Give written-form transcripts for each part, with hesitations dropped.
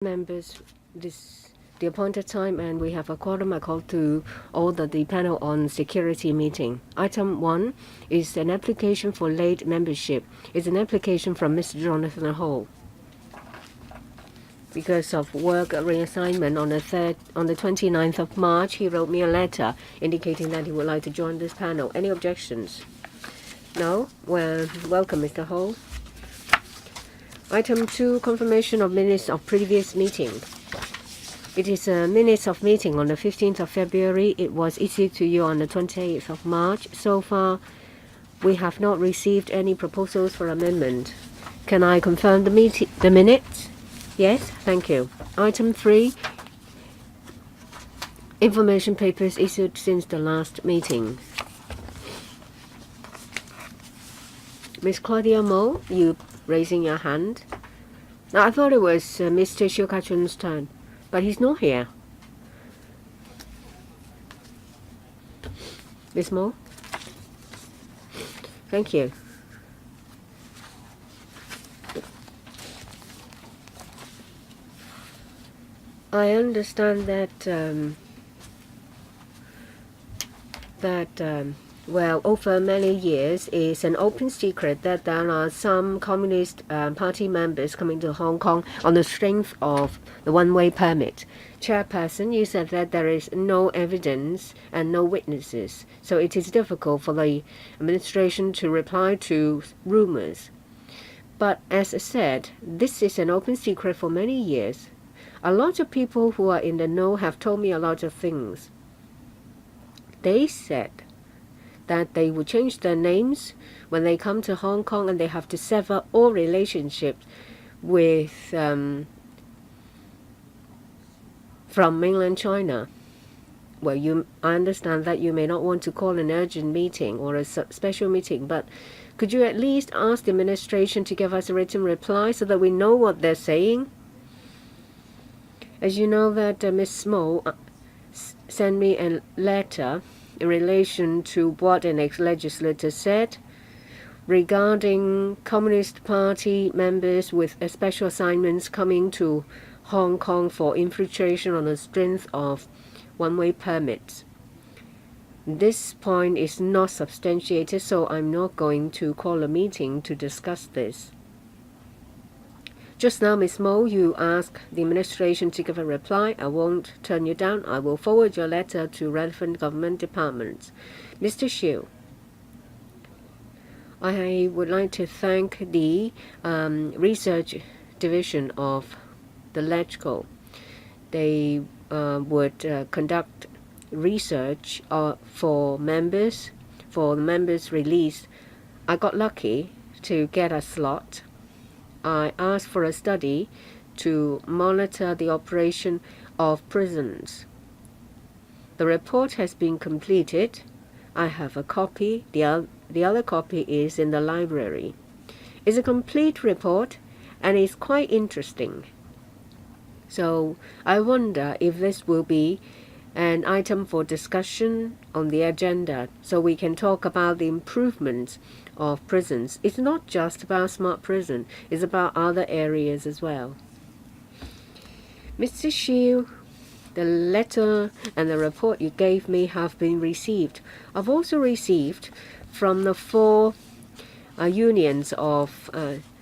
Members, the appointed time, and we have a quorum. I call to order the panel on security meeting. Item 1 is an application for late membership. It's an application from Mr. Jonathan Ho. Because of work reassignment on the 29th of March, he wrote me a letter indicating that he would like to join this panel. Any objections? No? Well, welcome, Mr. Ho. Item 2, confirmation of minutes of previous meeting. It is a minutes of meeting on the 15th of February. It was issued to you on the 28th of March. So far, we have not received any proposals for amendment. Can I confirm the minutes? Yes, thank you. Item 3, information papers issued since the last meeting. Ms. Claudia MO, you raising your hand. Now, I thought it was Mr. SHIU Ka-chun's turn, but he's not here. Ms. Mo? Thank you. I understand that well, over many years, it's an open secret that there are some Communist Party members coming to Hong Kong on the strength of the one-way permit. Chairperson, you said that there is no evidence and no witnesses, so it is difficult for the administration to reply to rumors. But as I said, this is an open secret for many years. A lot of people who are in the know have told me a lot of things. They said that they would change their names when they come to Hong Kong, and they have to sever all relationships with from mainland China. Well, I understand that you may not want to call an urgent meeting or a special meeting, but could you at least ask the administration to give us a written reply so that we know what they're saying? As you know that Ms. Mo sent me a letter in relation to what an ex-legislator said regarding Communist Party members with special assignments coming to Hong Kong for infiltration on the strength of one-way permits. This point is not substantiated, so I'm not going to call a meeting to discuss this. Just now, Ms. Mo, you asked the administration to give a reply. I won't turn you down. I will forward your letter to relevant government departments. Mr. SHIU, I would like to thank the research division of the LegCo. They would conduct research for the members released. I got lucky to get a slot. I asked for a study to monitor the operation of prisons. The report has been completed. I have a copy. The other copy is in the library. It's a complete report, and it's quite interesting. So I wonder if this will be an item for discussion on the agenda, so we can talk about the improvements of prisons. It's not just about smart prison, it's about other areas as well. Mr. SHIU, the letter and the report you gave me have been received. I've also received from the 4 unions of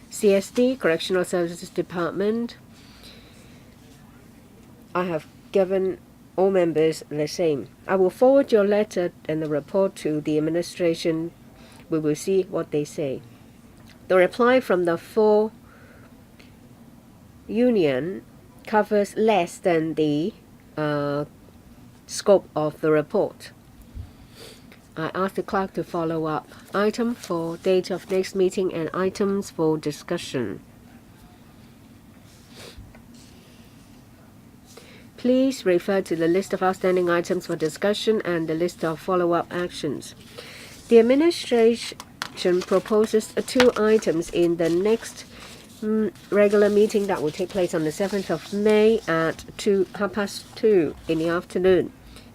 CSD, Correctional Services Department. I have given all members the same. I will forward your letter and the report to the administration. We will see what they say. The reply from the 4 union covers less than the scope of the report. I asked the clerk to follow up. Item for date of next meeting and items for discussion. Please refer to the list of outstanding items for discussion and the list of follow-up actions. The administration proposes 2 items in the next regular meeting that will take place on the 7th of May at 2:30 in the afternoon.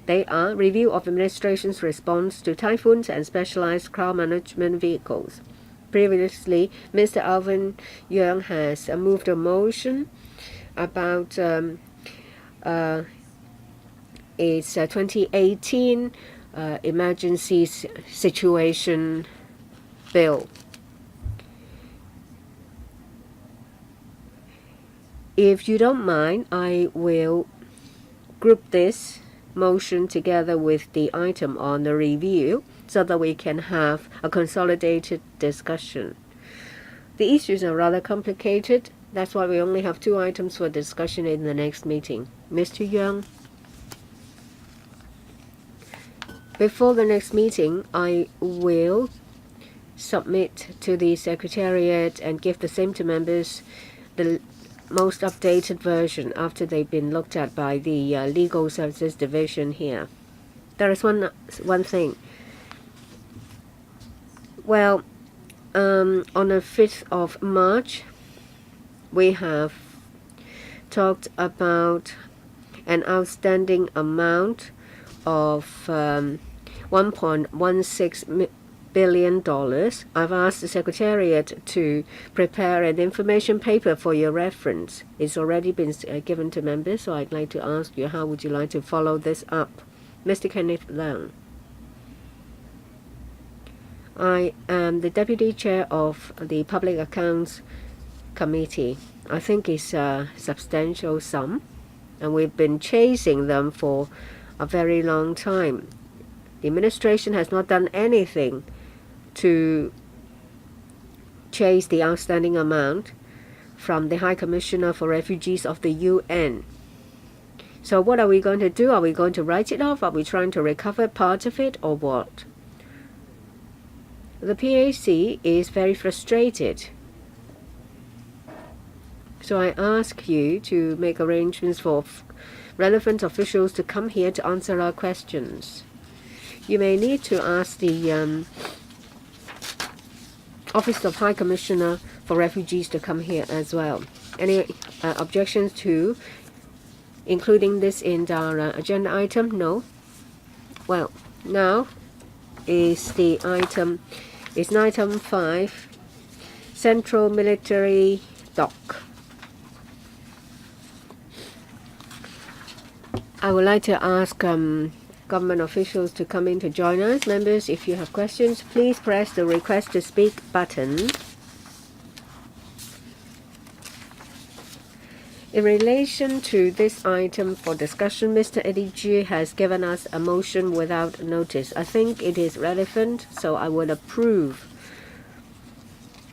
They are review of administration's response to typhoons and specialized crowd management vehicles. Previously, Mr. Alvin Yeung has moved a motion about its 2018 emergency situation bill. If you don't mind, I will group this motion together with the item on the review so that we can have a consolidated discussion. The issues are rather complicated. That's why we only have 2 items for discussion in the next meeting. Mr. Young, before the next meeting, I will submit to the Secretariat and give the same to members the most updated version after they've been looked at by the Legal Services Division here. There is one thing. Well, on the 5th of March, we have talked about an outstanding amount of $1.16 billion. I've asked the Secretariat to prepare an information paper for your reference. It's already been given to members, so I'd like to ask you, how would you like to follow this up? Mr. Kenneth Leung. I am the Deputy Chair of the Public Accounts Committee. I think it's a substantial sum, and we've been chasing them for a very long time. The administration has not done anything to chase the outstanding amount from the High Commissioner for Refugees of the UN. So what are we going to do? Are we going to write it off? Are we trying to recover part of it, or what? The PAC is very frustrated. So I ask you to make arrangements for relevant officials to come here to answer our questions. You may need to ask the Office of High Commissioner for Refugees to come here as well. Any objections to including this in our agenda item? No? Well, now is the item, is item 5, Central Military Dock. I would like to ask government officials to come in to join us. Members, if you have questions, please press the request to speak button. In relation to this item for discussion, Mr. Eddie G has given us a motion without notice. I think it is relevant, so I would approve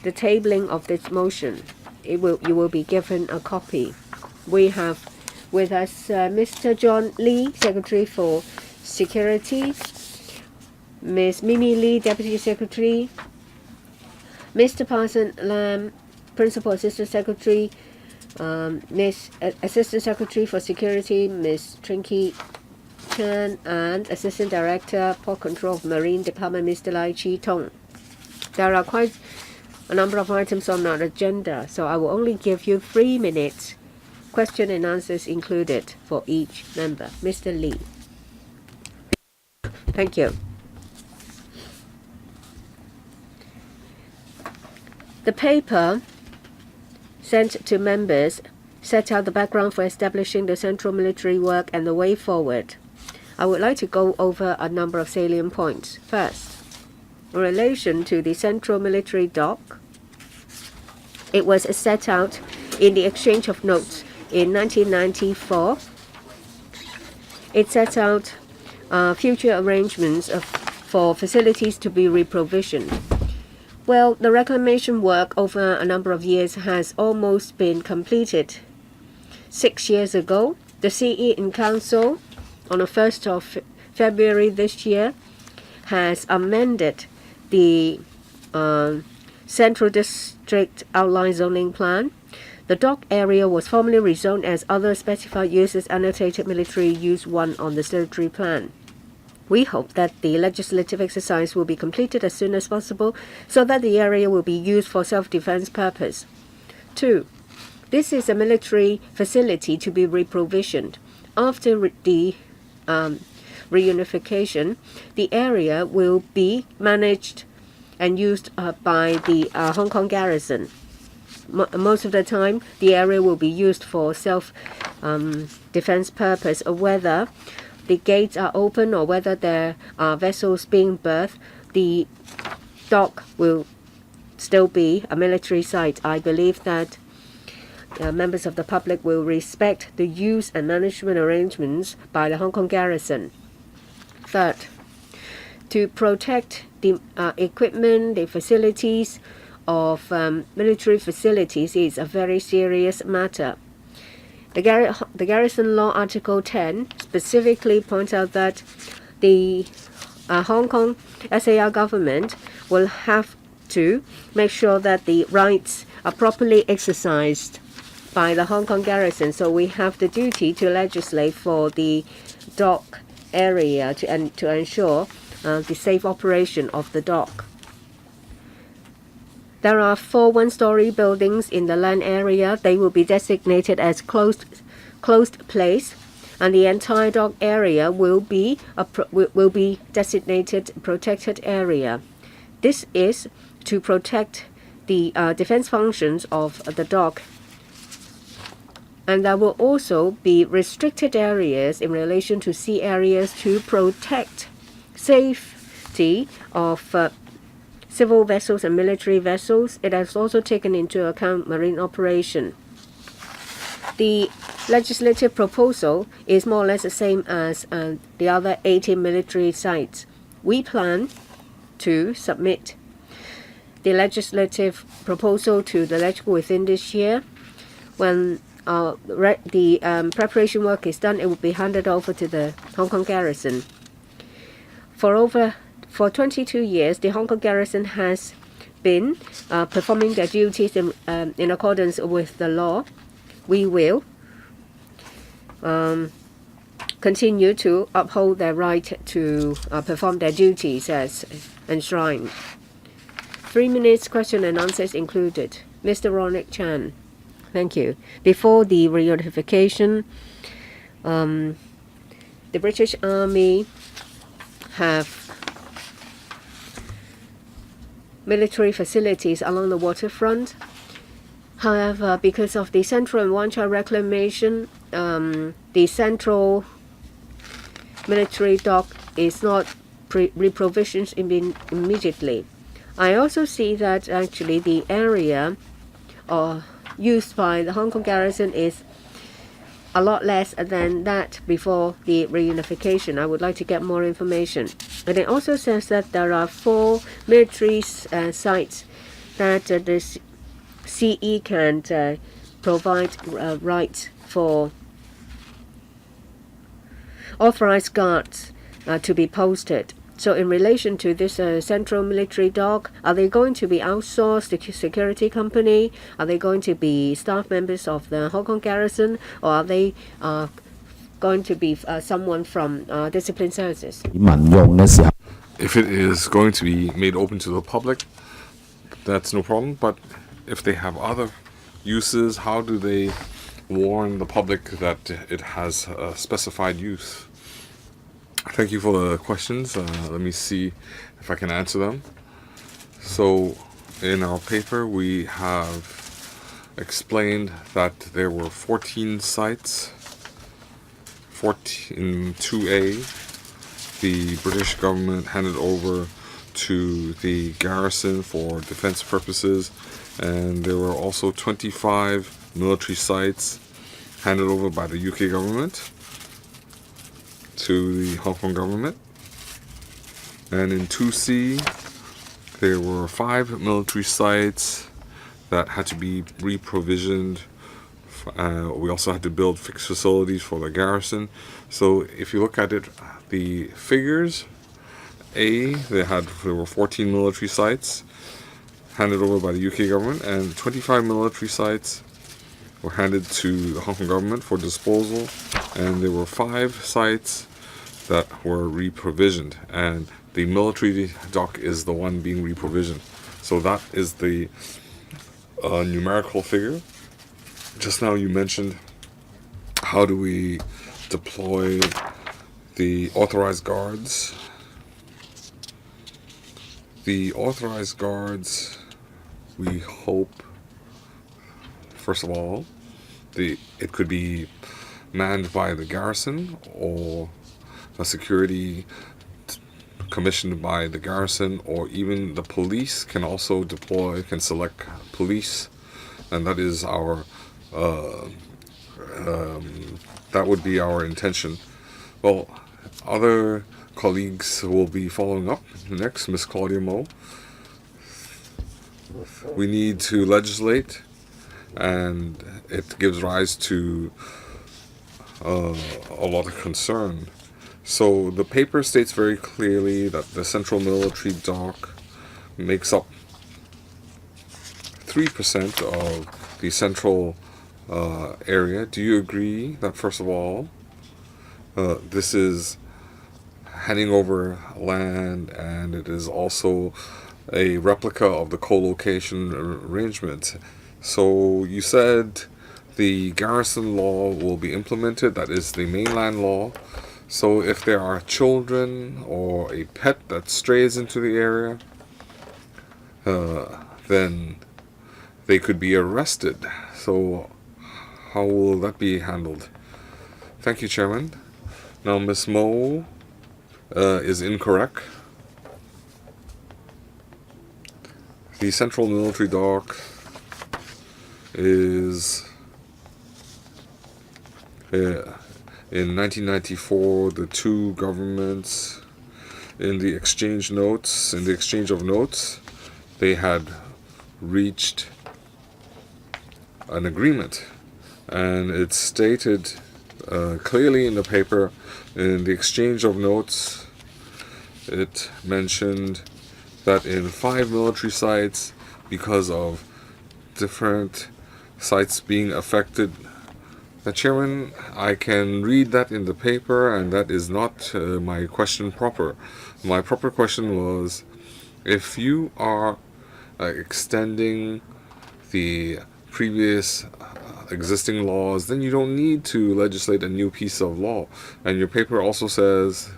the tabling of this motion. You will be given a copy. We have with us Mr. John Lee, Secretary for Security, Ms. Mimi Lee, Deputy Secretary, Mr. Parson Lam, Principal Assistant Secretary, Ms. Assistant Secretary for Security, Ms. Trinky Chan, and Assistant Director, Port Control of Marine Department, Mr. Lai Chi Tong. There are quite a number of items on our agenda, so I will only give you 3 minutes. Question and answers included for each member. Mr. Lee. Thank you. The paper sent to members set out the background for establishing the Central Military Work and the way forward. I would like to go over a number of salient points. First, in relation to the Central Military Dock, it was set out in the exchange of notes in 1994. It set out future arrangements for facilities to be reprovisioned. Well, the reclamation work over a number of years has almost been completed. 6 years ago, the CE in Council, on the 1st of February this year, has amended the Central District Outline Zoning Plan. The dock area was formerly rezoned as other specified uses annotated military use 1 on the statutory plan. We hope that the legislative exercise will be completed as soon as possible so that the area will be used for self-defense purpose. 2. This is a military facility to be reprovisioned. After the reunification, the area will be managed and used by the Hong Kong garrison. most of the time the area will be used for self-defense purpose, or whether the gates are open or whether there are vessels being berthed, the dock will still be a military site. I believe that members of the public will respect the use and management arrangements by the Hong Kong garrison. Third, to protect the equipment, the facilities of military facilities is a very serious matter. The Garrison Law Article 10 specifically points out that the Hong Kong SAR government will have to make sure that the rights are properly exercised by the Hong Kong garrison. So we have the duty to legislate for the dock area to ensure the safe operation of the dock. There are 4 one-story buildings in the land area. They will be designated as closed place, and the entire dock area will be designated protected area. This is to protect the defense functions of the dock. And there will also be restricted areas in relation to sea areas to protect safety of civil vessels and military vessels. It has also taken into account marine operation. The legislative proposal is more or less the same as the other 18 military sites. We plan to submit the legislative proposal to the legislature within this year. When the preparation work is done, it will be handed over to the Hong Kong garrison. For 22 years, the Hong Kong garrison has been performing their duties in accordance with the law. We will continue to uphold their right to perform their duties as enshrined. 3 minutes question and answers included. Mr. Ronick Chan. Thank you. Before the reunification, the British Army have military facilities along the waterfront. However, because of the Central and Wan Chai reclamation, the central military dock is not reprovisioned immediately. I also see that actually the area used by the Hong Kong garrison is a lot less than that before the reunification. I would like to get more information. And it also says that there are 4 military sites that the CE can provide rights for authorized guards to be posted. So in relation to this central military dock, are they going to be outsourced to security company? Are they going to be staff members of the Hong Kong garrison? Or are they going to be someone from discipline services? If it is going to be made open to the public, that's no problem. But if they have other uses, how do they warn the public that it has a specified use? Thank you for the questions. Let me see if I can answer them. So in our paper, we have explained that there were 14 sites. 14 2A, the British government handed over to the garrison for defense purposes, and there were also 25 military sites handed over by the UK government to the Hong Kong government. And in 2C, there were 5 military sites that had to be reprovisioned. We also had to build fixed facilities for the garrison. So if you look at it, the figures, there were 14 military sites handed over by the UK government, and 25 military sites were handed to the Hong Kong government for disposal, and there were 5 sites that were reprovisioned, and the military dock is the one being reprovisioned. So that is the numerical figure. Just now you mentioned, how do we deploy the authorized guards? The authorized guards, we hope, First of all, it could be manned by the garrison or a security commissioned by the garrison, or even the police can also deploy, can select police, and that is our that would be our intention. Well, other colleagues will be following up next. Miss Claudia MO. We need to legislate, and it gives rise to a lot of concern. So the paper states very clearly that the central military dock makes up 3% of the central area. Do you agree that, first of all, this is handing over land, and it is also a replica of the co-location arrangement? So you said the garrison law will be implemented, that is the mainland law. So if there are children or a pet that strays into the area, then they could be arrested. So how will that be handled? Thank you, Chairman. Now, Ms. Mo is incorrect. The central military dock is in 1994, the two governments, in the exchange of notes, they had reached an agreement, and it stated clearly in the paper, in the exchange of notes, it mentioned that in 5 military sites, because of different sites being affected. Chairman, I can read that in the paper, and that is not my question proper. My proper question was, if you are extending the previous existing laws, then you don't need to legislate a new piece of law. And your paper also says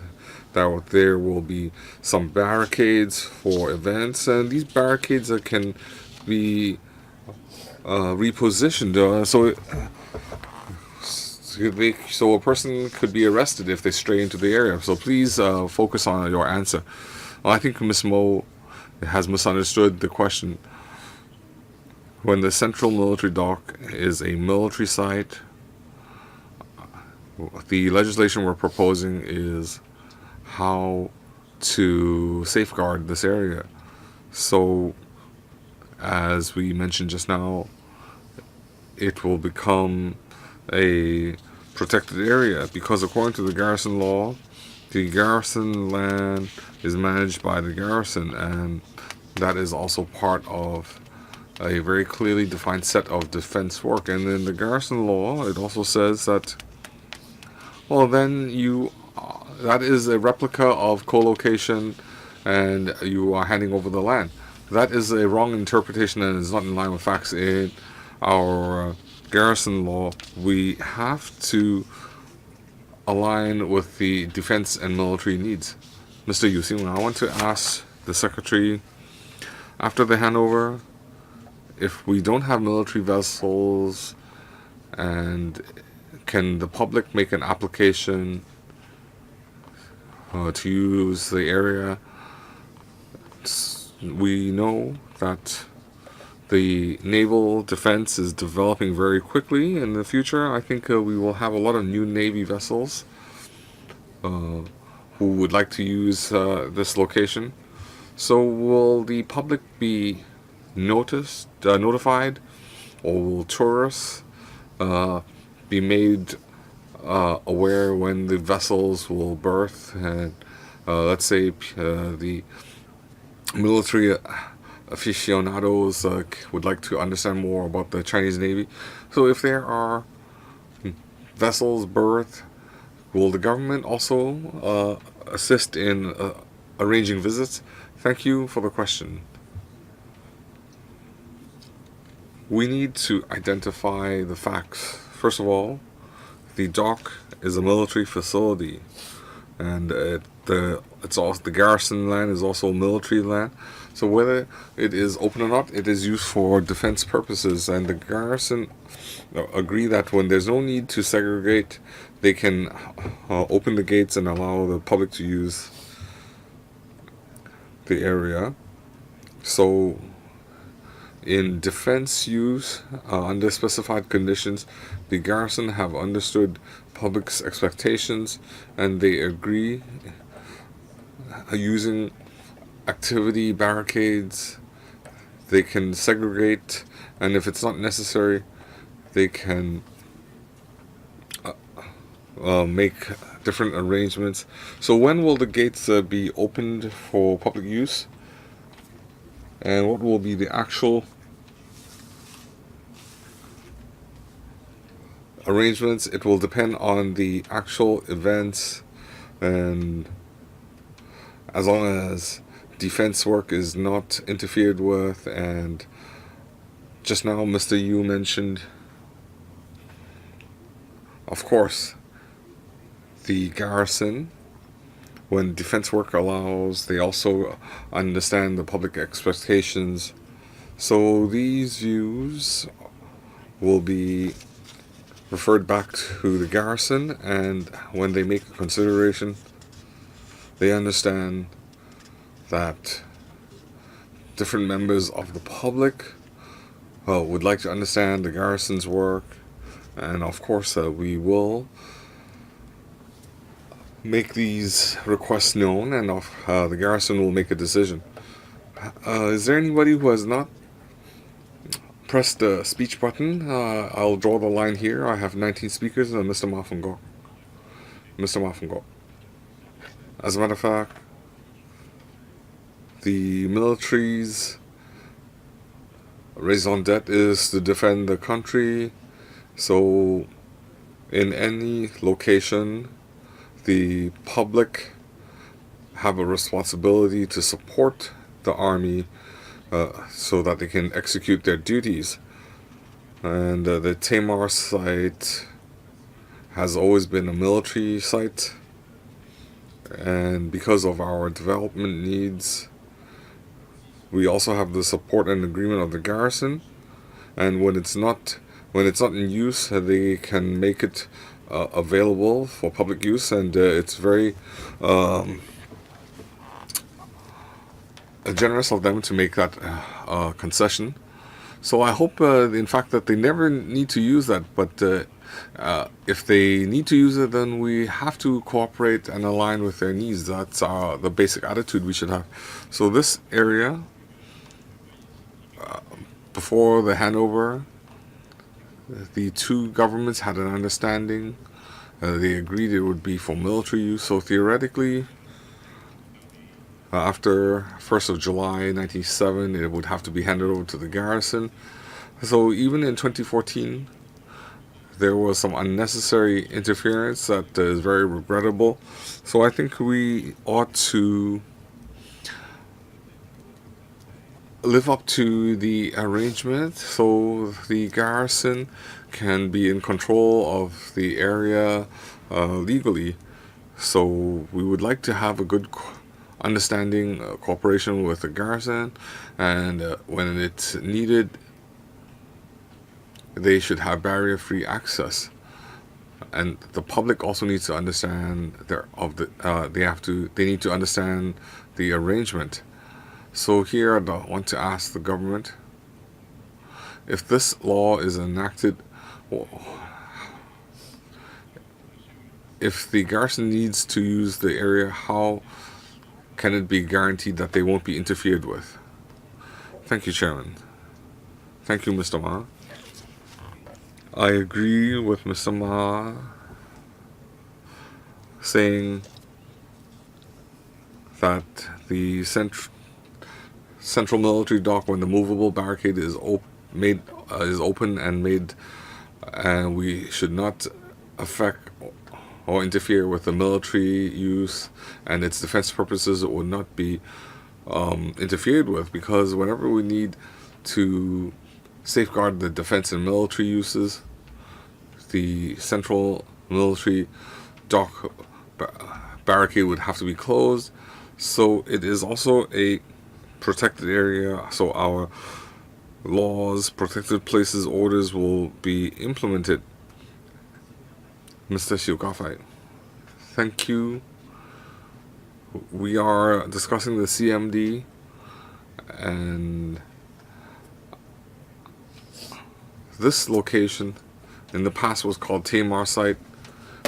that there will be some barricades for events, and these barricades can be repositioned. So a person could be arrested if they stray into the area. So please focus on your answer. Well, I think Ms. Mo has misunderstood the question. When the central military dock is a military site, the legislation we're proposing is how to safeguard this area. So, as we mentioned just now, it will become a protected area, because according to the garrison law, the garrison land is managed by the garrison, and that is also part of a very clearly defined set of defense work. And in the garrison law, it also says that, well, then that is a replica of co-location, and you are handing over the land. That is a wrong interpretation and is not in line with facts. In our garrison law, we have to align with the defense and military needs. Mr. Yu Xing, I want to ask the Secretary, after the handover, if we don't have military vessels, and can the public make an application to use the area? We know that the naval defense is developing very quickly. In the future, I think we will have a lot of new Navy vessels who would like to use this location. So will the public be notified, or will tourists be made aware when the vessels will berth? And let's say the military aficionados would like to understand more about the Chinese Navy. So if there are vessels berth, will the government also assist in arranging visits? Thank you for the question. We need to identify the facts. First of all, the dock is a military facility, and it's also the garrison land is also military land. So whether it is open or not, it is used for defense purposes, and the garrison agree that when there's no need to segregate, they can open the gates and allow the public to use the area. So in defense use, under specified conditions, the garrison have understood public's expectations, and they agree using activity barricades. They can segregate, and if it's not necessary, they can make different arrangements. So when will the gates be opened for public use? And what will be the actual arrangements? It will depend on the actual events, and as long as defense work is not interfered with. And just now Mr. Yu mentioned, of course, the garrison, when defense work allows, they also understand the public expectations. So these views will be referred back to the garrison, and when they make a consideration, they understand that different members of the public would like to understand the garrison's work, and of course we will make these requests known, and the garrison will make a decision. Is there anybody who has not pressed the speech button? I'll draw the line here. I have 19 speakers, and Mr. Ma from Go. Mr. Ma from Go. As a matter of fact, the military's raison d'etre is to defend the country. So in any location, the public have a responsibility to support the army so that they can execute their duties. And the Tamar site has always been a military site, and because of our development needs, we also have the support and agreement of the garrison. And when it's not in use, they can make it available for public use, and it's very generous of them to make that concession. So I hope, in fact, that they never need to use that, but if they need to use it, then we have to cooperate and align with their needs. That's the basic attitude we should have. So this area, before the handover, the two governments had an understanding. They agreed it would be for military use. So theoretically, after 1st of July 1997, it would have to be handed over to the garrison. So even in 2014, there was some unnecessary interference that is very regrettable. So I think we ought to live up to the arrangement so the garrison can be in control of the area legally. So we would like to have a good understanding, cooperation with the garrison, and when it's needed, they should have barrier-free access. And the public also needs to understand they need to understand the arrangement. So here I want to ask the government, if this law is enacted, if the garrison needs to use the area, how can it be guaranteed that they won't be interfered with? Thank you, Chairman. Thank you, Mr. Ma. I agree with Mr. Ma saying that the central military dock, when the movable barricade is open and made, and we should not affect or interfere with the military use and its defense purposes. It would not be interfered with, because whenever we need to safeguard the defense and military uses, the central military dock barricade would have to be closed. So it is also a protected area. So our laws, protected places orders will be implemented. Mr. SHIU, thank you. We are discussing the CMD, and this location in the past was called Tamar site.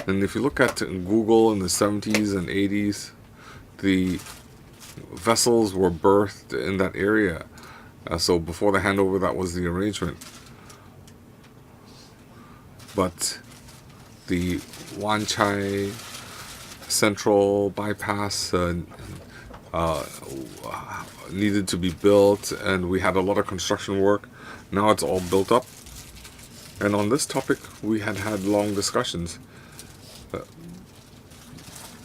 And if you look at Google in the 70s and 80s, the vessels were berthed in that area. So before the handover, that was the arrangement. But the Wan Chai Central bypass needed to be built, and we had a lot of construction work. Now it's all built up. And on this topic, we had long discussions.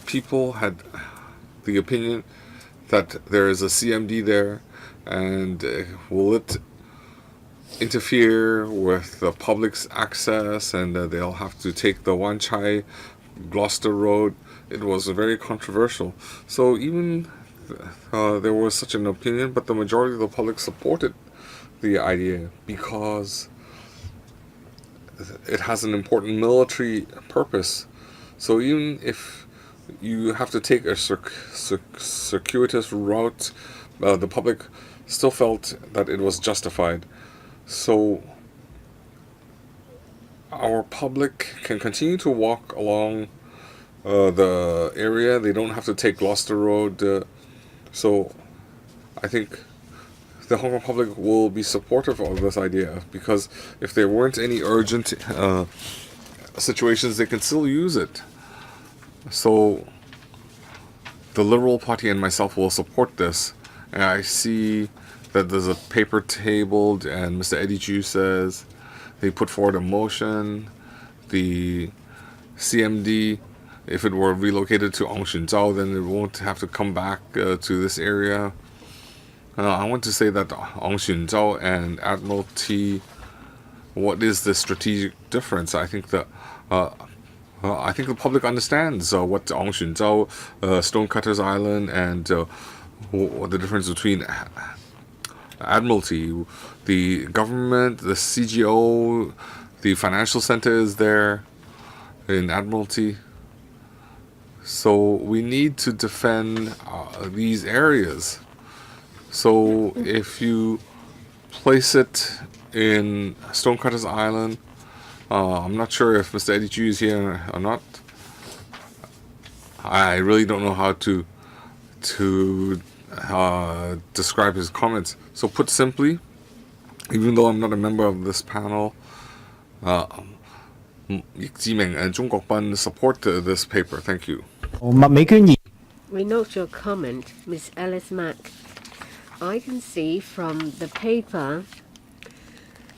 People had the opinion that there is a CMD there, and will it interfere with the public's access, and they'll have to take the Wan Chai Gloucester Road. It was very controversial. So even there was such an opinion, but the majority of the public supported the idea because it has an important military purpose. So even if you have to take a circuitous route, the public still felt that it was justified. So our public can continue to walk along the area. They don't have to take Gloucester Road. So I think the Hong Kong public will be supportive of this idea, because if there weren't any urgent situations, they can still use it. So the Liberal Party and myself will support this. And I see that there's a paper tabled, and Mr. Eddie Chu says they put forward a motion. The CMD, if it were relocated to Zhao, then it won't have to come back to this area. I want to say that Zhao and Admiralty, what is the strategic difference? I think that I think the public understands what Zhao, Stonecutters Island, and the difference between Admiralty. The government, the CGO, the financial center is there in Admiralty. So we need to defend these areas. So if you place it in Stonecutters Island, I'm not sure if Mr. Eddie Chu is here or not. I really don't know how to describe his comments. So put simply, even though I'm not a member of this panel, Yik Jiming and Zhong Gokban support this paper. Thank you. We note your comment, Ms. Alice Mack. I can see from the paper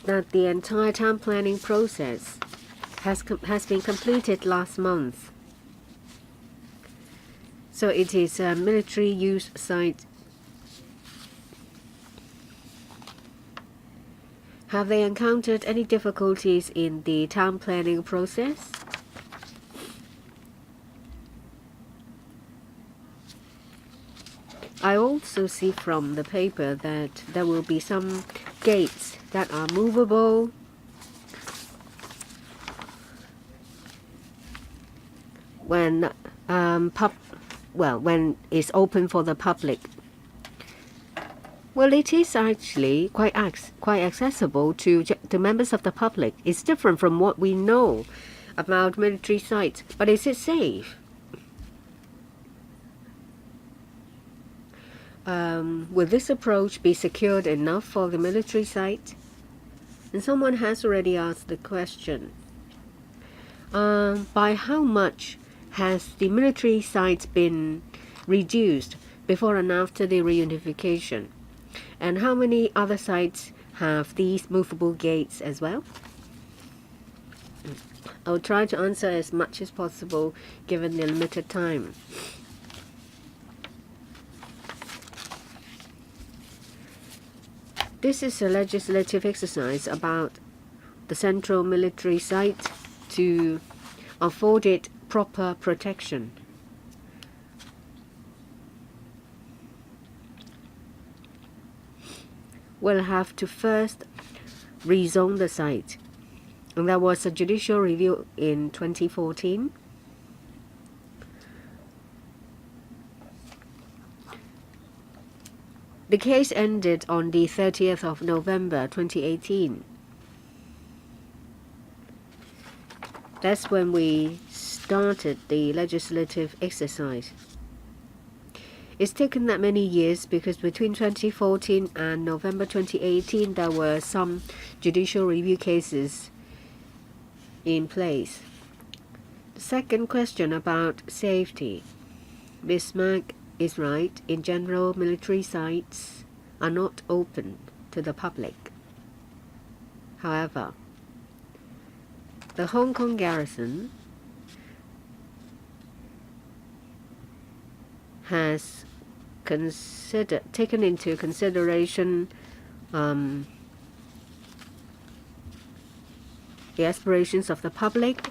that the entire town planning process has been completed last month. So it is a military use site. Have they encountered any difficulties in the town planning process? I also see from the paper that there will be some gates that are movable. When when it's open for the public. Well, it is actually quite accessible to members of the public. It's different from what we know about military sites, but is it safe? Will this approach be secured enough for the military site? And someone has already asked the question. By how much has the military site been reduced before and after the reunification? And how many other sites have these movable gates as well? I'll try to answer as much as possible given the limited time. This is a legislative exercise about the central military site to afford it proper protection. will have to first rezone the site. And there was a judicial review in 2014. The case ended on the 30th of November 2018. That's when we started the legislative exercise. It's taken that many years because between 2014 and November 2018 there were some judicial review cases in place. The second question about safety. Ms. Mack is right. In general, military sites are not open to the public. However, the Hong Kong garrison has taken into consideration the aspirations of the public.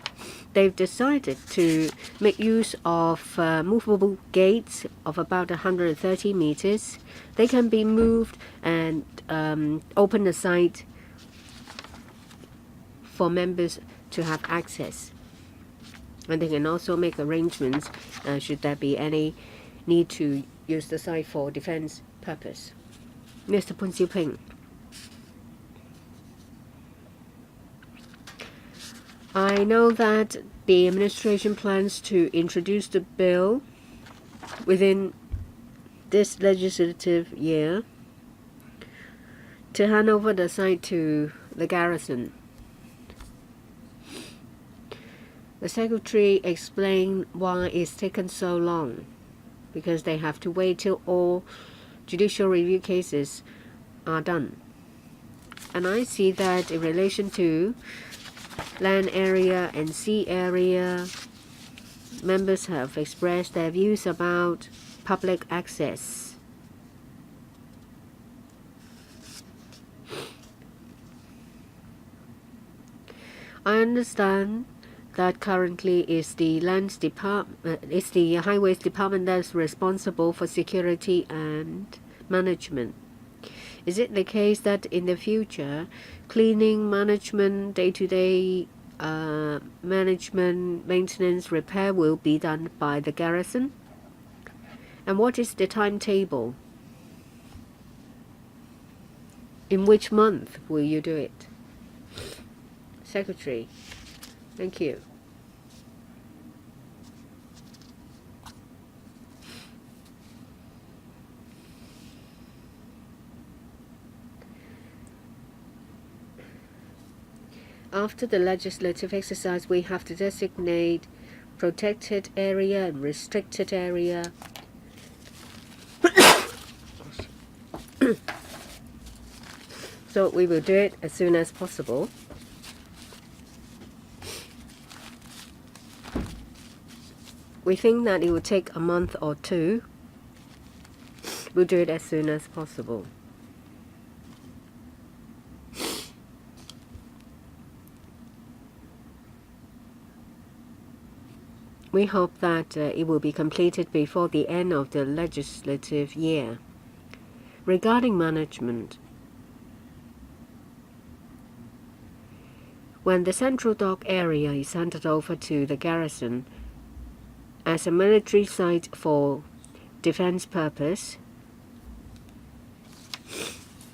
They've decided to make use of movable gates of about 130 meters. They can be moved and open the site for members to have access. And they can also make arrangements should there be any need to use the site for defense purpose. Mr. Poon Siu Ping. I know that the administration plans to introduce the bill within this legislative year to hand over the site to the garrison. The Secretary explained why it's taken so long, because they have to wait till all judicial review cases are done. And I see that in relation to land area and sea area, members have expressed their views about public access. I understand that currently is the Highways Department that's responsible for security and management. Is it the case that in the future, cleaning, management, day-to-day management, maintenance, repair will be done by the garrison? And what is the timetable? In which month will you do it? Secretary, thank you. After the legislative exercise, we have to designate protected area and restricted area. So we will do it as soon as possible. We think that it will take a month or two. We'll do it as soon as possible. We hope that it will be completed before the end of the legislative year. Regarding management, when the Central Dock area is handed over to the garrison as a military site for defense purpose,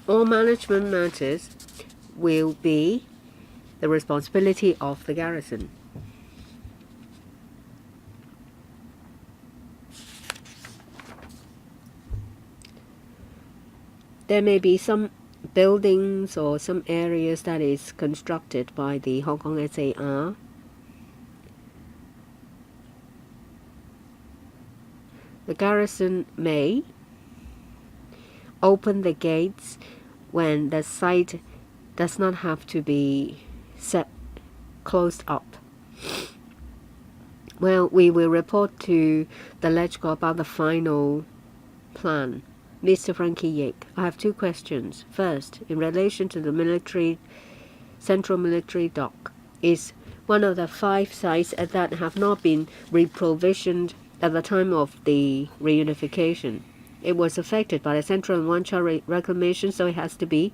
all management matters will be the responsibility of the garrison. There may be some buildings or some areas that is constructed by the Hong Kong SAR. The garrison may open the gates when the site does not have to be closed up. Well, we will report to the LegCo about the final plan. Mr. Frankie Yik, I have two questions. First, in relation to the Central Military Dock, is one of the 5 sites that have not been reprovisioned at the time of the reunification. it was affected by the central and one-child reclamation, so it has to be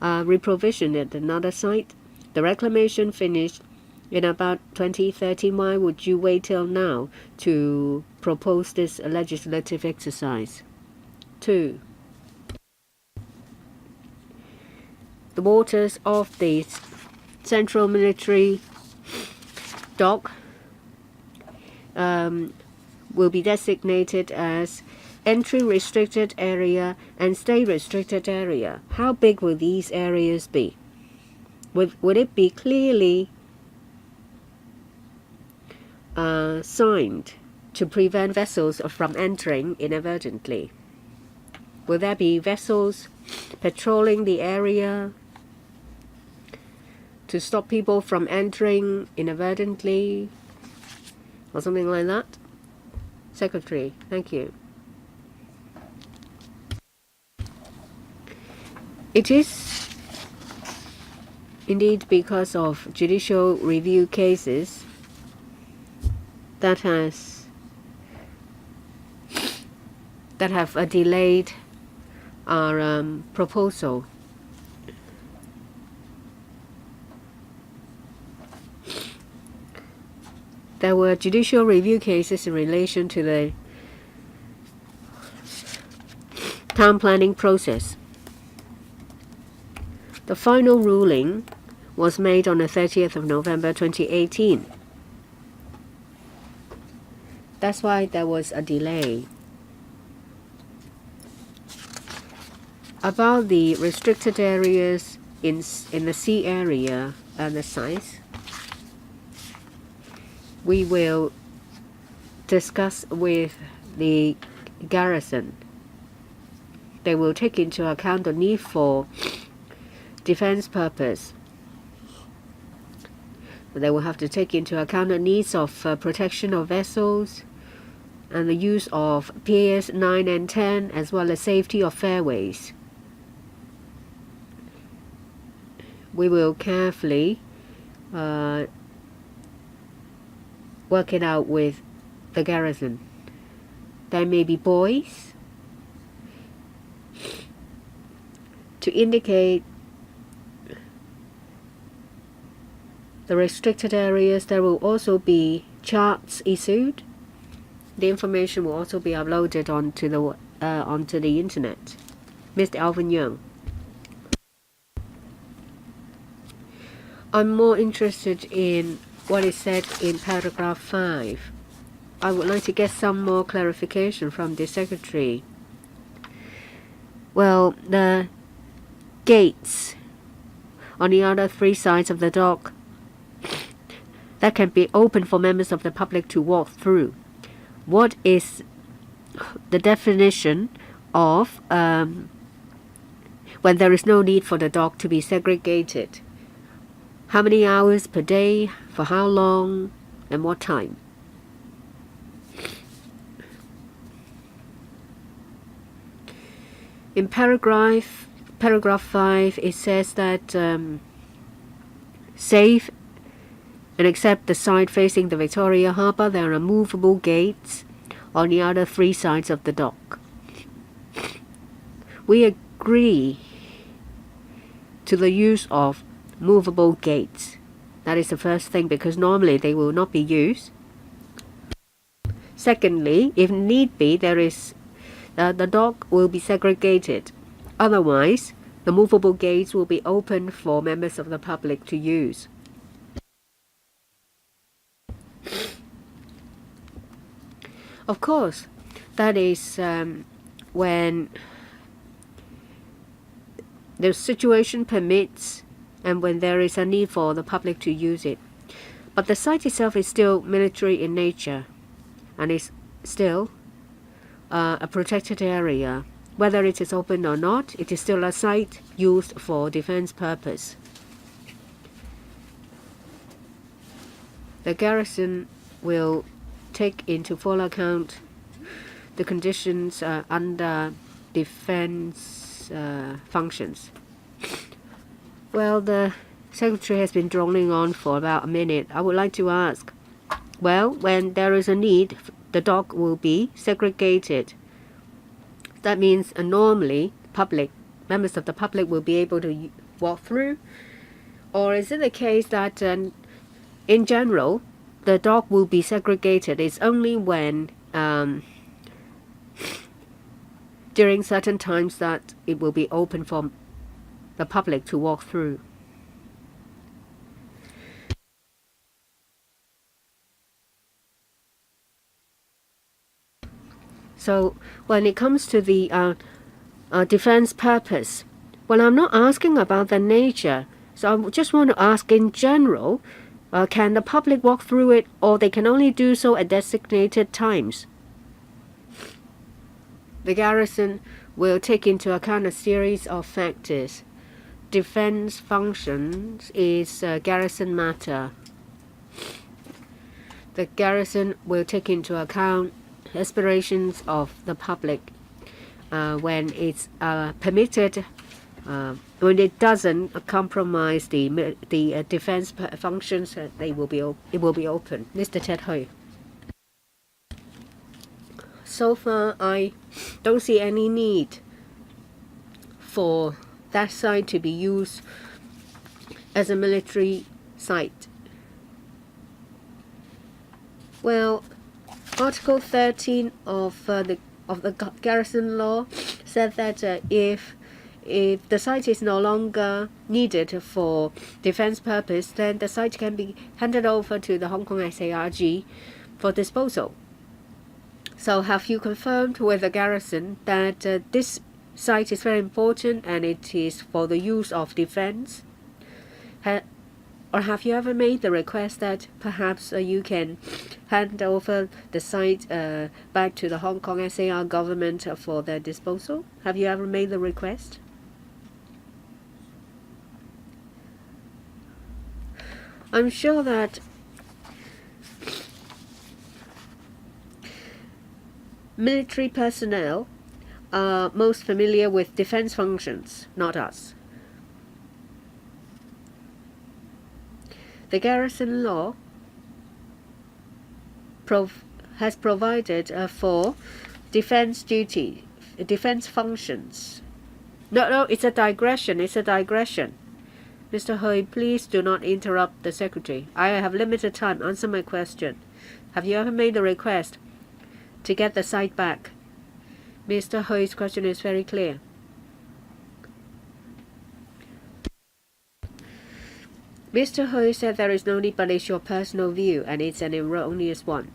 reprovisioned at another site. The reclamation finished in about 2030. Why would you wait till now to propose this legislative exercise? 2. The waters of the Central Military Dock will be designated as entry restricted area and stay restricted area. How big will these areas be? Would it be clearly signed to prevent vessels from entering inadvertently? Will there be vessels patrolling the area to stop people from entering inadvertently or something like that? Secretary, thank you. It is indeed because of judicial review cases that have delayed our proposal. There were judicial review cases in relation to the town planning process. The final ruling was made on the 30th of November 2018. That's why there was a delay. About the restricted areas in the sea area and the size, we will discuss with the garrison. They will take into account the need for defense purpose. They will have to take into account the needs of protection of vessels and the use of piers 9 and 10, as well as safety of fairways. We will carefully work it out with the garrison. There may be buoys to indicate the restricted areas. There will also be charts issued. The information will also be uploaded onto the internet. Mr. Alvin Young. I'm more interested in what is said in paragraph 5. I would like to get some more clarification from the Secretary. Well, the gates on the other 3 sides of the dock that can be open for members of the public to walk through. What is the definition of when there is no need for the dock to be segregated? How many hours per day, for how long, and what time? In paragraph 5, it says that save and except the side facing the Victoria Harbour, there are movable gates on the other 3 sides of the dock. We agree to the use of movable gates. That is the first thing, because normally they will not be used. Secondly, if need be, the dock will be segregated. Otherwise, the movable gates will be open for members of the public to use. Of course, that is when the situation permits and when there is a need for the public to use it. But the site itself is still military in nature and is still a protected area. Whether it is open or not, it is still a site used for defense purpose. The garrison will take into full account the conditions under defense functions. Well, the Secretary has been droning on for about a minute. I would like to ask, well, when there is a need, the dock will be segregated. That means normally members of the public will be able to walk through? Or is it the case that in general the dock will be segregated? It's only when during certain times that it will be open for the public to walk through. So when it comes to the defense purpose, well, I'm not asking about the nature. So I just want to ask in general, can the public walk through it, or they can only do so at designated times? The garrison will take into account a series of factors. Defense functions is a garrison matter. The garrison will take into account aspirations of the public when it's permitted, when it doesn't compromise the defense functions. It will be open. Mr. Ted Hui. So far, I don't see any need for that site to be used as a military site. Well, Article 13 of the garrison law said that if the site is no longer needed for defense purpose, then the site can be handed over to the Hong Kong SARG for disposal. So have you confirmed with the garrison that this site is very important and it is for the use of defense? Or have you ever made the request that perhaps you can hand over the site back to the Hong Kong SAR government for their disposal? Have you ever made the request? I'm sure that military personnel are most familiar with defense functions, not us. The garrison law has provided for defense duty, defense functions. No, it's a digression. Mr. Hui, please do not interrupt the secretary. I have limited time. Answer my question. Have you ever made a request to get the site back? Mr. Hui's question is very clear. Mr. Hui said there is no need, but it's your personal view, and it's an erroneous one.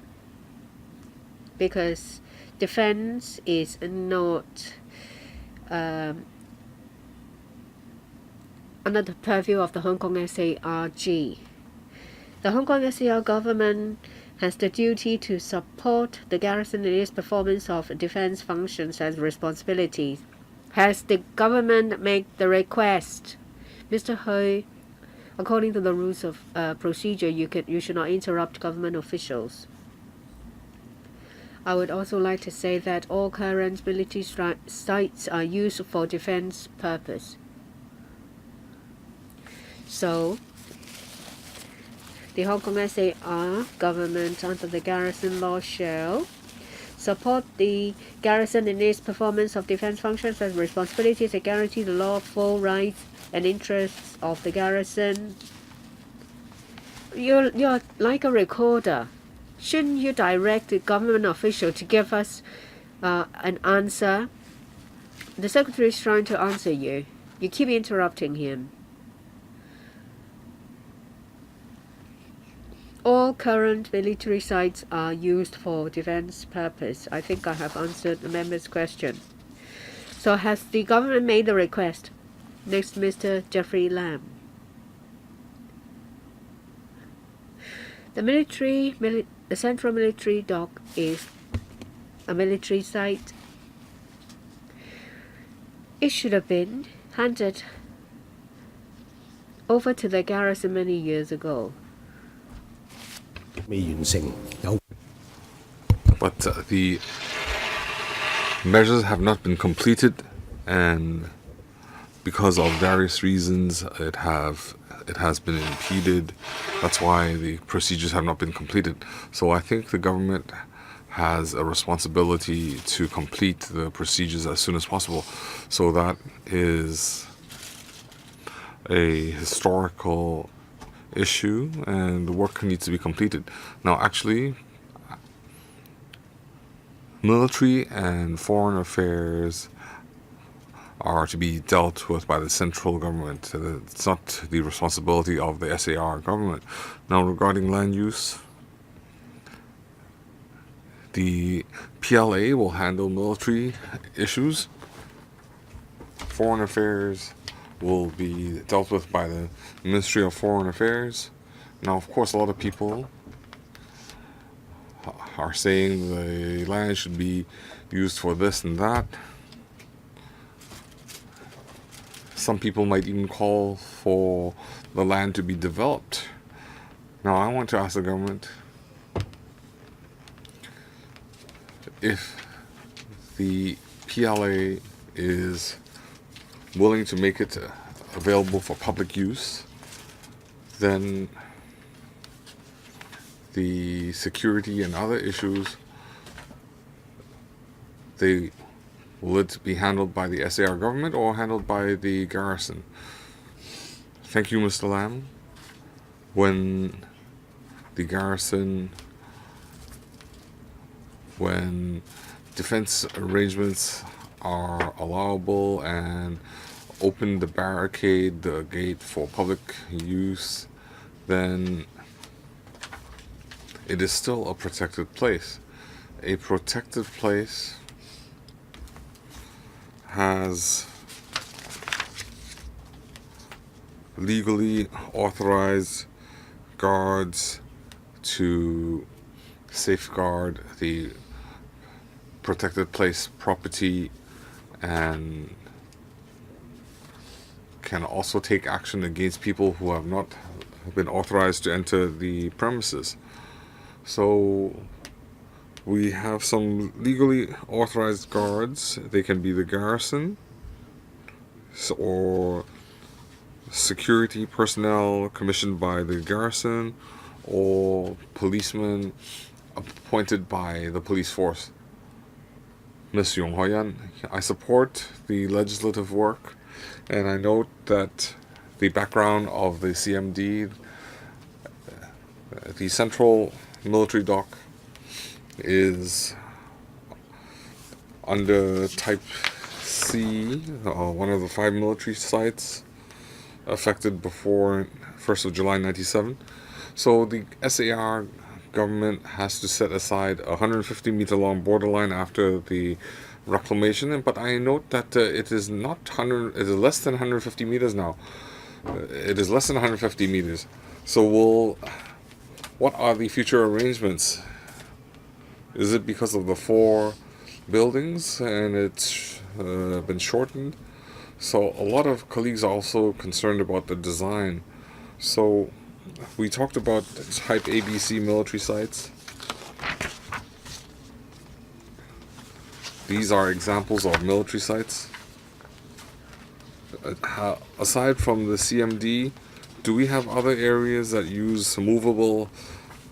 Because defense is not under the purview of the Hong Kong SARG. The Hong Kong SAR government has the duty to support the garrison in its performance of defense functions and responsibilities. Has the government made the request? Mr. Hui, according to the rules of procedure, you should not interrupt government officials. I would also like to say that all current military sites are used for defense purpose. So, the Hong Kong SAR government under the garrison law shall support the garrison in its performance of defense functions and responsibilities and guarantee the lawful rights and interests of the garrison. You're like a recorder. Shouldn't you direct the government official to give us an answer? The secretary is trying to answer you. You keep interrupting him. All current military sites are used for defense purpose. I think I have answered the member's question. So has the government made the request? Next, Mr. Jeffrey Lam. The Central Military Dock is a military site. It should have been handed over to the garrison many years ago. But the measures have not been completed, and because of various reasons, it has been impeded. That's why the procedures have not been completed. So I think the government has a responsibility to complete the procedures as soon as possible. So that is a historical issue, and the work needs to be completed. Now, actually, military and foreign affairs are to be dealt with by the central government. It's not the responsibility of the SAR government. Now, regarding land use, the PLA will handle military issues. Foreign affairs will be dealt with by the Ministry of Foreign Affairs. Now, of course, a lot of people are saying the land should be used for this and that. Some people might even call for the land to be developed. Now, I want to ask the government if the PLA is willing to make it available for public use, then the security and other issues, will it be handled by the SAR government or handled by the garrison? Thank you, Mr. Lam. When the garrison, when defense arrangements are allowable and open the barricade, the gate for public use, then it is still a protected place. A protected place has legally authorized guards to safeguard the protected place property and can also take action against people who have not been authorized to enter the premises. So we have some legally authorized guards. They can be the garrison or security personnel commissioned by the garrison or policemen appointed by the police force. Ms. Yong Hoyan, I support the legislative work, and I note that the background of the CMD, the Central Military Dock, is under Type C, one of the 5 military sites affected before 1st of July 97. So the SAR government has to set aside a 150-meter long borderline after the reclamation, but I note that it is less than 150 meters now. It is less than 150 meters. So what are the future arrangements? Is it because of the 4 buildings and it's been shortened? So a lot of colleagues are also concerned about the design. So we talked about type ABC military sites. These are examples of military sites. Aside from the CMD, do we have other areas that use movable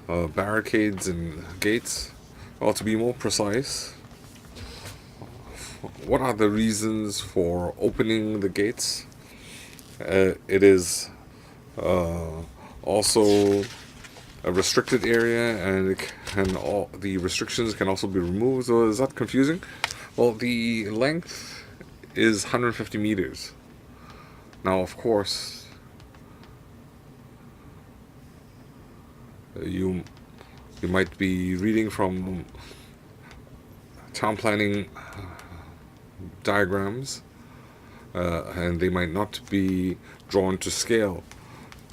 barricades and gates? Well, to be more precise, what are the reasons for opening the gates? It is also a restricted area, and the restrictions can also be removed. So is that confusing? Well, the length is 150 meters. Now, of course, you might be reading from town planning diagrams, and they might not be drawn to scale.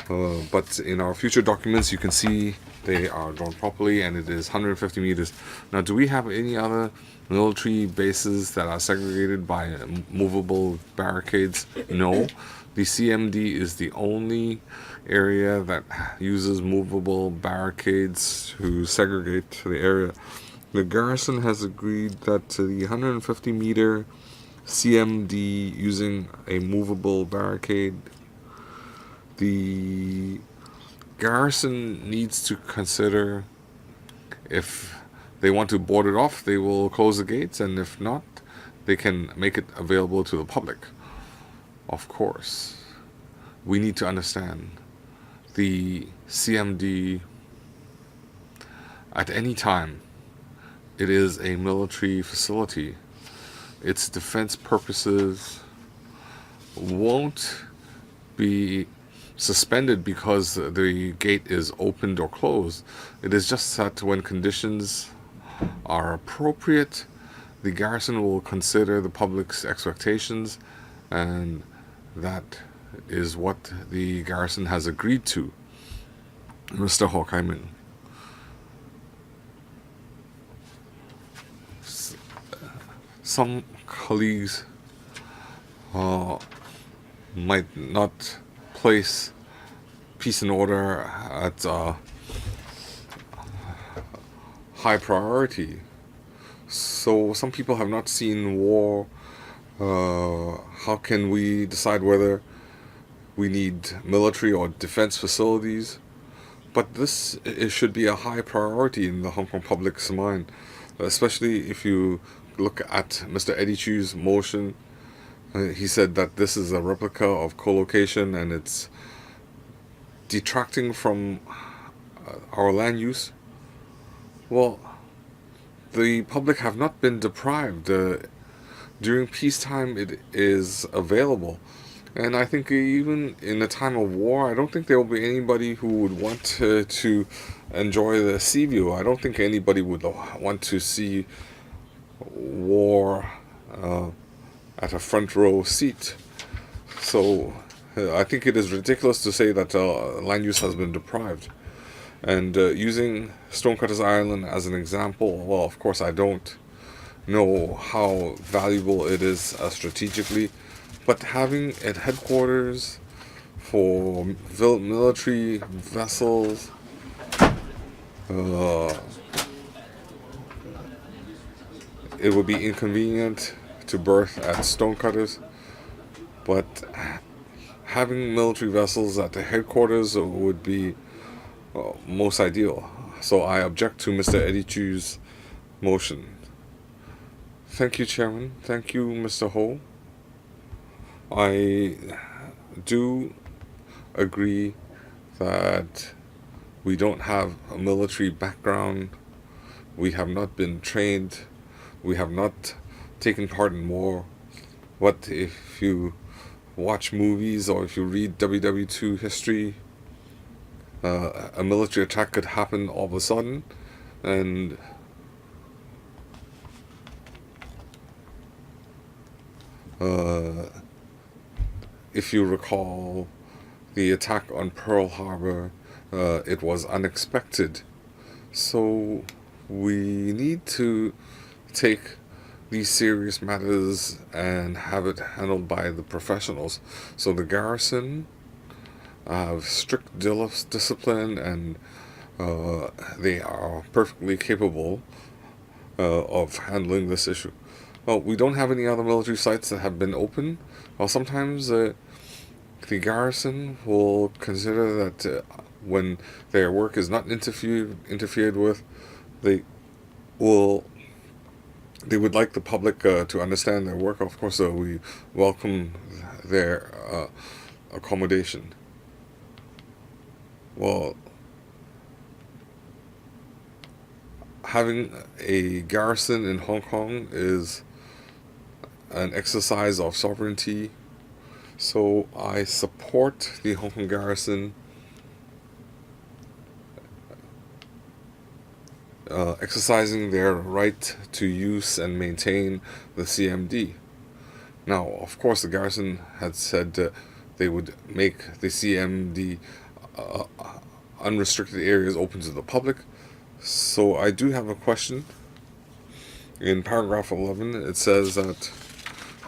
But in our future documents, you can see they are drawn properly, and it is 150 meters. Now, do we have any other military bases that are segregated by movable barricades? No. The CMD is the only area that uses movable barricades to segregate the area. The garrison has agreed that the 150-meter CMD using a movable barricade, the garrison needs to consider if they want to board it off, they will close the gates, and if not, they can make it available to the public. Of course, we need to understand the CMD at any time. It is a military facility. Its defense purposes won't be suspended because the gate is opened or closed. It is just that when conditions are appropriate, the garrison will consider the public's expectations, and that is what the garrison has agreed to. Mr. Hon Kai-ming. Some colleagues might not place peace and order at high priority. So some people have not seen war. How can we decide whether we need military or defense facilities? But this should be a high priority in the Hong Kong public's mind, especially if you look at Mr. Eddie Chu's motion. He said that this is a replica of co-location and it's detracting from our land use. Well, the public have not been deprived. During peacetime, it is available. And I think even in a time of war, I don't think there will be anybody who would want to enjoy the sea view. I don't think anybody would want to see war at a front row seat. So I think it is ridiculous to say that land use has been deprived. And using Stonecutters Island as an example, well, of course I don't know how valuable it is strategically, but having a headquarters for military vessels, it would be inconvenient to berth at Stonecutters, but having military vessels at the headquarters would be most ideal. So I object to Mr. Eddie Chu's motion. Thank you, Chairman. Thank you, Mr. Ho. I do agree that we don't have a military background. We have not been trained. We have not taken part in war. What if you watch movies or if you read WW2 history, a military attack could happen all of a sudden, and if you recall the attack on Pearl Harbor, it was unexpected. So we need to take these serious matters and have it handled by the professionals. So the garrison have strict discipline, and they are perfectly capable of handling this issue. Well, we don't have any other military sites that have been open. Well, sometimes the garrison will consider that when their work is not interfered with, they would like the public to understand their work. Of course, we welcome their accommodation. Well, having a garrison in Hong Kong is an exercise of sovereignty, so I support the Hong Kong garrison exercising their right to use and maintain the CMD. Now, of course, the garrison had said they would make the CMD unrestricted areas open to the public. So I do have a question. In paragraph 11, it says that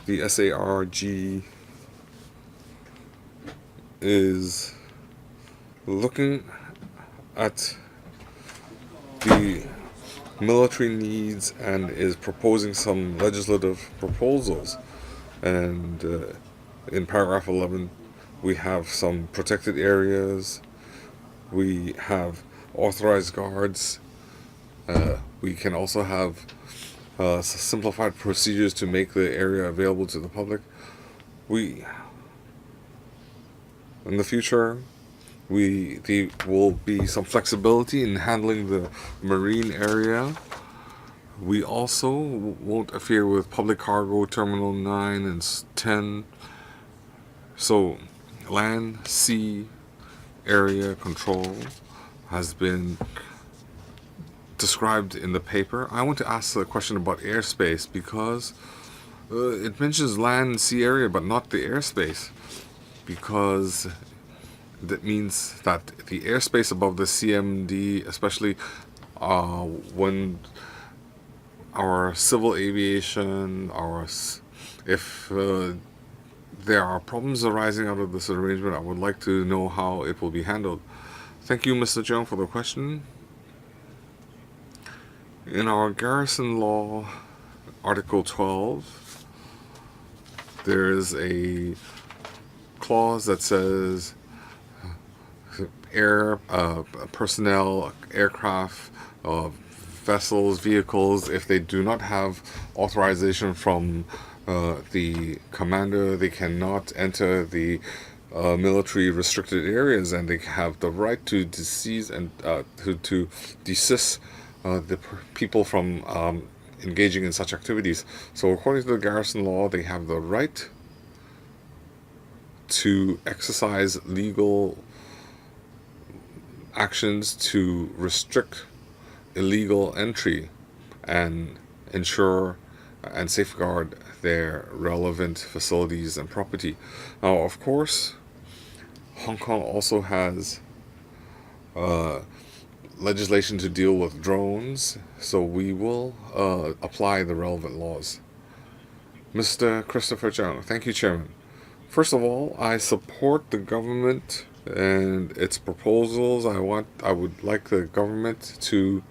the SARG is looking at the military needs and is proposing some legislative proposals. And in paragraph 11, we have some protected areas. We have authorized guards We can also have simplified procedures to make the area available to the public. In the future, there will be some flexibility in handling the marine area. We also won't interfere with public cargo terminal 9 and 10. So land, sea, area control has been described in the paper. I want to ask a question about airspace because it mentions land and sea area but not the airspace, because that means that the airspace above the CMD, especially when our civil aviation, if there are problems arising out of this arrangement, I would like to know how it will be handled. Thank you, Mr. Cheung, for the question. In our garrison law, Article 12, there is a clause that says air personnel, aircraft, vessels, vehicles, if they do not have authorization from the commander, they cannot enter the military restricted areas, and they have the right to seize and to desist the people from engaging in such activities. So according to the garrison law, they have the right to exercise legal actions to restrict illegal entry and ensure and safeguard their relevant facilities and property. Now, of course, Hong Kong also has legislation to deal with drones, so we will apply the relevant laws. Mr. Christopher Cheung. Thank you, Chairman. First of all, I support the government and its proposals. I would like the government to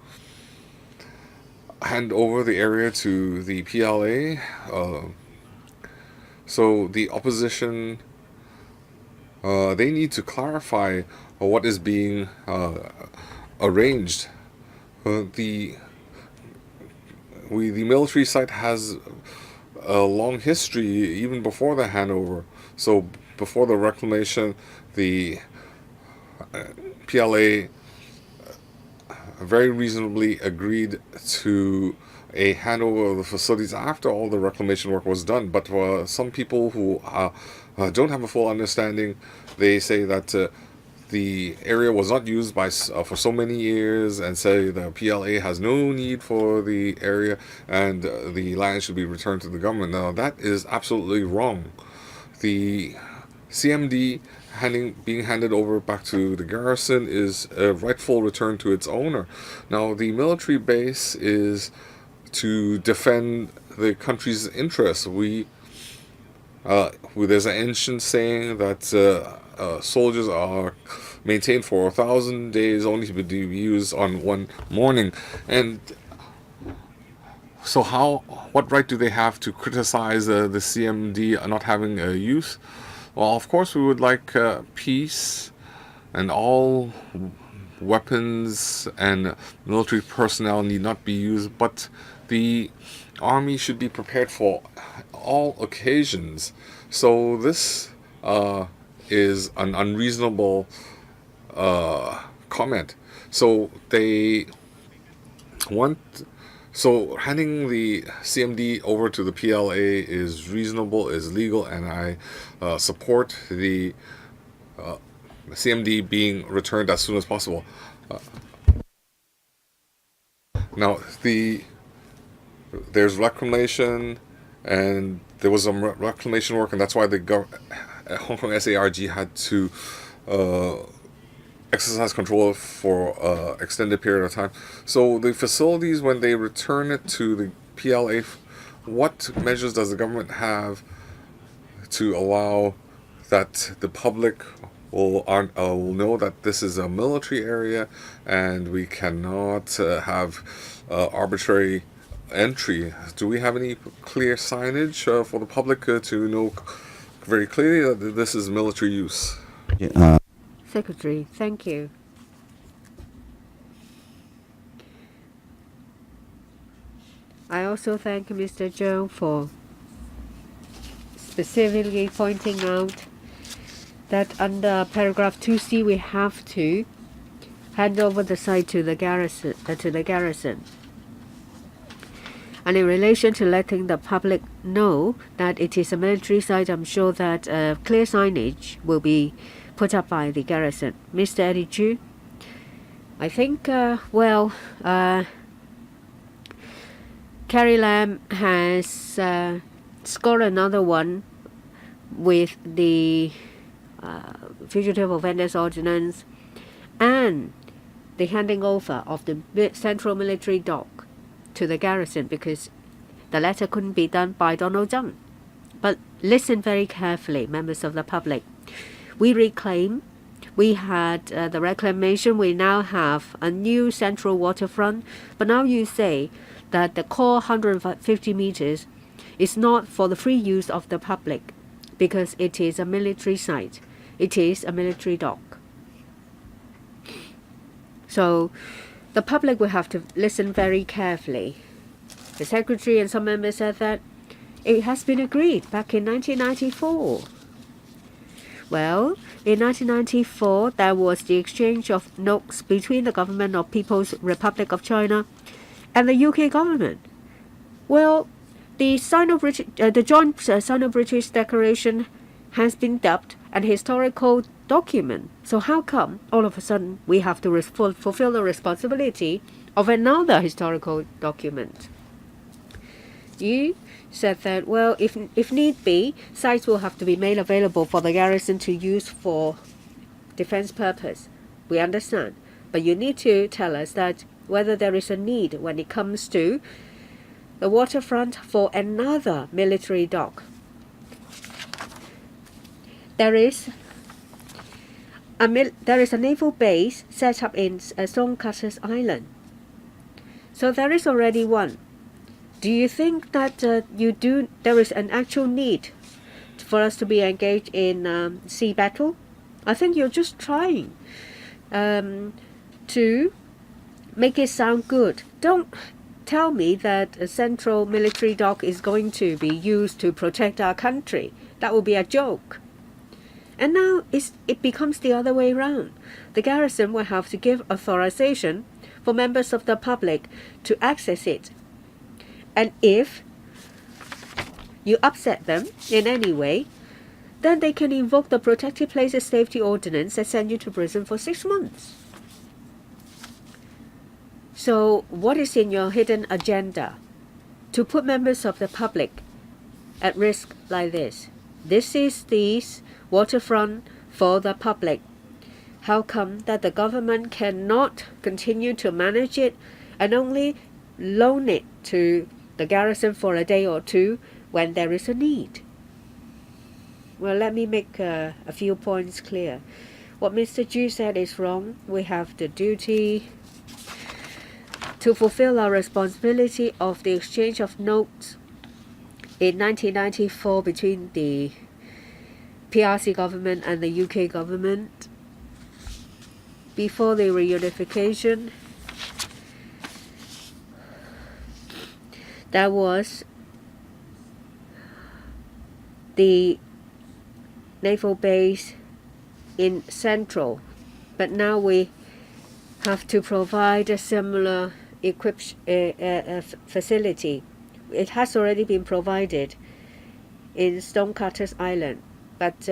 hand over the area to the PLA. So the opposition, they need to clarify what is being arranged. The military site has a long history even before the handover. So before the reclamation, the PLA very reasonably agreed to a handover of the facilities after all the reclamation work was done. But for some people who don't have a full understanding, they say that the area was not used for so many years, and say the PLA has no need for the area and the land should be returned to the government. Now, that is absolutely wrong. The CMD being handed over back to the garrison is a rightful return to its owner. Now, the military base is to defend the country's interests. There's an ancient saying that soldiers are maintained for 1,000 days only to be used on one morning. And so what right do they have to criticize the CMD not having a use? Well, of course we would like peace, and all weapons and military personnel need not be used, but the army should be prepared for all occasions. So this is an unreasonable comment. So handing the CMD over to the PLA is reasonable, is legal, and I support the CMD being returned as soon as possible. Now, there's reclamation, and there was some reclamation work, and that's why the Hong Kong SARG had to exercise control for an extended period of time. So the facilities, when they return it to the PLA, what measures does the government have to allow that the public will know that this is a military area and we cannot have arbitrary entry? Do we have any clear signage for the public to know very clearly that this is military use? Secretary, thank you. I also thank Mr. CHEUNG for specifically pointing out that under paragraph 2C we have to hand over the site to the garrison. And in relation to letting the public know that it is a military site, I'm sure that clear signage will be put up by the garrison. Mr. Eddie Chu, I think, Carrie Lam has scored another one with the Fugitive Offenders Ordinance and the handing over of the Central Military Dock to the garrison, because the letter couldn't be done by Donald Trump. But listen very carefully, members of the public. We reclaim. We had the reclamation. We now have a new central waterfront. But now you say that the core 150 meters is not for the free use of the public because it is a military site. It is a military dock. So the public will have to listen very carefully. The Secretary and some members said that it has been agreed back in 1994. Well, in 1994, there was the exchange of notes between the government of People's Republic of China and the UK government. Well, the joint Sino-British Declaration has been dubbed an historical document. So how come all of a sudden we have to fulfill the responsibility of another historical document? You said that, well, if need be, sites will have to be made available for the garrison to use for defense purpose. We understand. But you need to tell us that whether there is a need when it comes to the waterfront for another military dock. There is a naval base set up in Stonecutter's Island. So there is already one. Do you think that there is an actual need for us to be engaged in sea battle? I think you're just trying to make it sound good. Don't tell me that a central military dock is going to be used to protect our country. That would be a joke. And now it becomes the other way around. The garrison will have to give authorization for members of the public to access it. And if you upset them in any way, then they can invoke the Protected Places Safety Ordinance and send you to prison for 6 months. So what is in your hidden agenda to put members of the public at risk like this? This is the waterfront for the public. How come that the government cannot continue to manage it and only loan it to the garrison for a day or two when there is a need? Well, let me make a few points clear. What Mr. Ju said is wrong. We have the duty to fulfill our responsibility of the exchange of notes in 1994 between the PRC government and the UK government. Before the reunification, there was the naval base in Central, but now we have to provide a similar equipped facility. It has already been provided in Stonecutter's Island. But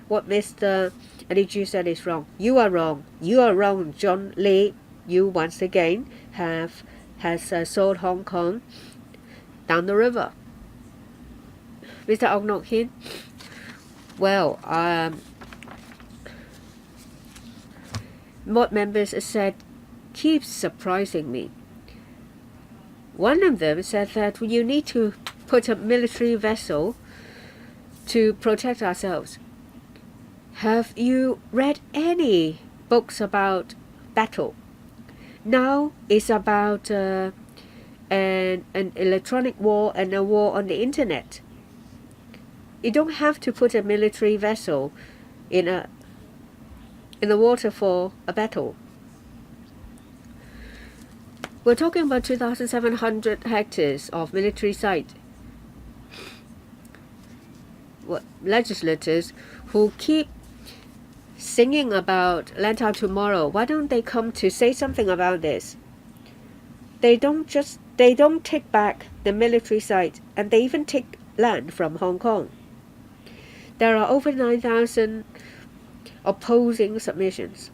what Mr. Eddie said is wrong. You are wrong. You are wrong, John Lee. You once again has sold Hong Kong down the river. Mr. Ong Nok Hin. Well, what members said keeps surprising me. One of them said that you need to put a military vessel to protect ourselves. Have you read any books about battle? Now it's about an electronic war and a war on the internet. You don't have to put a military vessel in the water for a battle. We're talking about 2,700 hectares of military site. What legislators who keep singing about land out tomorrow, why don't they come to say something about this? They don't take back the military site, and they even take land from Hong Kong. There are over 9,000 opposing submissions.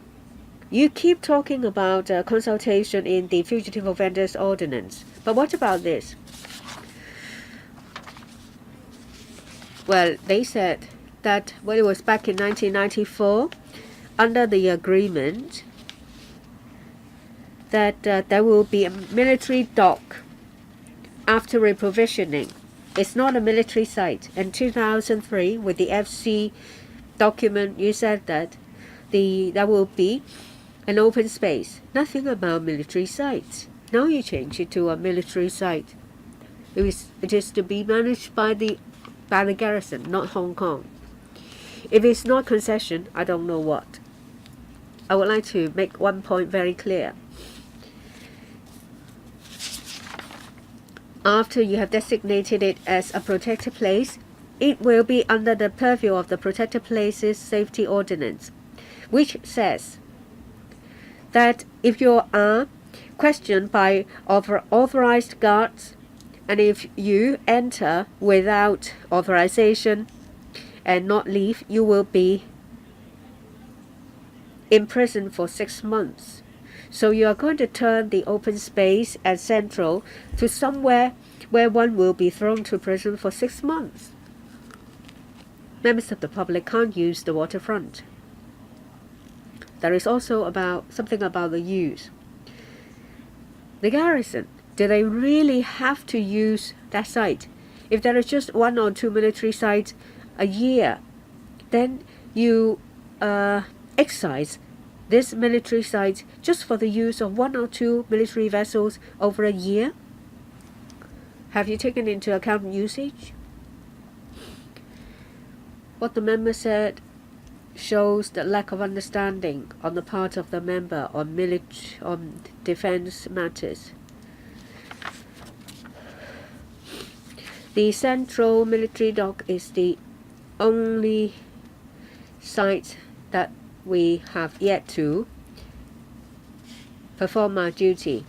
You keep talking about consultation in the Fugitive Offenders Ordinance, but what about this? Well, they said that when it was back in 1994, under the agreement, that there will be a military dock after reprovisioning. It's not a military site. In 2003, with the FC document, you said that there will be an open space. Nothing about military sites. Now you change it to a military site. It is to be managed by the garrison, not Hong Kong. If it's not concession, I don't know what. I would like to make one point very clear. After you have designated it as a protected place, it will be under the purview of the Protected Places Safety Ordinance, which says that if you are questioned by authorized guards, and if you enter without authorization and not leave, you will be imprisoned for 6 months. So you are going to turn the open space at Central to somewhere where one will be thrown to prison for 6 months. Members of the public can't use the waterfront. There is also something about the use. The garrison, do they really have to use that site? If there is just 1 or 2 military sites a year, then you excise this military site just for the use of 1 or 2 military vessels over a year? Have you taken into account usage? What the member said shows the lack of understanding on the part of the member on defense matters. The Central Military Dock is the only site that we have yet to perform our duty.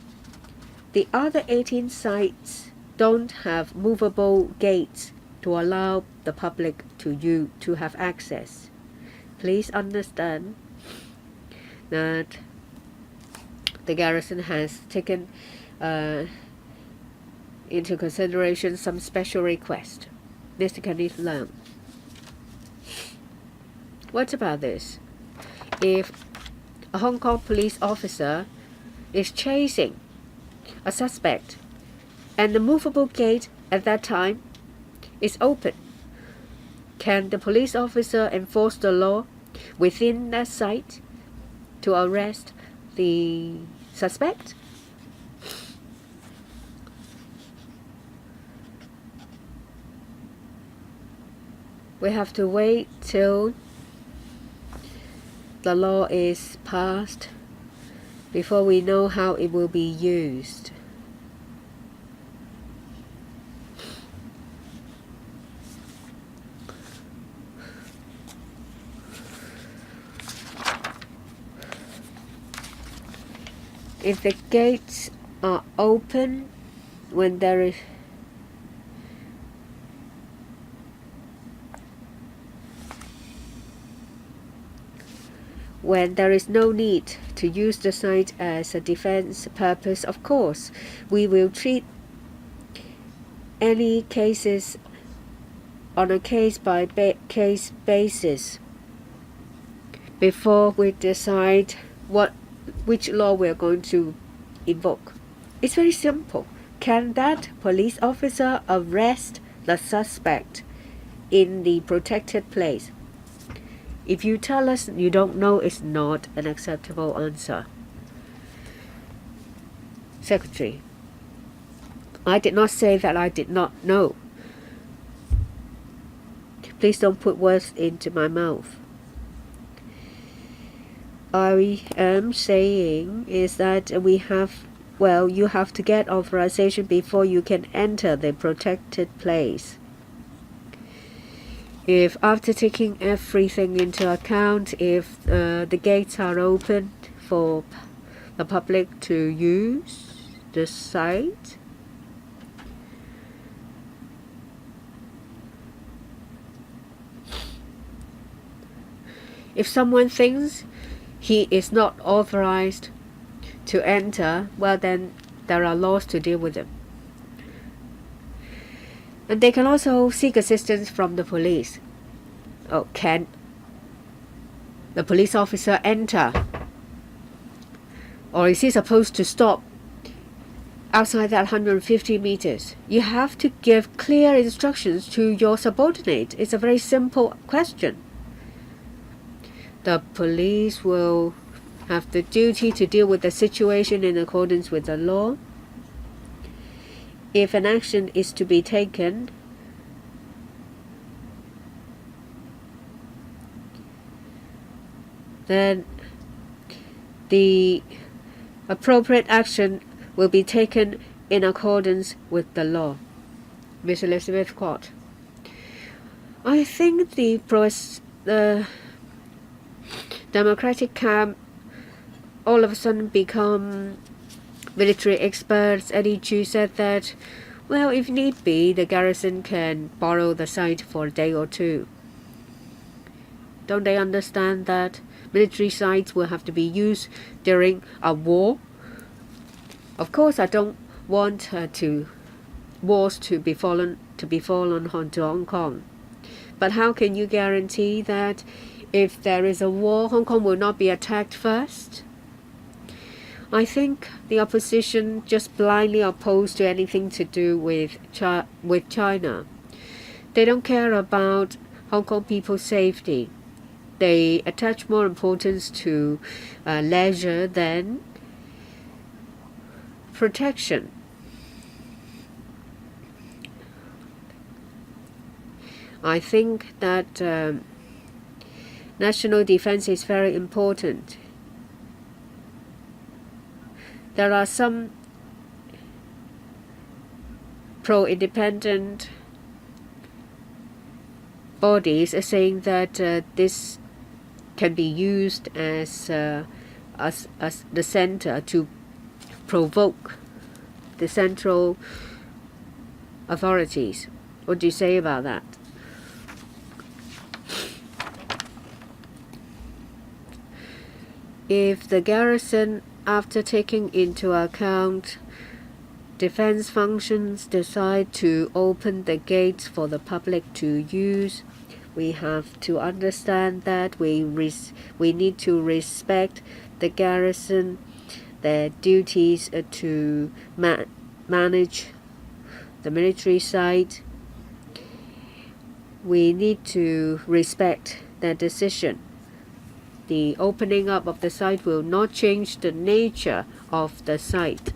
The other 18 sites don't have movable gates to allow the public to have access. Please understand that the garrison has taken into consideration some special request. Mr. Kenneth Lam. What about this? If a Hong Kong police officer is chasing a suspect and the movable gate at that time is open, can the police officer enforce the law within that site to arrest the suspect? We have to wait till the law is passed before we know how it will be used. If the gates are open when there is no need to use the site as a defense purpose, of course, we will treat any cases on a case-by-case basis before we decide which law we are going to invoke. It's very simple. Can that police officer arrest the suspect in the protected place? If you tell us you don't know, it's not an acceptable answer. Secretary, I did not say that I did not know. Please don't put words into my mouth. I am saying is that we have well, you have to get authorization before you can enter the protected place. If after taking everything into account, if the gates are open for the public to use the site, if someone thinks he is not authorized to enter, well, then there are laws to deal with them. And they can also seek assistance from the police. Oh, can the police officer enter? Or is he supposed to stop outside that 150 meters? You have to give clear instructions to your subordinate. It's a very simple question. The police will have the duty to deal with the situation in accordance with the law. If an action is to be taken, then the appropriate action will be taken in accordance with the law. Miss Elizabeth Court. I think the Democratic camp all of a sudden become military experts. Eddie Chu said that, well, if need be, the garrison can borrow the site for a day or two. Don't they understand that military sites will have to be used during a war? Of course, I don't want wars to befallen to Hong Kong. But how can you guarantee that if there is a war, Hong Kong will not be attacked first? I think the opposition just blindly opposed to anything to do with China. They don't care about Hong Kong people's safety. They attach more importance to leisure than protection. I think that national defense is very important. There are some pro-independent bodies saying that this can be used as the center to provoke the central authorities. What do you say about that? If the garrison, after taking into account defense functions, decide to open the gates for the public to use, we have to understand that we need to respect the garrison, their duties to manage the military site. We need to respect their decision. The opening up of the site will not change the nature of the site.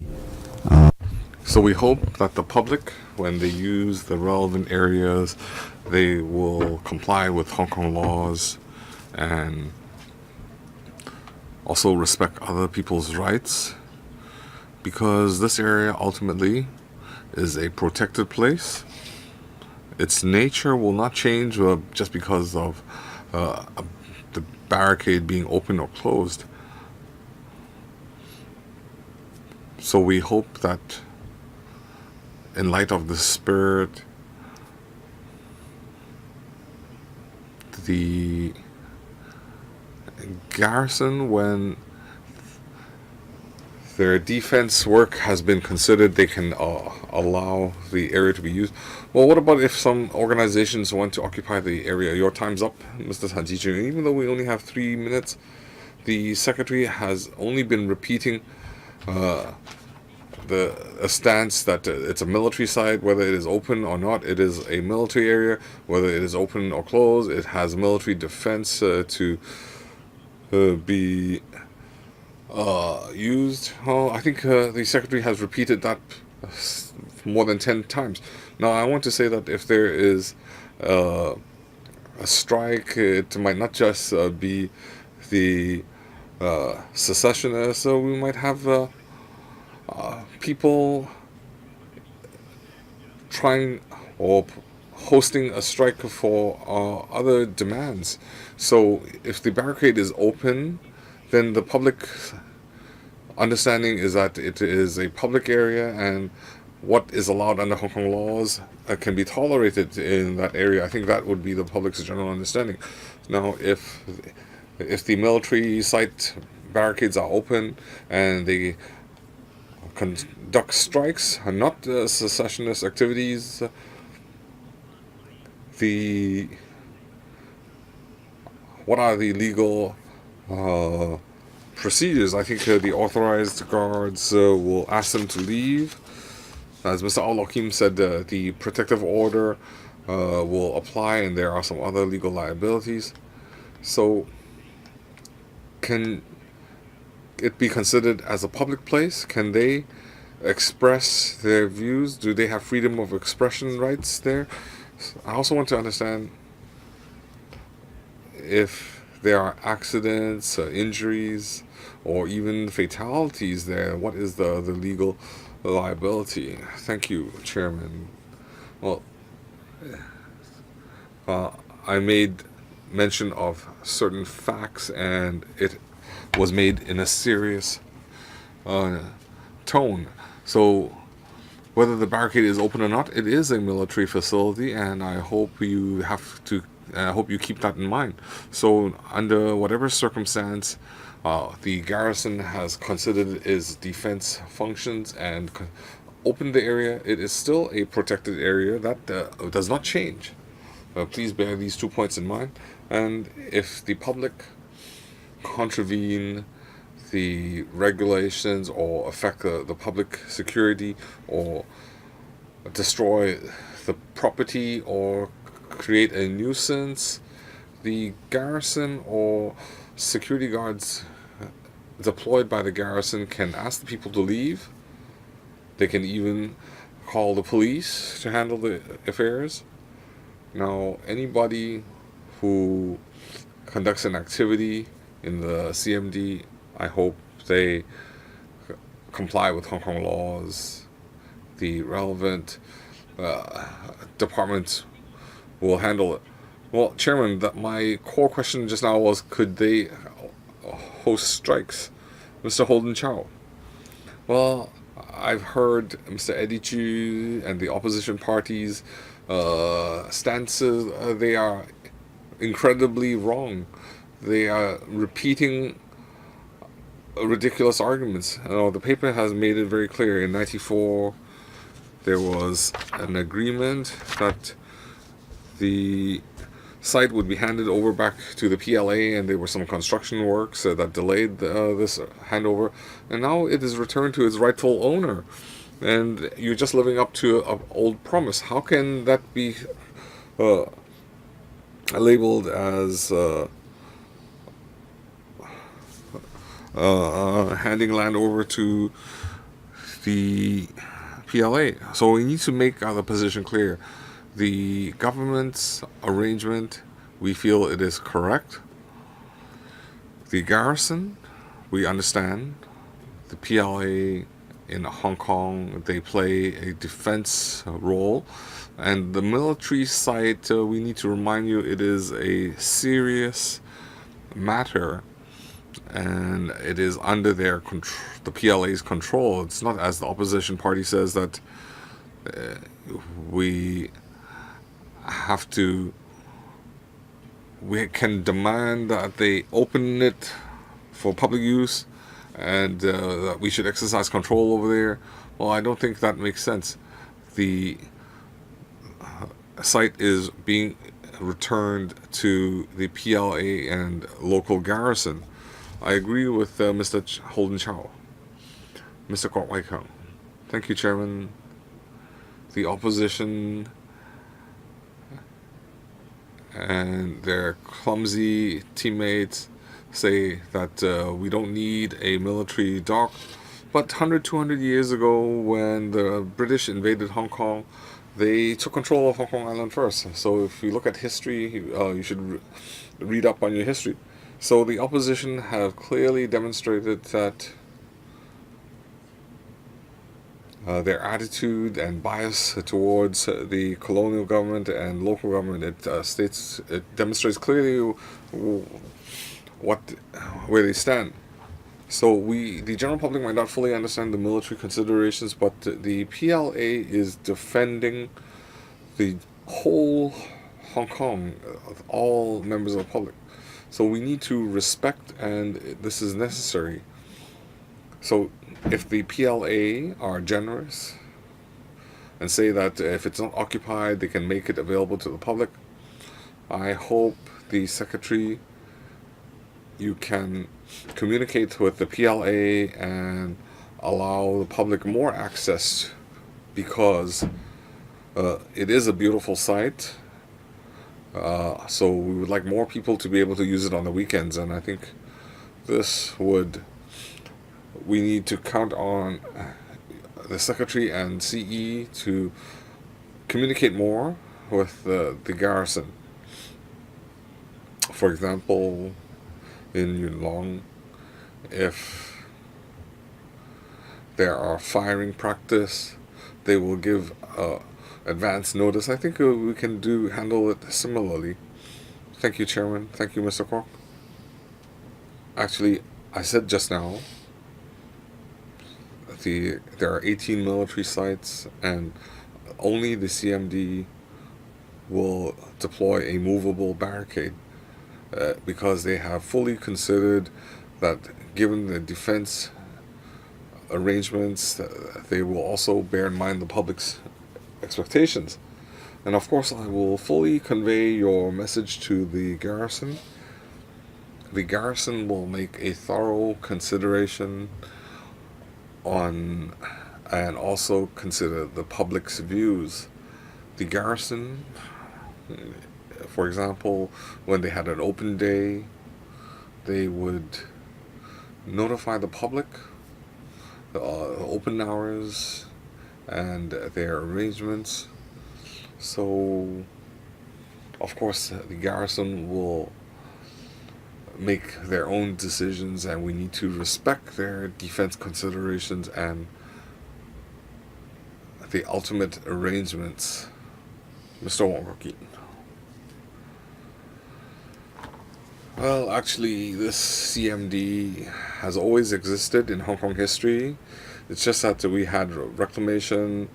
So we hope that the public, when they use the relevant areas, they will comply with Hong Kong laws and also respect other people's rights, because this area ultimately is a protected place. Its nature will not change just because of the barricade being open or closed. So we hope that in light of the spirit, the garrison, when their defense work has been considered, they can allow the area to be used. Well, what about if some organizations want to occupy the area? Your time's up, Mr. Han Ji-chun. Even though we only have 3 minutes, the secretary has only been repeating a stance that it's a military site, whether it is open or not. It is a military area, whether it is open or closed. It has military defense to be used. I think the secretary has repeated that more than 10 times. Now, I want to say that if there is a strike, it might not just be the secessionists. So we might have people trying or hosting a strike for other demands. So if the barricade is open, then the public understanding is that it is a public area, and what is allowed under Hong Kong laws can be tolerated in that area. I think that would be the public's general understanding. Now, if the military site barricades are open and they conduct strikes and not secessionist activities, what are the legal procedures? I think the authorized guards will ask them to leave. As Mr. Al-Hakim said, the protective order will apply, and there are some other legal liabilities. So, can it be considered as a public place? Can they express their views? Do they have freedom of expression rights there? I also want to understand if there are accidents, injuries, or even fatalities there. What is the legal liability? Thank you, Chairman. Well, I made mention of certain facts, and it was made in a serious tone. So, whether the barricade is open or not, it is a military facility, and I hope you keep that in mind. So, under whatever circumstance the garrison has considered its defense functions and opened the area, it is still a protected area. That does not change. Please bear these 2 points in mind. And if the public contravene the regulations or affect the public security or destroy the property or create a nuisance, the garrison or security guards deployed by the garrison can ask the people to leave. They can even call the police to handle the affairs. Now, anybody who conducts an activity in the CMD, I hope they comply with Hong Kong laws. The relevant departments will handle it. Well, Chairman, my core question just now was, could they host strikes? Mr. Holden Chow. Well, I've heard Mr. Eddie Chu and the opposition parties' stances. They are incredibly wrong. They are repeating ridiculous arguments. The paper has made it very clear. In '94, there was an agreement that the site would be handed over back to the PLA, and there were some construction works that delayed this handover, and now it is returned to its rightful owner, and you're just living up to an old promise. How can that be labeled as handing land over to the PLA? So we need to make the position clear. The government's arrangement, we feel it is correct. The garrison, we understand. The PLA in Hong Kong, they play a defense role. And the military site, we need to remind you, it is a serious matter. And it is under their the PLA's control. It's not, as the opposition party says, that we can demand that they open it for public use, and that we should exercise control over there. Well, I don't think that makes sense. The site is being returned to the PLA and local garrison. I agree with Mr. Holden Chow. Mr. Kwok Wai Kang. Thank you, Chairman. The opposition and their clumsy teammates say that we don't need a military dock. But 100-200 years ago, when the British invaded Hong Kong, they took control of Hong Kong Island first. So if you look at history, you should read up on your history. So the opposition have clearly demonstrated that their attitude and bias towards the colonial government and local government. It demonstrates clearly where they stand. So the general public might not fully understand the military considerations, but the PLA is defending the whole Hong Kong, all members of the public. So we need to respect, and this is necessary. So if the PLA are generous and say that if it's not occupied, they can make it available to the public, I hope the Secretary, you can communicate with the PLA and allow the public more access, because it is a beautiful site. So we would like more people to be able to use it on the weekends, and I think we need to count on the Secretary and CE to communicate more with the garrison. For example, in Yuen Long, if there are firing practice, they will give advance notice. I think we can handle it similarly. Thank you, Chairman. Thank you, Mr. Kwok. Actually, I said just now, there are 18 military sites, and only the CMD will deploy a movable barricade because they have fully considered that given the defense arrangements, they will also bear in mind the public's expectations. And of course, I will fully convey your message to the garrison. The garrison will make a thorough consideration on, and also consider the public's views. The garrison, for example, when they had an open day, they would notify the public the open hours and their arrangements. So, of course, the garrison will make their own decisions, and we need to respect their defense considerations and the ultimate arrangements. Mr. Wong. Well, actually, this CMD has always existed in Hong Kong history. It's just that we had reclamation.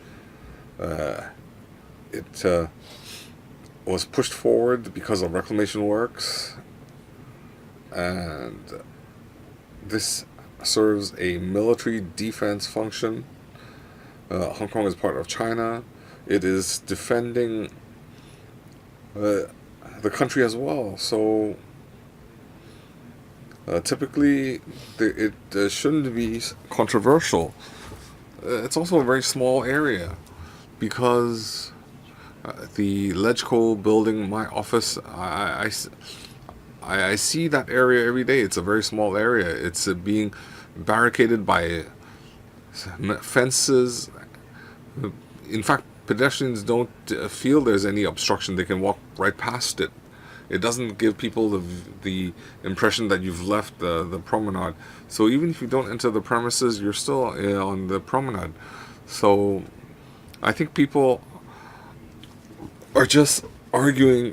It was pushed forward because of reclamation works, and this serves a military defense function. Hong Kong is part of China. It is defending the country as well. So typically it shouldn't be controversial. It's also a very small area, because the LegCo building, my office, I see that area every day. It's a very small area. It's being barricaded by fences. In fact, pedestrians don't feel there's any obstruction. They can walk right past it. It doesn't give people the impression that you've left the promenade. So even if you don't enter the premises, you're still on the promenade. So I think people are just arguing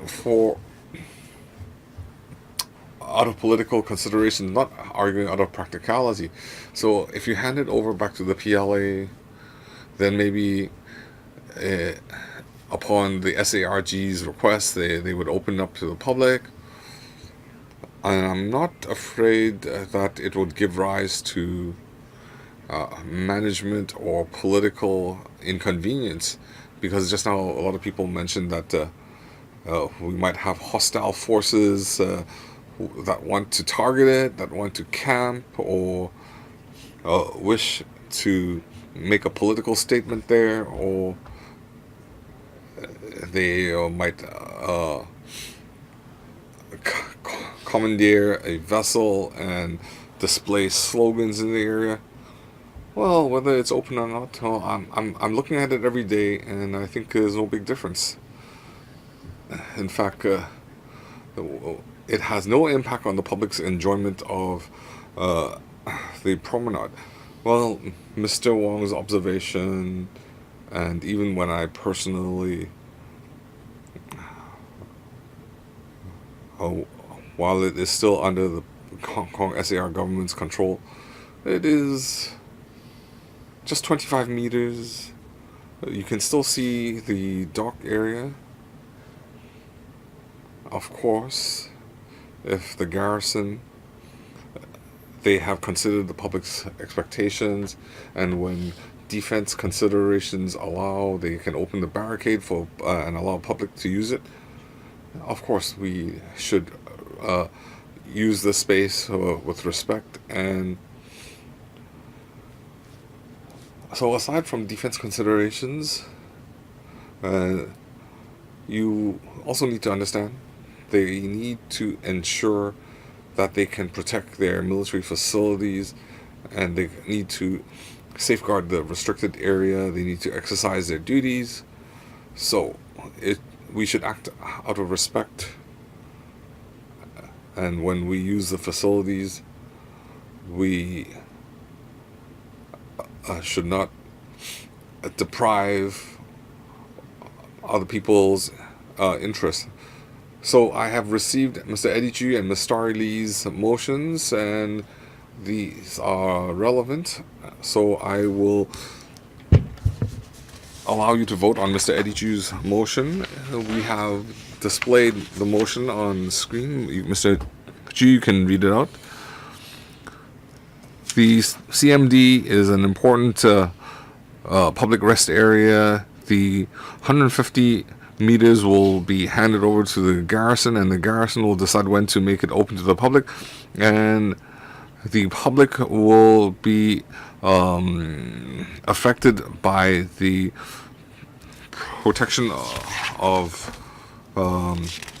out of political consideration, not arguing out of practicality. So if you hand it over back to the PLA, then maybe upon the SARG's request, they would open up to the public. And I'm not afraid that it would give rise to management or political inconvenience, because just now a lot of people mentioned that we might have hostile forces that want to target it, that want to camp, or wish to make a political statement there, or they might commandeer a vessel and display slogans in the area. Well, whether it's open or not, I'm looking at it every day, and I think there's no big difference. In fact, it has no impact on the public's enjoyment of the promenade. Well, Mr. Wong's observation, and even when I personally, while it is still under the Hong Kong SAR government's control, it is just 25 meters. You can still see the dock area. Of course, if the garrison, they have considered the public's expectations, and when defense considerations allow, they can open the barricade for and allow public to use it. Of course, we should use the space with respect. And so aside from defense considerations, you also need to understand they need to ensure that they can protect their military facilities, and they need to safeguard the restricted area. They need to exercise their duties. So we should act out of respect, and when we use the facilities, we should not deprive other people's interest. So I have received Mr. Eddie Chu and Ms. Starry Lee's motions, and these are relevant. So I will allow you to vote on Mr. Eddie Chu's motion. We have displayed the motion on the screen. Mr. Chu, you can read it out. The CMD is an important public rest area. The 150 meters will be handed over to the garrison, and the garrison will decide when to make it open to the public, and the public will be affected by the protection of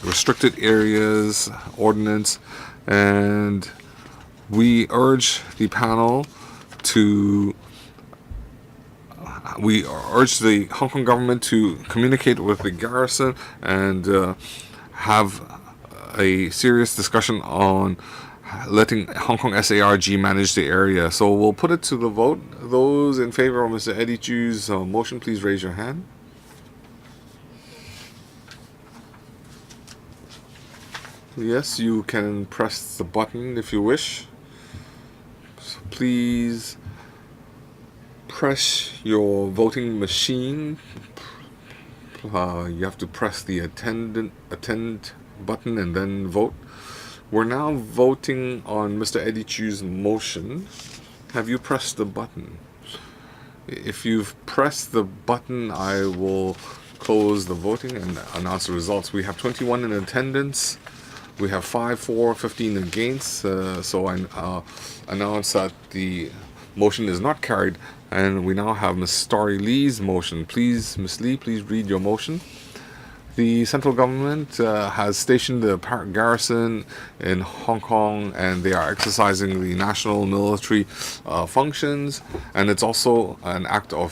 restricted areas ordinance, and we urge the panel to we urge the Hong Kong government to communicate with the garrison and have a serious discussion on letting Hong Kong SARG manage the area. So we'll put it to the vote. Those in favor of Mr. Eddie Chu's motion, please raise your hand. Yes, you can press the button if you wish. So please press your voting machine. You have to press the attend button and then vote. We're now voting on Mr. Eddie Chu's motion. Have you pressed the button? If you've pressed the button, I will close the voting and announce the results. We have 21 in attendance. We have 5 for, 15 against. So I announce that the motion is not carried. And we now have Ms. Starry Lee's motion. Please, Ms. Lee, please read your motion. The central government has stationed the garrison in Hong Kong, and they are exercising the national military functions, and it's also an act of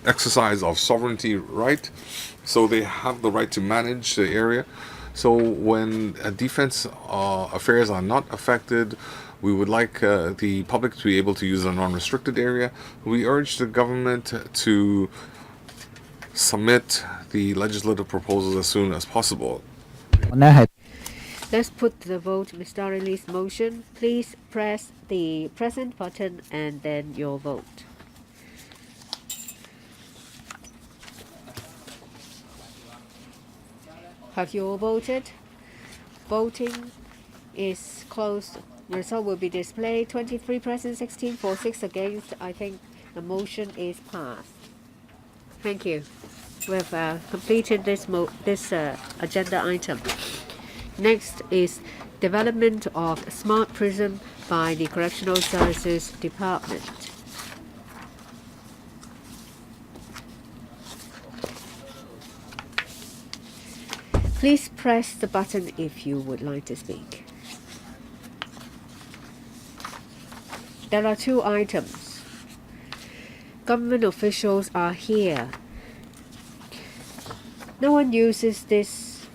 exercise of sovereignty right. So they have the right to manage the area. So when defense affairs are not affected, we would like the public to be able to use a non-restricted area. We urge the government to submit the legislative proposals as soon as possible. Let's put the vote Mr. Lee's motion. Please press the present button and then your vote. Have you all voted? Voting is closed. The result will be displayed. 23 present, 16 for, 6 against. I think the motion is passed. Thank you. We have completed this agenda item. Next is development of smart prison by the Correctional Services Department. Please press the button if you would like to speak. There are 2 items. Government officials are here. No one uses this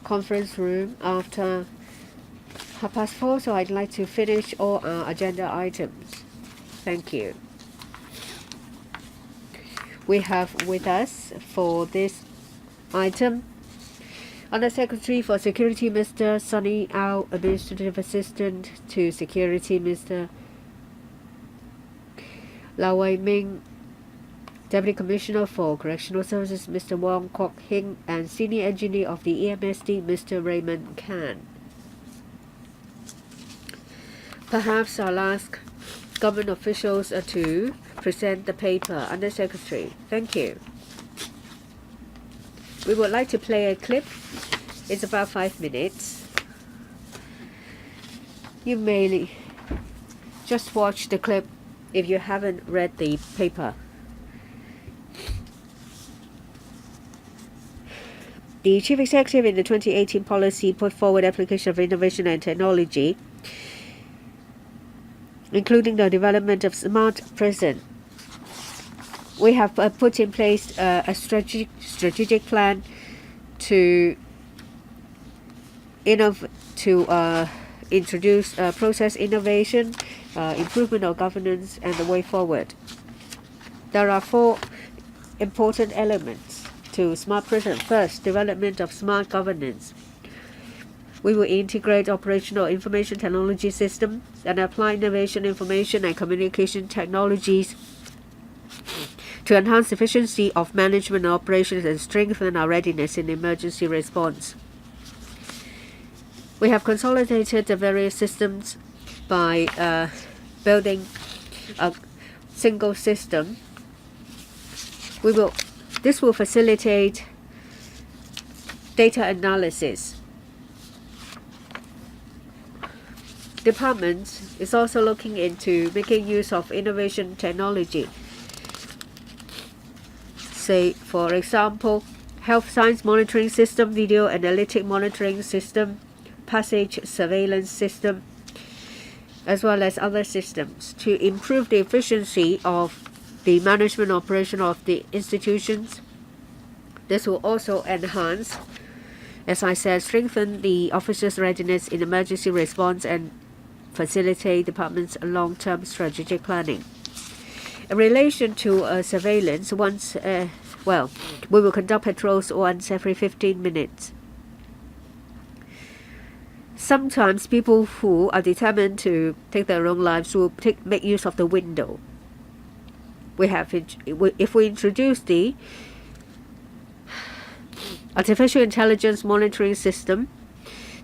conference room after 4:30, so I'd like to finish all our agenda items. Thank you. We have with us for this item Under Secretary for Security Mr. Sunny Ao, Administrative Assistant to Security Mr. Lau Wei-ming, Deputy Commissioner for Correctional Services Mr. Wong Kok-hing, and Senior Engineer of the EMSD Mr. Raymond Kan. Perhaps I'll ask government officials to present the paper. Under Secretary. Thank you. We would like to play a clip. It's about 5 minutes. You may just watch the clip if you haven't read the paper. The Chief Executive in the 2018 policy put forward application of innovation and technology, including the development of smart prison. We have put in place a strategic plan to introduce process innovation, improvement of governance, and the way forward. There are 4 important elements to smart prison. First, development of smart governance. We will integrate operational information technology systems and apply innovation information and communication technologies to enhance efficiency of management and operations and strengthen our readiness in emergency response. We have consolidated the various systems by building a single system. This will facilitate data analysis. Department is also looking into making use of innovation technology. Say, for example, health science monitoring system, video analytic monitoring system, passage surveillance system, as well as other systems to improve the efficiency of the management operation of the institutions. This will also enhance, as I said, strengthen the officers' readiness in emergency response and facilitate department's long-term strategic planning. In relation to surveillance, we will conduct patrols once every 15 minutes. Sometimes people who are determined to take their own lives will make use of the window. If we introduce the artificial intelligence monitoring system,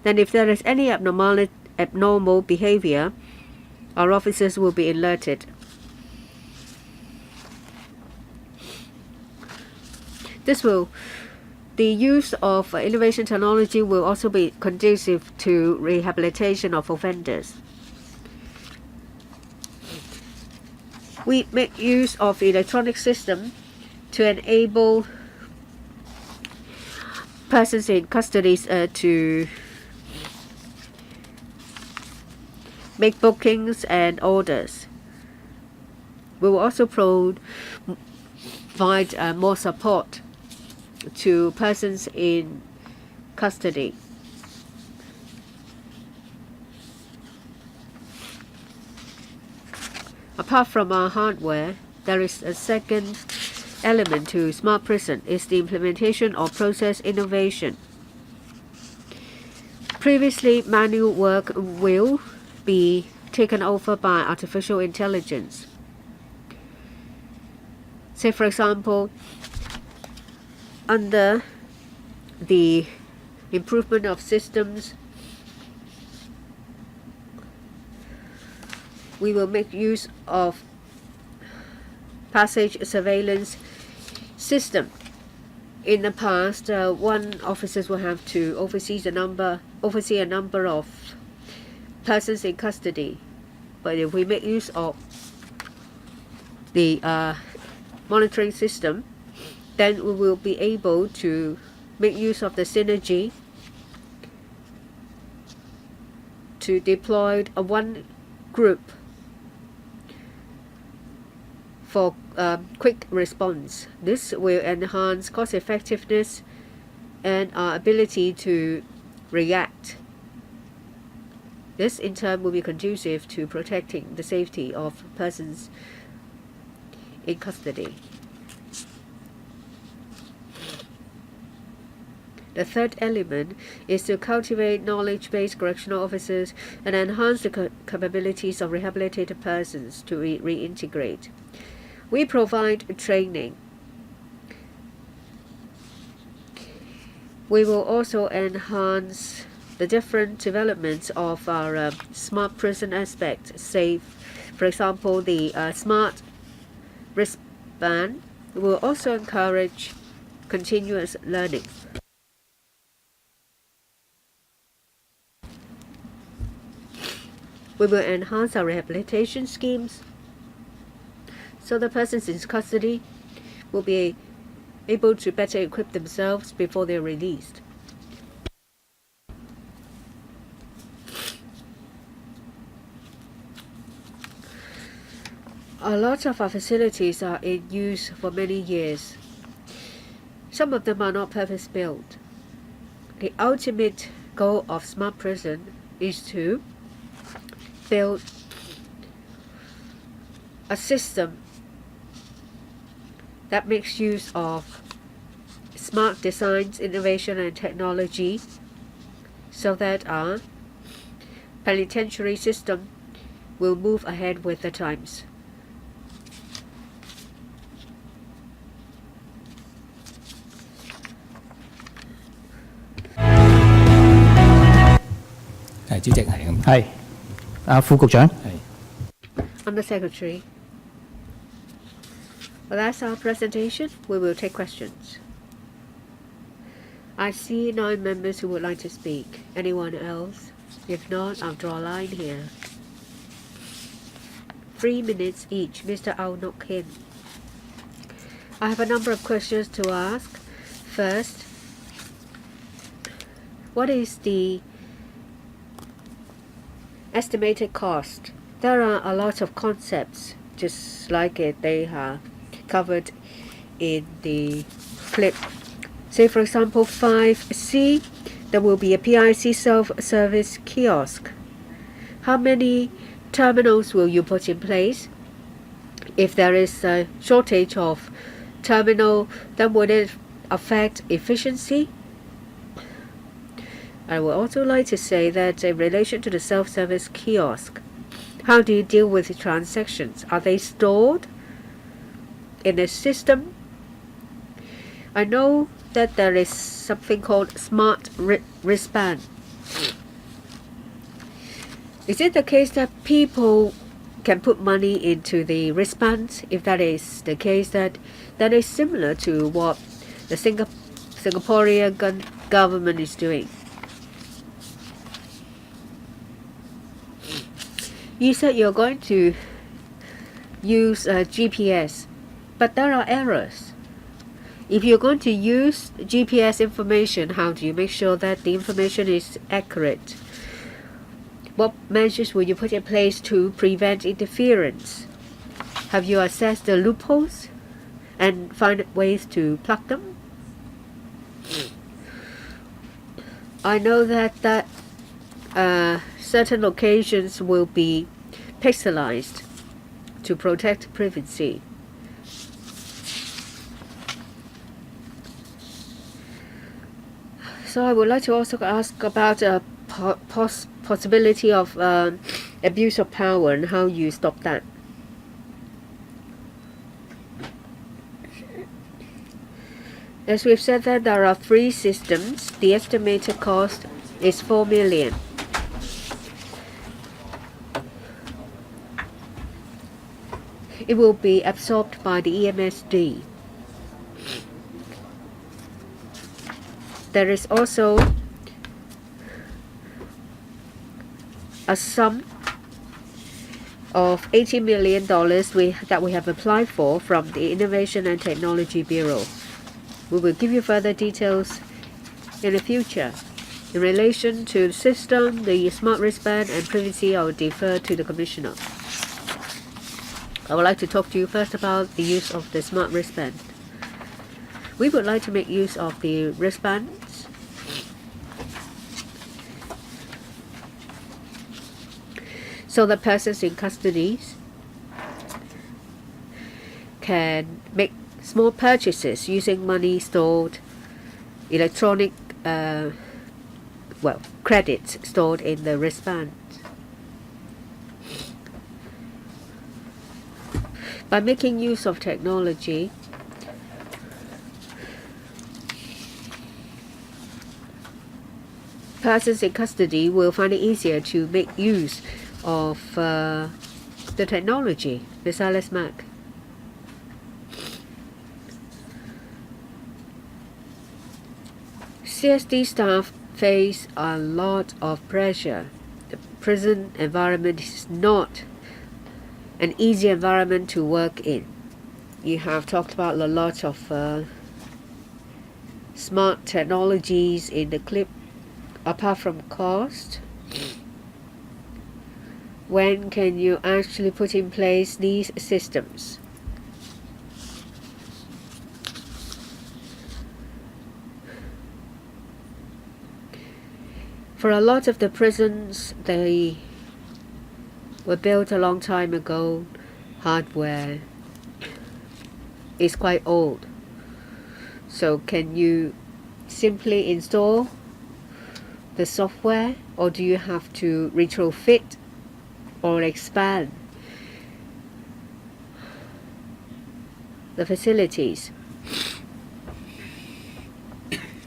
then if there is any abnormal behavior, our officers will be alerted. The use of innovation technology will also be conducive to rehabilitation of offenders. We make use of electronic system to enable persons in custody to make bookings and orders. We will also provide more support to persons in custody. Apart from our hardware, there is a second element to smart prison, is the implementation of process innovation. Previously, manual work will be taken over by artificial intelligence. Say, for example, under the improvement of systems, we will make use of passage surveillance system. In the past, one officer will have to oversee a number of persons in custody. But if we make use of the monitoring system, then we will be able to make use of the synergy to deploy one group for quick response. This will enhance cost effectiveness and our ability to react This in turn will be conducive to protecting the safety of persons in custody. The third element is to cultivate knowledge-based correctional officers and enhance the capabilities of rehabilitated persons to reintegrate. We provide training. We will also enhance the different developments of our smart prison aspect. Say, for example, the smart wristband will also encourage continuous learning. We will enhance our rehabilitation schemes so the persons in custody will be able to better equip themselves before they are released. A lot of our facilities are in use for many years. Some of them are not purpose-built. The ultimate goal of smart prison is to build a system that makes use of smart designs, innovation, and technology so that our penitentiary system will move ahead with the times. Undersecretary. Well, that's our presentation. We will take questions. I see 9 members who would like to speak. Anyone else? If not, I'll draw a line here. 3 minutes each. Mr. Ao Nok Hin. I have a number of questions to ask. First, what is the estimated cost? There are a lot of concepts, just like it they have covered in the clip. Say for example 5C, there will be a PIC self-service kiosk. How many terminals will you put in place? If there is a shortage of terminal, then would it affect efficiency? I would also like to say that in relation to the self-service kiosk, how do you deal with the transactions? Are they stored in a system? I know that there is something called smart wristband. Is it the case that people can put money into the wristbands? If that is the case, that is similar to what the Singaporean government is doing. You said you're going to use GPS, but there are errors. If you're going to use GPS information, how do you make sure that the information is accurate? What measures will you put in place to prevent interference? Have you assessed the loopholes and find ways to plug them? I know that certain locations will be pixelized to protect privacy. So I would like to also ask about a possibility of abuse of power and how you stop that. As we've said that there are 3 systems, the estimated cost is 4 million. It will be absorbed by the EMSD. There is also a sum of $80 million that we have applied for from the Innovation and Technology Bureau. We will give you further details in the future. In relation to the system, the smart wristband and privacy, I will defer to the Commissioner. I would like to talk to you first about the use of the smart wristband. We would like to make use of the wristbands so the persons in custody can make small purchases using money stored electronic credits stored in the wristband. By making use of technology, persons in custody will find it easier to make use of the technology. Ms. Alice Mack. CSD staff face a lot of pressure. The prison environment is not an easy environment to work in. You have talked about a lot of smart technologies in the clip. Apart from cost, when can you actually put in place these systems? For a lot of the prisons, they were built a long time ago. Hardware is quite old. So can you simply install the software, or do you have to retrofit or expand the facilities?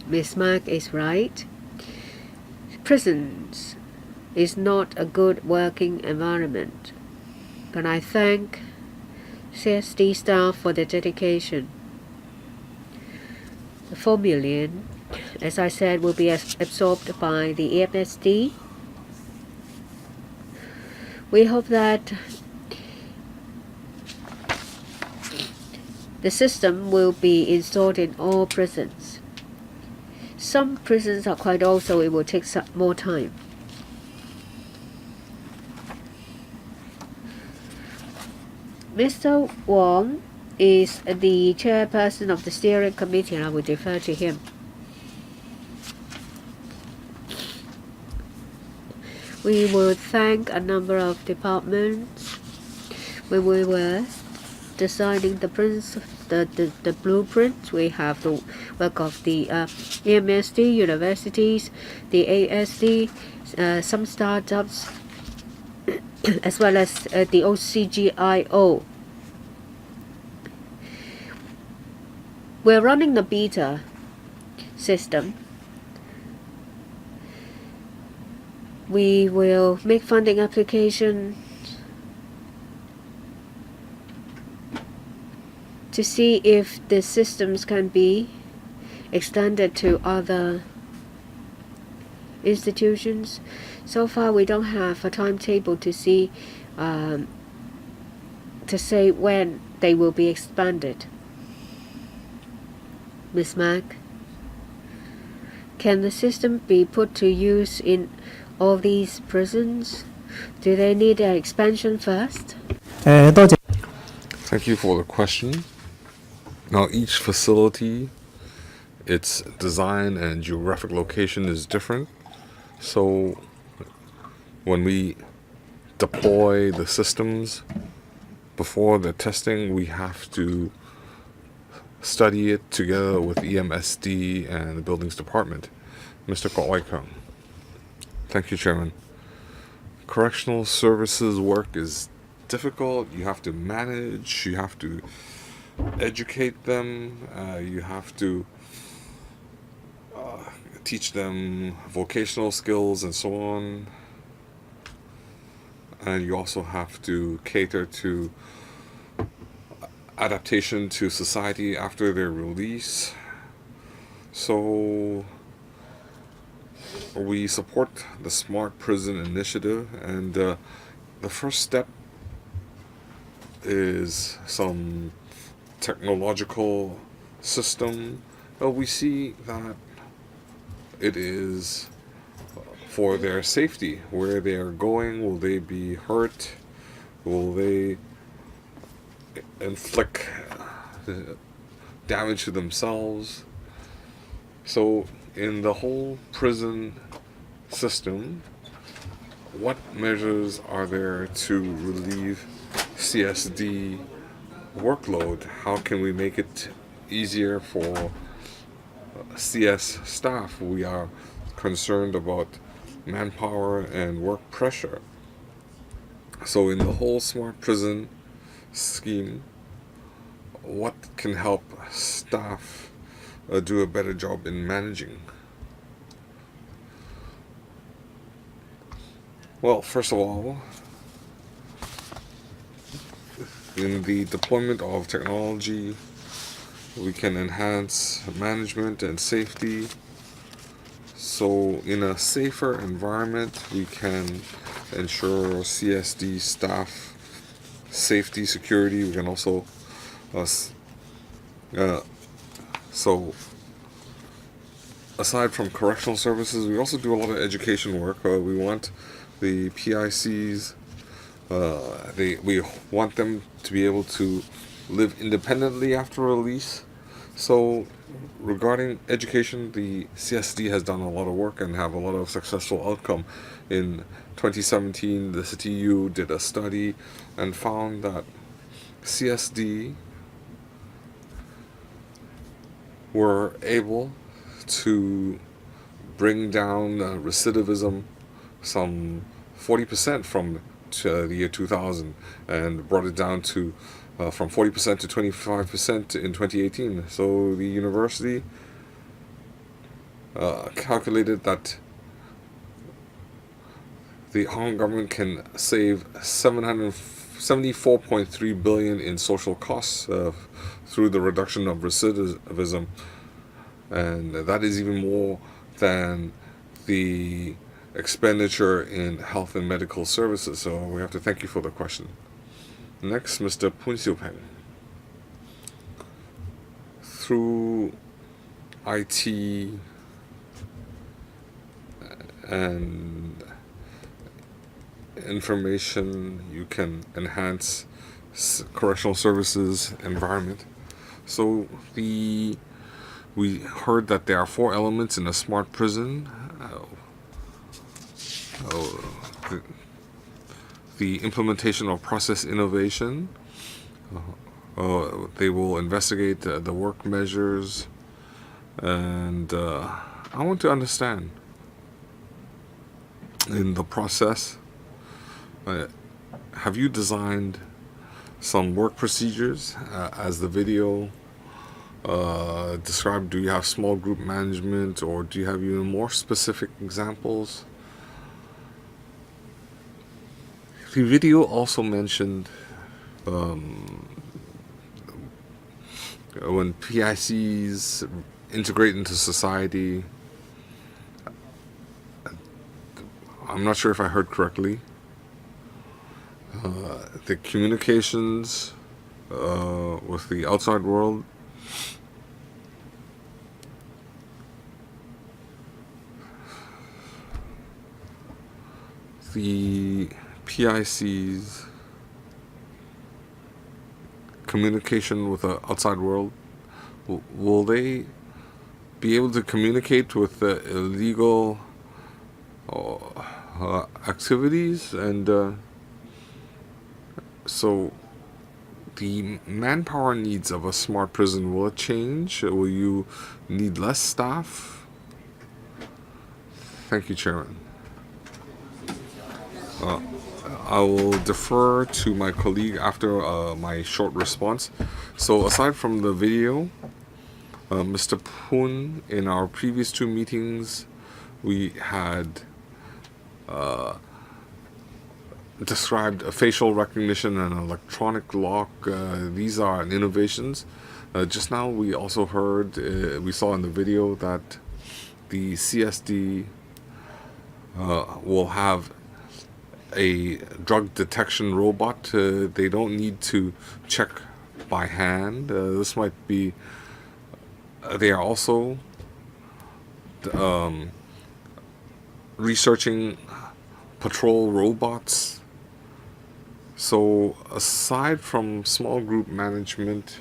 Ms. Mark is right. Prisons is not a good working environment, but I thank CSD staff for their dedication. The 4 million, as I said, will be absorbed by the EMSD. We hope that the system will be installed in all prisons. Some prisons are quite old, so it will take some more time. Mr. Wong is the chairperson of the steering committee, and I will defer to him. We would thank a number of departments when we were designing the blueprint. We have the work of the EMSD, universities, the ASD, some startups, as well as the OCGIO. We're running the beta system. We will make funding application to see if the systems can be extended to other institutions. So far, we don't have a timetable to see to say when they will be expanded. Ms. Mack, can the system be put to use in all these prisons? Do they need an expansion first? Thank you for the question. Now, each facility, its design and geographic location is different. So when we deploy the systems before the testing, we have to study it together with EMSD and the buildings department. Mr. Ka-chun. Thank you, Chairman. Correctional services work is difficult. You have to manage, you have to educate them, you have to teach them vocational skills and so on. And you also have to cater to adaptation to society after their release. So we support the Smart Prison Initiative, and the first step is some technological system. We see that it is for their safety. Where they are going, will they be hurt? Will they inflict damage to themselves? So in the whole prison system, what measures are there to relieve CSD workload? How can we make it easier for CS staff? We are concerned about manpower and work pressure. So in the whole smart prison scheme, what can help staff do a better job in managing? Well, first of all, in the deployment of technology, we can enhance management and safety. So in a safer environment, we can ensure CSD staff safety, security. We can also so aside from correctional services, we also do a lot of education work. We want the PICs, we want them to be able to live independently after release. So regarding education, the CSD has done a lot of work and have a lot of successful outcome. In 2017, the CHEUNG did a study and found that CSD were able to bring down recidivism some 40% from the year 2000, and brought it down to from 40% to 25% in 2018. So the university calculated that the Hong government can save 774.3 billion in social costs through the reduction of recidivism, and that is even more than the expenditure in health and medical services. So we have to thank you for the question. Next, Mr. Poon Siu Peng. Through IT and information, you can enhance correctional services environment. So we heard that there are 4 elements in a smart prison. The implementation of process innovation. They will investigate the work measures, and I want to understand in the process, have you designed some work procedures as the video described? Do you have small group management, or do you have even more specific examples? The video also mentioned when PICs integrate into society. I'm not sure if I heard correctly. The communications with the outside world, the PIC's communication with the outside world, will they be able to communicate with the illegal activities? And so the manpower needs of a smart prison, will it change? Will you need less staff? Thank you, Chairman. I will defer to my colleague after my short response. So aside from the video, Mr. Poon, in our previous 2 meetings, we had described a facial recognition and electronic lock. These are innovations. Just now we also heard, we saw in the video that the CSD will have a drug detection robot. They don't need to check by hand. This might be, they are also researching patrol robots. So aside from small group management,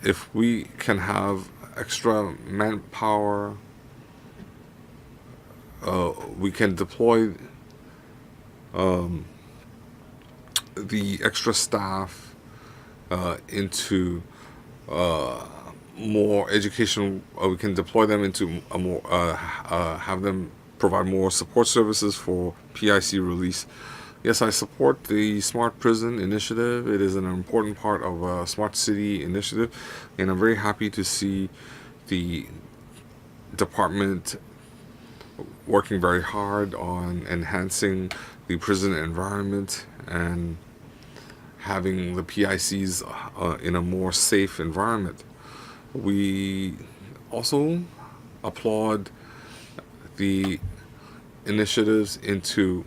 if we can have extra manpower we can deploy the extra staff into more educational. We can deploy them into a more have them provide more support services for PIC release. Yes, I support the Smart Prison Initiative. It is an important part of a Smart City initiative, and I'm very happy to see the department working very hard on enhancing the prison environment and having the PICs in a more safe environment. We also applaud the initiatives into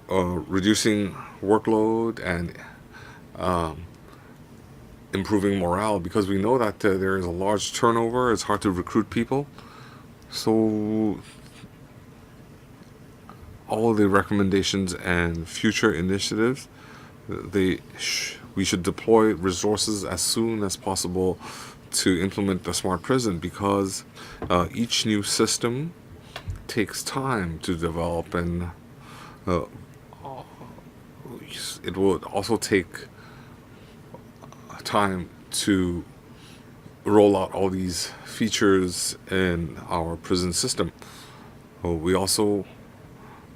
reducing workload and improving morale, because we know that there is a large turnover. It's hard to recruit people. So all the recommendations and future initiatives, we should deploy resources as soon as possible to implement the smart prison, because each new system takes time to develop, and it will also take time to roll out all these features in our prison system. We also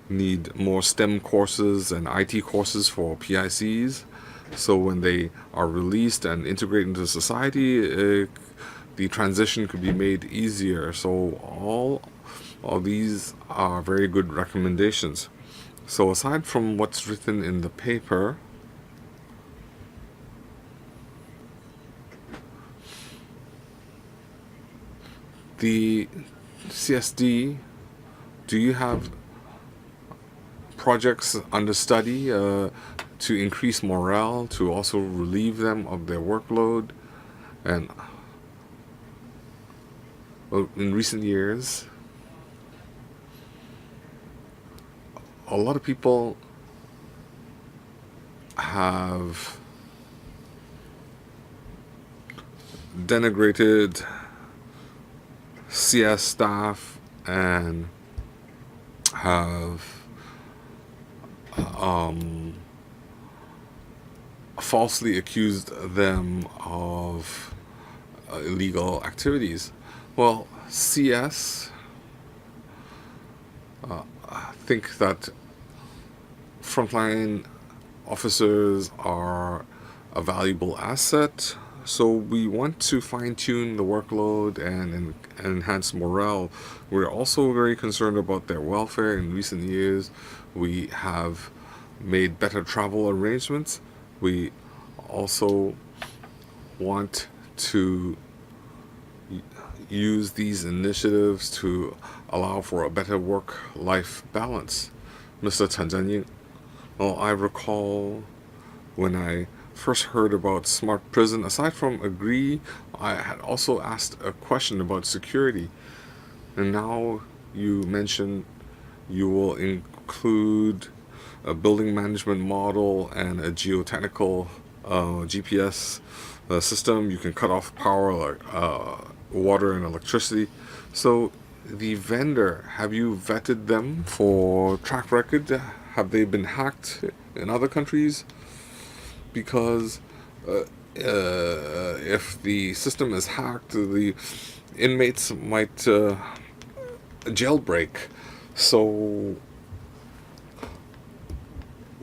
need more STEM courses and IT courses for PICs, so when they are released and integrate into society, the transition could be made easier. So all these are very good recommendations. So aside from what's written in the paper, the CSD, do you have projects under study to increase morale, to also relieve them of their workload? And well, in recent years, a lot of people have denigrated CS staff and have falsely accused them of illegal activities. Well, CS think that frontline officers are a valuable asset, so we want to fine-tune the workload and enhance morale. We're also very concerned about their welfare. In recent years, we have made better travel arrangements. We also want to use these initiatives to allow for a better work-life balance. Mr. Chen Zhenying, well, I recall when I first heard about smart prison, aside from agree, I had also asked a question about security. And now you mentioned you will include a building management model and a geotechnical GPS system. You can cut off power, like water and electricity. So the vendor, have you vetted them for track record? Have they been hacked in other countries? Because if the system is hacked, the inmates might jailbreak. So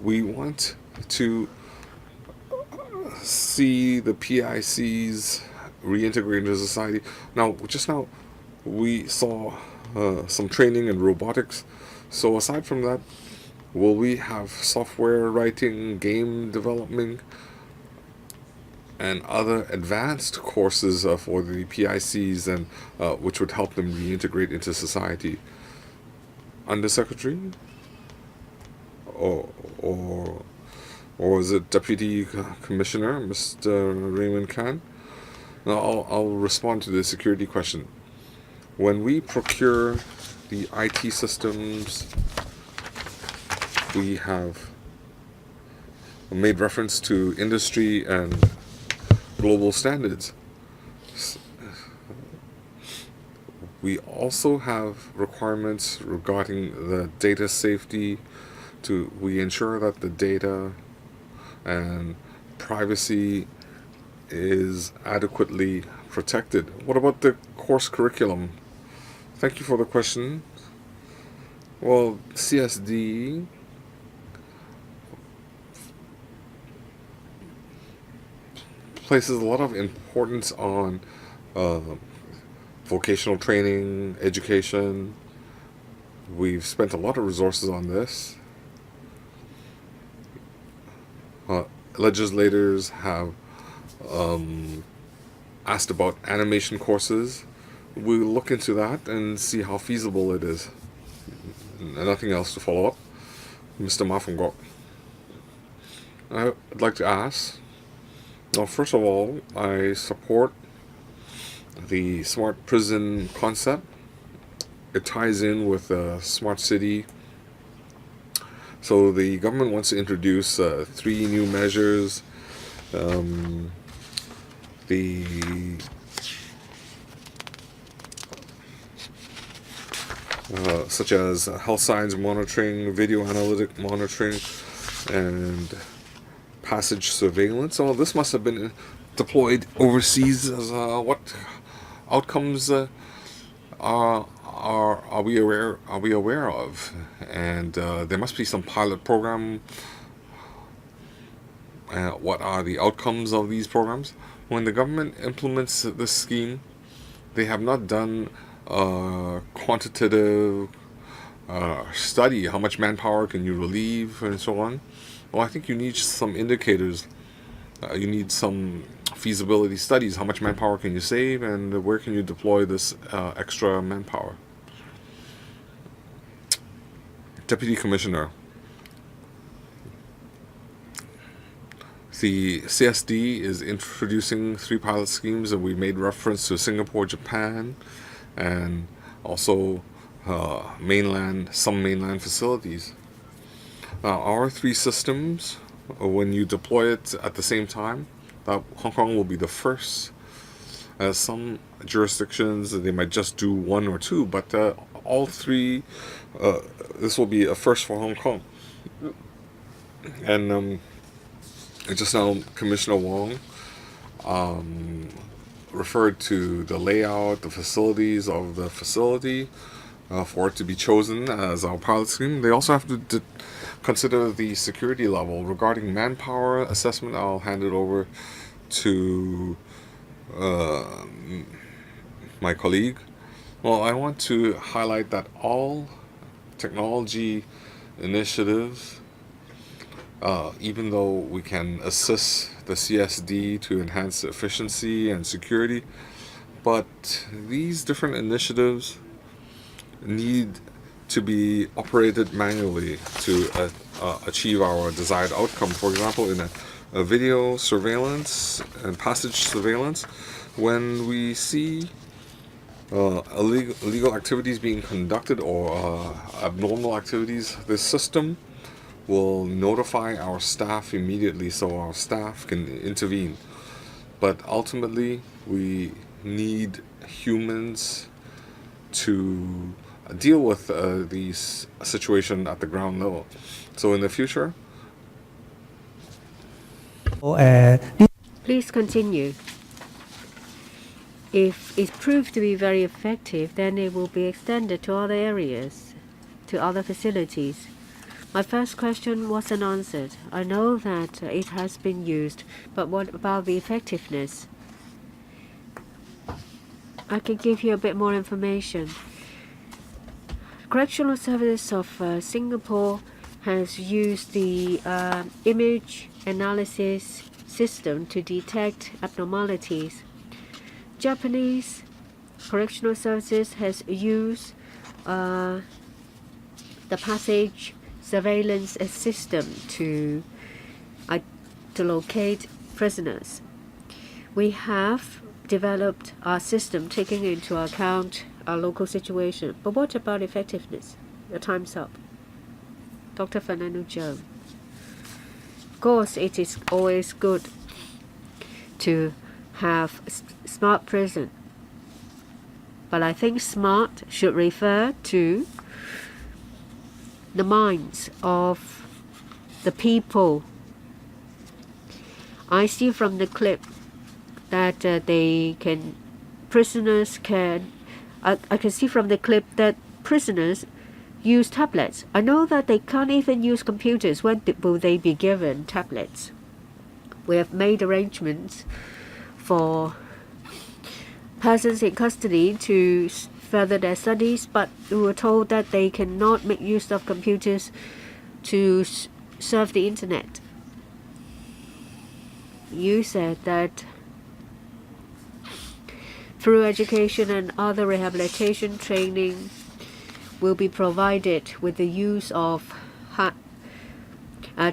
we want to see the PICs reintegrate into society. Now, just now, we saw some training in robotics. So aside from that, will we have software writing, game development, and other advanced courses for the PICs, and which would help them reintegrate into society? Undersecretary, or is it Deputy Commissioner, Mr. Raymond Khan? Now, I'll respond to the security question. When we procure the IT systems, we have made reference to industry and global standards. We also have requirements regarding the data safety. We ensure that the data and privacy is adequately protected. What about the course curriculum? Thank you for the question. Well, CSD places a lot of importance on vocational training, education. We've spent a lot of resources on this. Legislators have asked about animation courses. We'll look into that and see how feasible it is. Nothing else to follow up. Mr. Ma from Gok. I'd like to ask, well, first of all, I support the smart prison concept. It ties in with a smart city. So the government wants to introduce 3 new measures. Such as health signs monitoring, video analytic monitoring, and passage surveillance. So this must have been deployed overseas. As what outcomes are we aware of? And there must be some pilot program. What are the outcomes of these programs? When the government implements this scheme, they have not done quantitative study. How much manpower can you relieve and so on? Well, I think you need some indicators. You need some feasibility studies. How much manpower can you save, and where can you deploy this extra manpower? Deputy Commissioner, the CSD is introducing 3 pilot schemes, and we made reference to Singapore, Japan, and also some mainland facilities. Now, our 3 systems, when you deploy it at the same time, Hong Kong will be the first. As some jurisdictions, they might just do 1 or 2, but all 3, this will be a first for Hong Kong. And just now, Commissioner Wong referred to the layout, the facilities of the facility for it to be chosen as our pilot scheme. They also have to consider the security level. Regarding manpower assessment, I'll hand it over to my colleague. Well, I want to highlight that all technology initiatives, even though we can assist the CSD to enhance efficiency and security, but these different initiatives need to be operated manually to achieve our desired outcome. For example, in a video surveillance and passage surveillance, when we see illegal activities being conducted or abnormal activities, the system will notify our staff immediately so our staff can intervene. But ultimately, we need humans to deal with these situations at the ground level. So in the future, Please continue. If it proved to be very effective, then it will be extended to other areas, to other facilities. My first question wasn't answered. I know that it has been used, but what about the effectiveness? I can give you a bit more information. Correctional Service of Singapore has used the image analysis system to detect abnormalities. Japanese Correctional Services has used the passage surveillance system to locate prisoners. We have developed our system taking into account our local situation. But what about effectiveness? Your time's up. Dr. Fernando Joe. Of course, it is always good to have smart prison. but I think smart should refer to the minds of the people. I see from the clip that prisoners can, I can see from the clip that prisoners use tablets. I know that they can't even use computers. When will they be given tablets? We have made arrangements for persons in custody to further their studies, but we were told that they cannot make use of computers to surf the internet. You said that through education and other rehabilitation training will be provided with the use of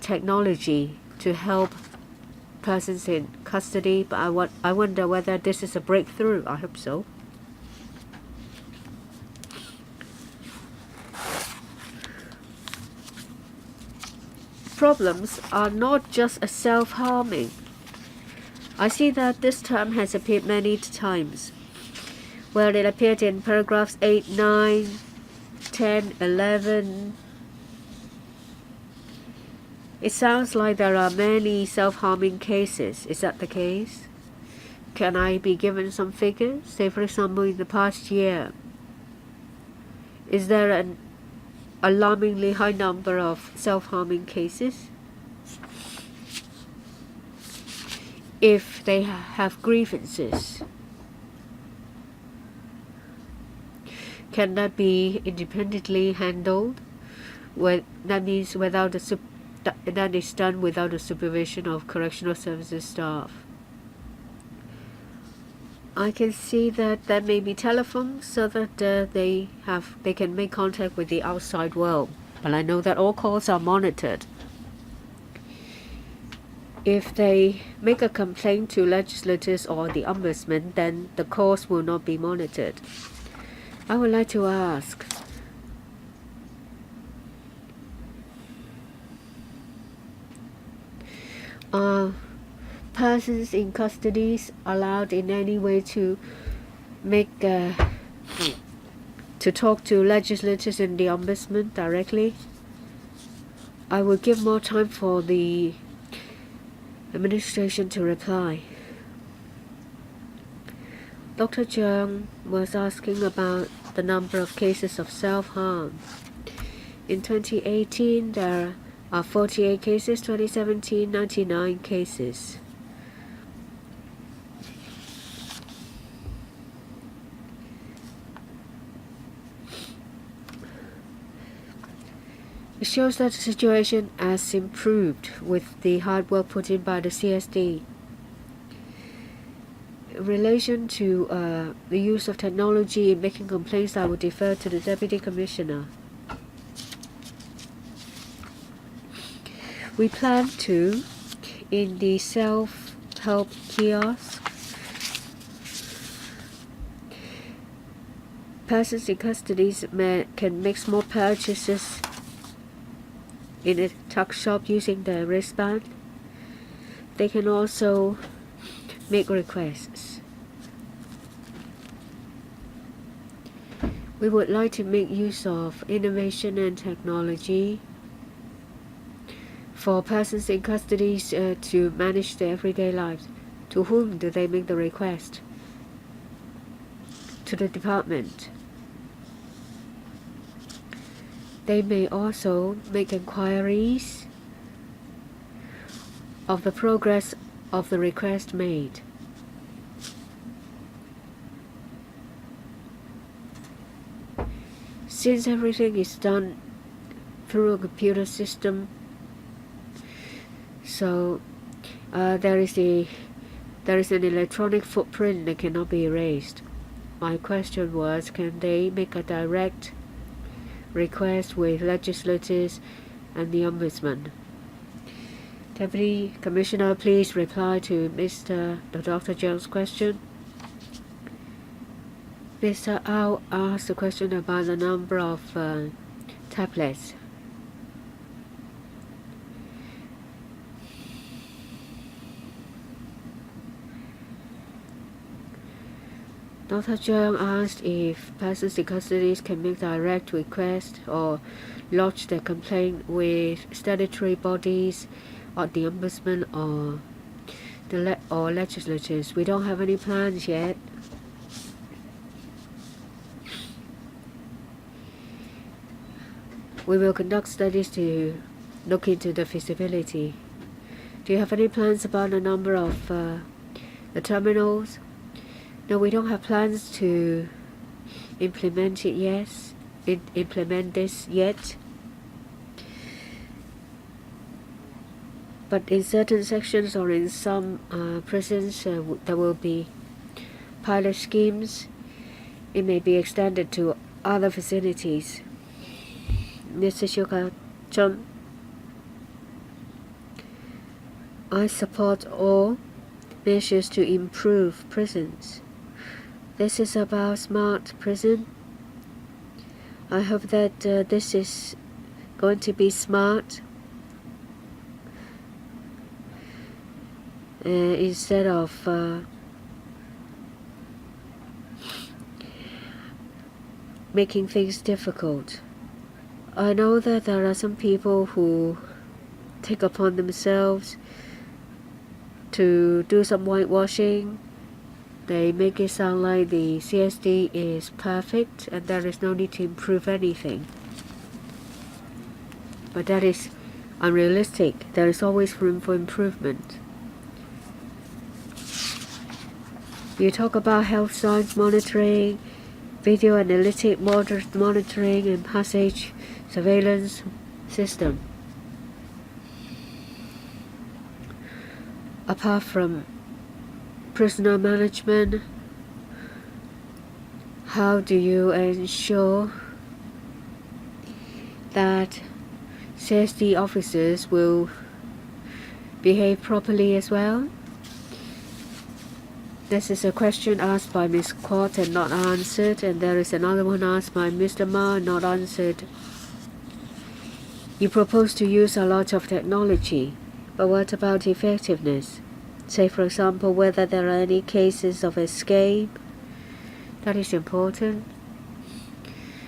technology to help persons in custody, but I wonder whether this is a breakthrough. I hope so. Problems are not just self-harming. I see that this term has appeared many times. Well, it appeared in paragraphs 8, 9, 10, 11. It sounds like there are many self-harming cases. Is that the case? Can I be given some figures? Say, for example, in the past year, is there an alarmingly high number of self-harming cases? If they have grievances, can that be independently handled? That means that is done without the supervision of correctional services staff. I can see that there may be telephones so that they can make contact with the outside world, but I know that all calls are monitored. If they make a complaint to legislators or the ombudsman, then the calls will not be monitored. I would like to ask, are persons in custody allowed in any way to talk to legislators and the ombudsman directly? I will give more time for the administration to reply. Dr. CHEUNG was asking about the number of cases of self-harm. In 2018, there are 48 cases, 2017, 99 cases. It shows that the situation has improved with the hard work put in by the CSD. In relation to the use of technology in making complaints, I would defer to the Deputy Commissioner. We plan to, in the self-help kiosk, persons in custody can make small purchases in a tuck shop using the wristband. They can also make requests. We would like to make use of innovation and technology for persons in custody to manage their everyday lives. To whom do they make the request? To the department. They may also make inquiries of the progress of the request made. Since everything is done through a computer system, so there is an electronic footprint that cannot be erased. My question was, can they make a direct request with legislators and the ombudsman? Deputy Commissioner, please reply to Dr. Jones' question. Mr. Ao asked a question about the number of tablets. Dr. CHEUNG asked if persons in custody can make direct requests or lodge their complaint with statutory bodies or the ombudsman or legislatures. We don't have any plans yet. We will conduct studies to look into the feasibility. Do you have any plans about the number of the terminals? No, we don't have plans to implement it yet. Implement this yet. But in certain sections or in some prisons, there will be pilot schemes. It may be extended to other facilities. Mr. Ka-chun, I support all measures to improve prisons. This is about smart prison. I hope that this is going to be smart instead of making things difficult. I know that there are some people who take upon themselves to do some whitewashing. They make it sound like the CSD is perfect and there is no need to improve anything. But that is unrealistic. There is always room for improvement. You talk about health science monitoring, video analytic monitoring and passage surveillance system. Apart from prisoner management, how do you ensure that CSD officers will behave properly as well? This is a question asked by Ms. Kwok and not answered, and there is another one asked by Mr. Ma and not answered. You propose to use a lot of technology, but what about effectiveness? Say, for example, whether there are any cases of escape. That is important.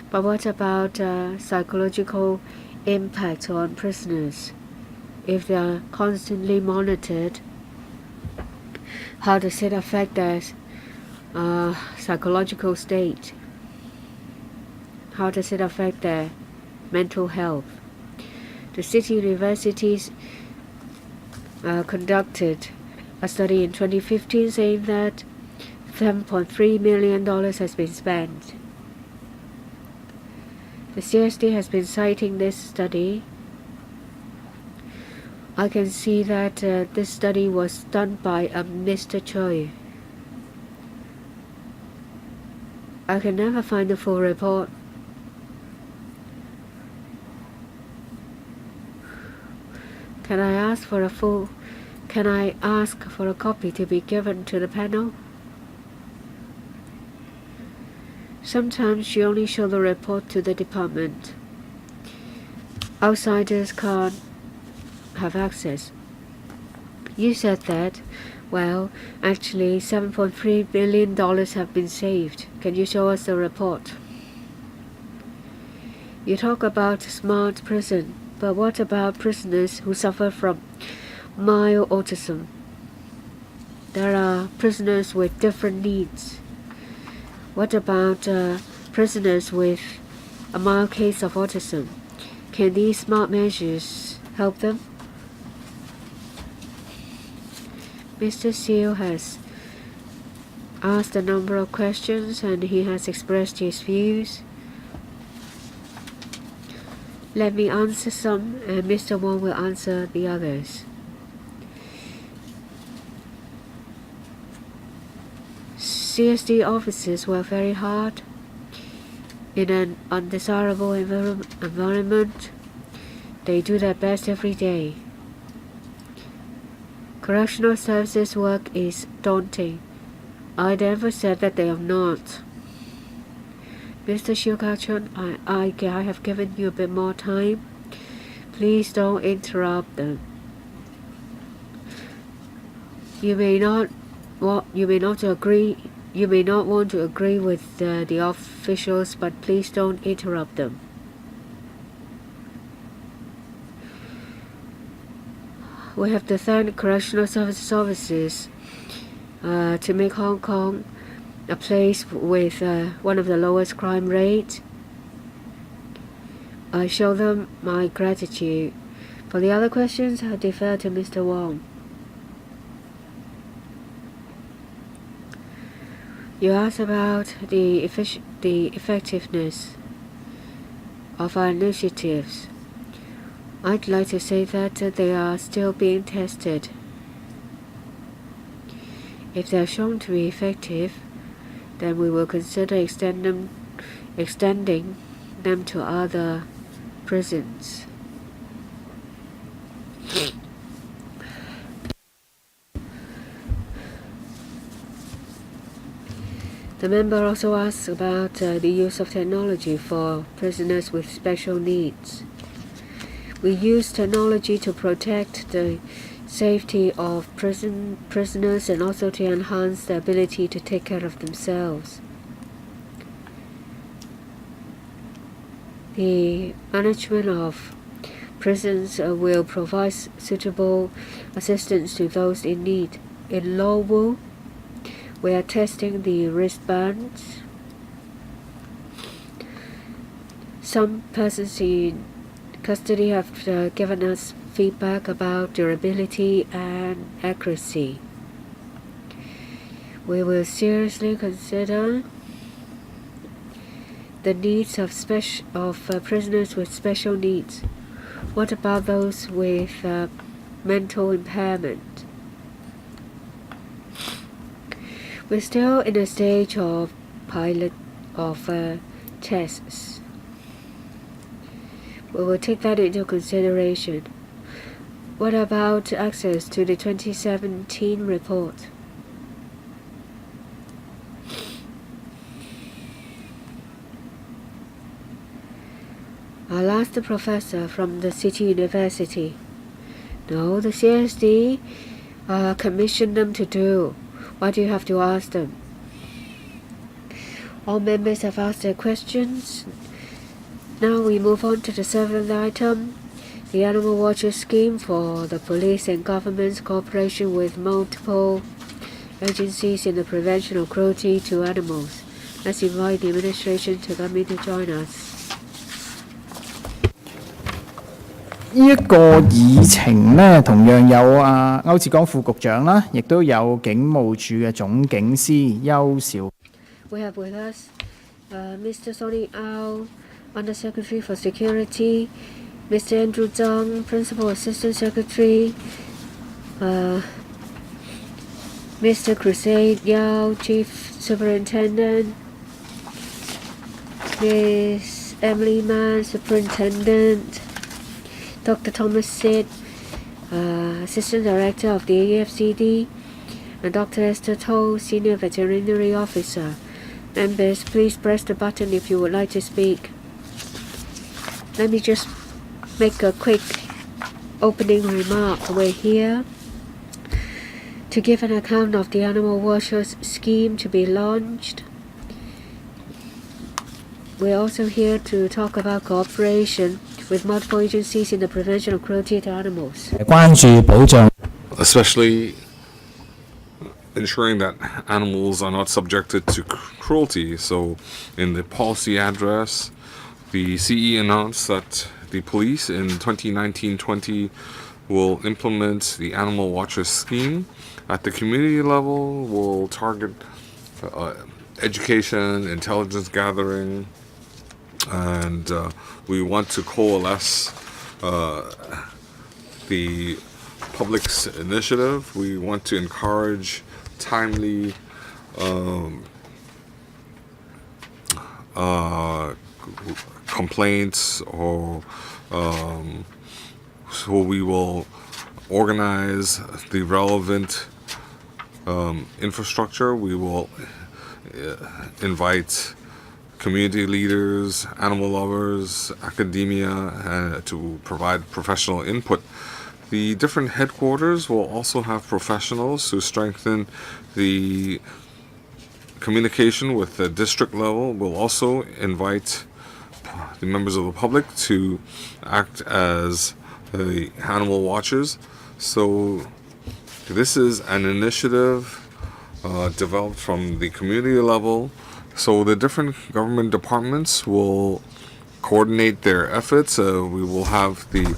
But what about psychological impact on prisoners? If they are constantly monitored, how does it affect their psychological state? How does it affect their mental health? The city universities conducted a study in 2015 saying that $7.3 million has been spent. The CSD has been citing this study. I can see that this study was done by a Mr. Choi. I can never find the full report. Can I ask for a copy to be given to the panel? Sometimes you only show the report to the department. Outsiders can't have access. You said that, well, actually $7.3 billion have been saved. Can you show us the report? You talk about smart prison, but what about prisoners who suffer from mild autism? There are prisoners with different needs. What about prisoners with a mild case of autism? Can these smart measures help them? Mr. SHIU has asked a number of questions and he has expressed his views. Let me answer some and Mr. Wong will answer the others. CSD officers work very hard in an undesirable environment. They do their best every day. Correctional services work is daunting. I never said that they are not. Mr. Ka-chun, I have given you a bit more time. Please don't interrupt them. You may not agree You may not want to agree with the officials, but please don't interrupt them. We have to thank correctional services to make Hong Kong a place with one of the lowest crime rates. I show them my gratitude. For the other questions, I defer to Mr. Wong. You asked about the effectiveness of our initiatives. I'd like to say that they are still being tested. If they are shown to be effective, then we will consider extending them to other prisons. The member also asks about the use of technology for prisoners with special needs. We use technology to protect the safety of prisoners and also to enhance their ability to take care of themselves. The management of prisons will provide suitable assistance to those in need. In Lowell, we are testing the wristbands. Some persons in custody have given us feedback about durability and accuracy. We will seriously consider the needs of prisoners with special needs. What about those with mental impairment? We're still in a stage of pilot tests. We will take that into consideration. What about access to the 2017 report? I'll ask the professor from the City University. No, the CSD commissioned them to do. Why do you have to ask them? All members have asked their questions. Now we move on to the seventh item, the Animal Watcher Scheme for the police and government's cooperation with multiple agencies in the prevention of cruelty to animals. Let's invite the administration to come in to join us. 呢一個議程呢，同樣有歐志剛副局長啦，亦都有警務處嘅總警司邱兆。We have with us Mr. Sonny Au, Undersecretary for Security, Mr. Andrew Zhang, Principal Assistant Secretary, Mr. Crusade Yao, Chief Superintendent, Ms. Emily Mann, Superintendent, Dr. Thomas Sid, Assistant Director of the AFCD, and Dr. Esther To, Senior Veterinary Officer. Members, please press the button if you would like to speak. Let me just make a quick opening remark. We're here to give an account of the Animal Watchers scheme to be launched. We're also here to talk about cooperation with multiple agencies in the prevention of cruelty to animals. 關注保障 Especially ensuring that animals are not subjected to cruelty. So in the policy address, the CE announced that the police in 2019-20 will implement the Animal Watcher Scheme. At the community level, we'll target education, intelligence gathering, and we want to coalesce the public's initiative. We want to encourage timely complaints, or so we will organize the relevant infrastructure. We will invite community leaders, animal lovers, academia, to provide professional input. The different headquarters will also have professionals to strengthen the communication with the district level. We'll also invite the members of the public to act as the animal watchers. So this is an initiative developed from the community level. So the different government departments will coordinate their efforts. We will have the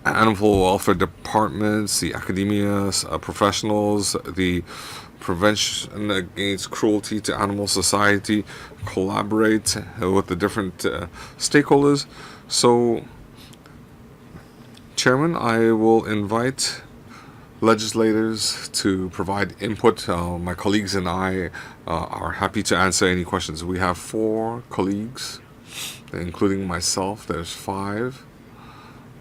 animal welfare departments, the academia, professionals, the Prevention Against Cruelty to Animal Society collaborate with the different stakeholders. So, Chairman, I will invite legislators to provide input. My colleagues and I are happy to answer any questions. We have 4 colleagues, including myself. There's 5.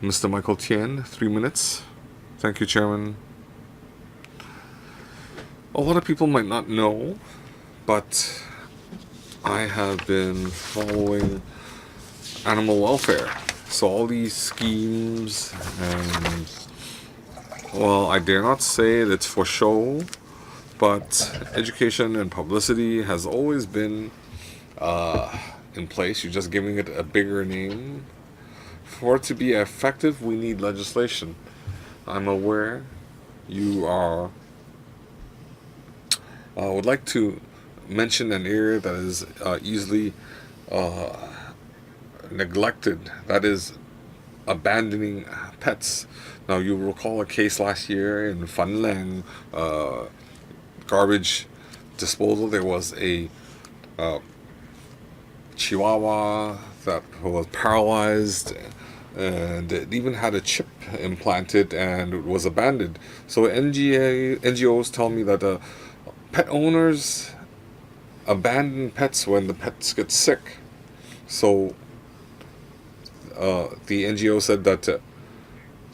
Mr. Michael Tien, 3 minutes. Thank you, Chairman. A lot of people might not know, but I have been following animal welfare. So all these schemes, and well, I dare not say that it's for show, but education and publicity has always been in place. You're just giving it a bigger name. For it to be effective, we need legislation. I'm aware you are. I would like to mention an area that is easily neglected. That is abandoning pets. Now, you recall a case last year in Fanlang garbage disposal. There was a Chihuahua that was paralyzed, and it even had a chip implanted, and it was abandoned. So NGOs tell me that pet owners abandon pets when the pets get sick. So the NGO said that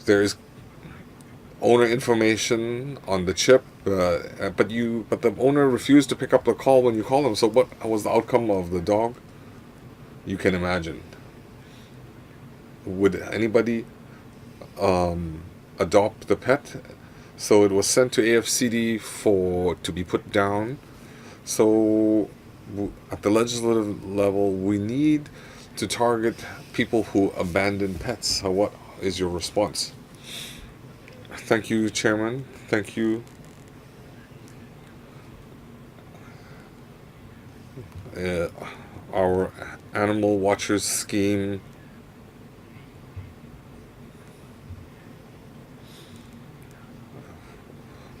there is owner information on the chip, but the owner refused to pick up the call when you call them. So what was the outcome of the dog? You can imagine. Would anybody adopt the pet? So it was sent to AFCD to be put down. So at the legislative level, we need to target people who abandon pets. What is your response? Thank you, Chairman. Thank you. Our Animal Watchers scheme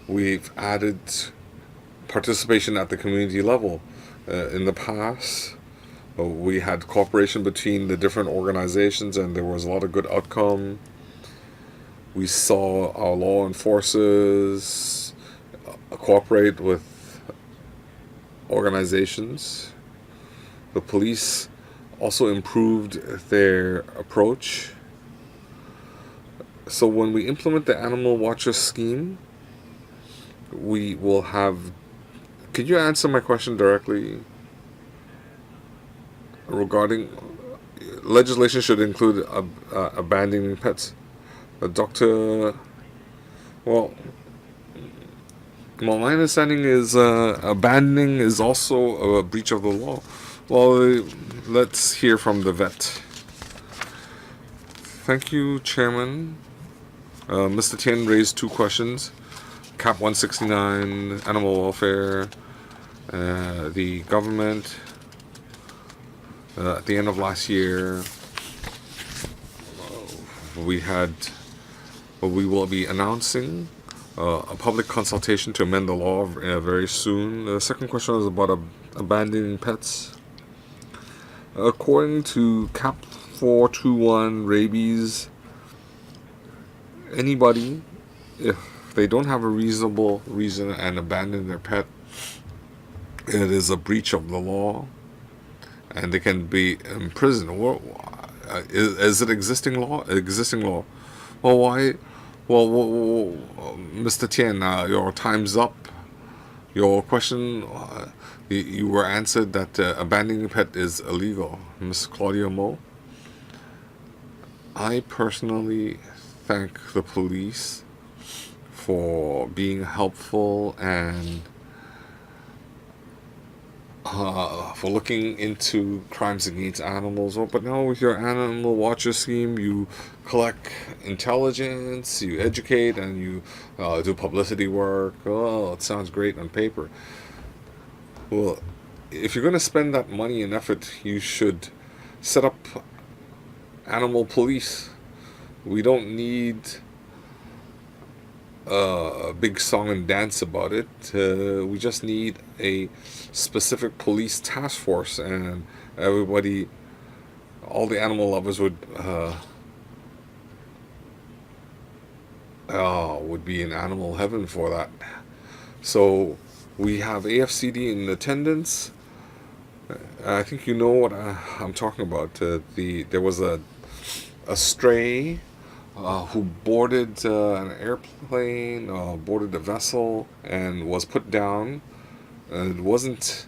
we've added participation at the community level. In the past, we had cooperation between the different organizations, and there was a lot of good outcome. We saw our law enforcers cooperate with organizations. The police also improved their approach. So when we implement the Animal Watcher scheme, we will have... Could you answer my question directly? Regarding legislation should include abandoning pets. Well, my understanding is abandoning is also a breach of the law. Well, let's hear from the vet. Thank you, Chairman. Mr. Tien raised 2 questions. Cap 169, animal welfare, the government. At the end of last year, we will be announcing a public consultation to amend the law very soon. The second question is about abandoning pets. According to Cap 421 rabies, anybody, if they don't have a reasonable reason and abandon their pet, it is a breach of the law, and they can be imprisoned. Is it existing law? Existing law. Well, why? Well, Mr. Tien, your time's up. Your question, you were answered that abandoning a pet is illegal. Ms. Claudia MO. I personally thank the police for being helpful and for looking into crimes against animals. But now with your animal watcher scheme, you collect intelligence, you educate, and you do publicity work. Oh, it sounds great on paper. Well, if you're going to spend that money and effort, you should set up animal police. We don't need a big song and dance about it. We just need a specific police task force, and everybody, all the animal lovers would be in animal heaven for that. So we have AFCD in attendance. I think you know what I'm talking about. There was a stray who boarded an airplane, boarded a vessel, and was put down. It wasn't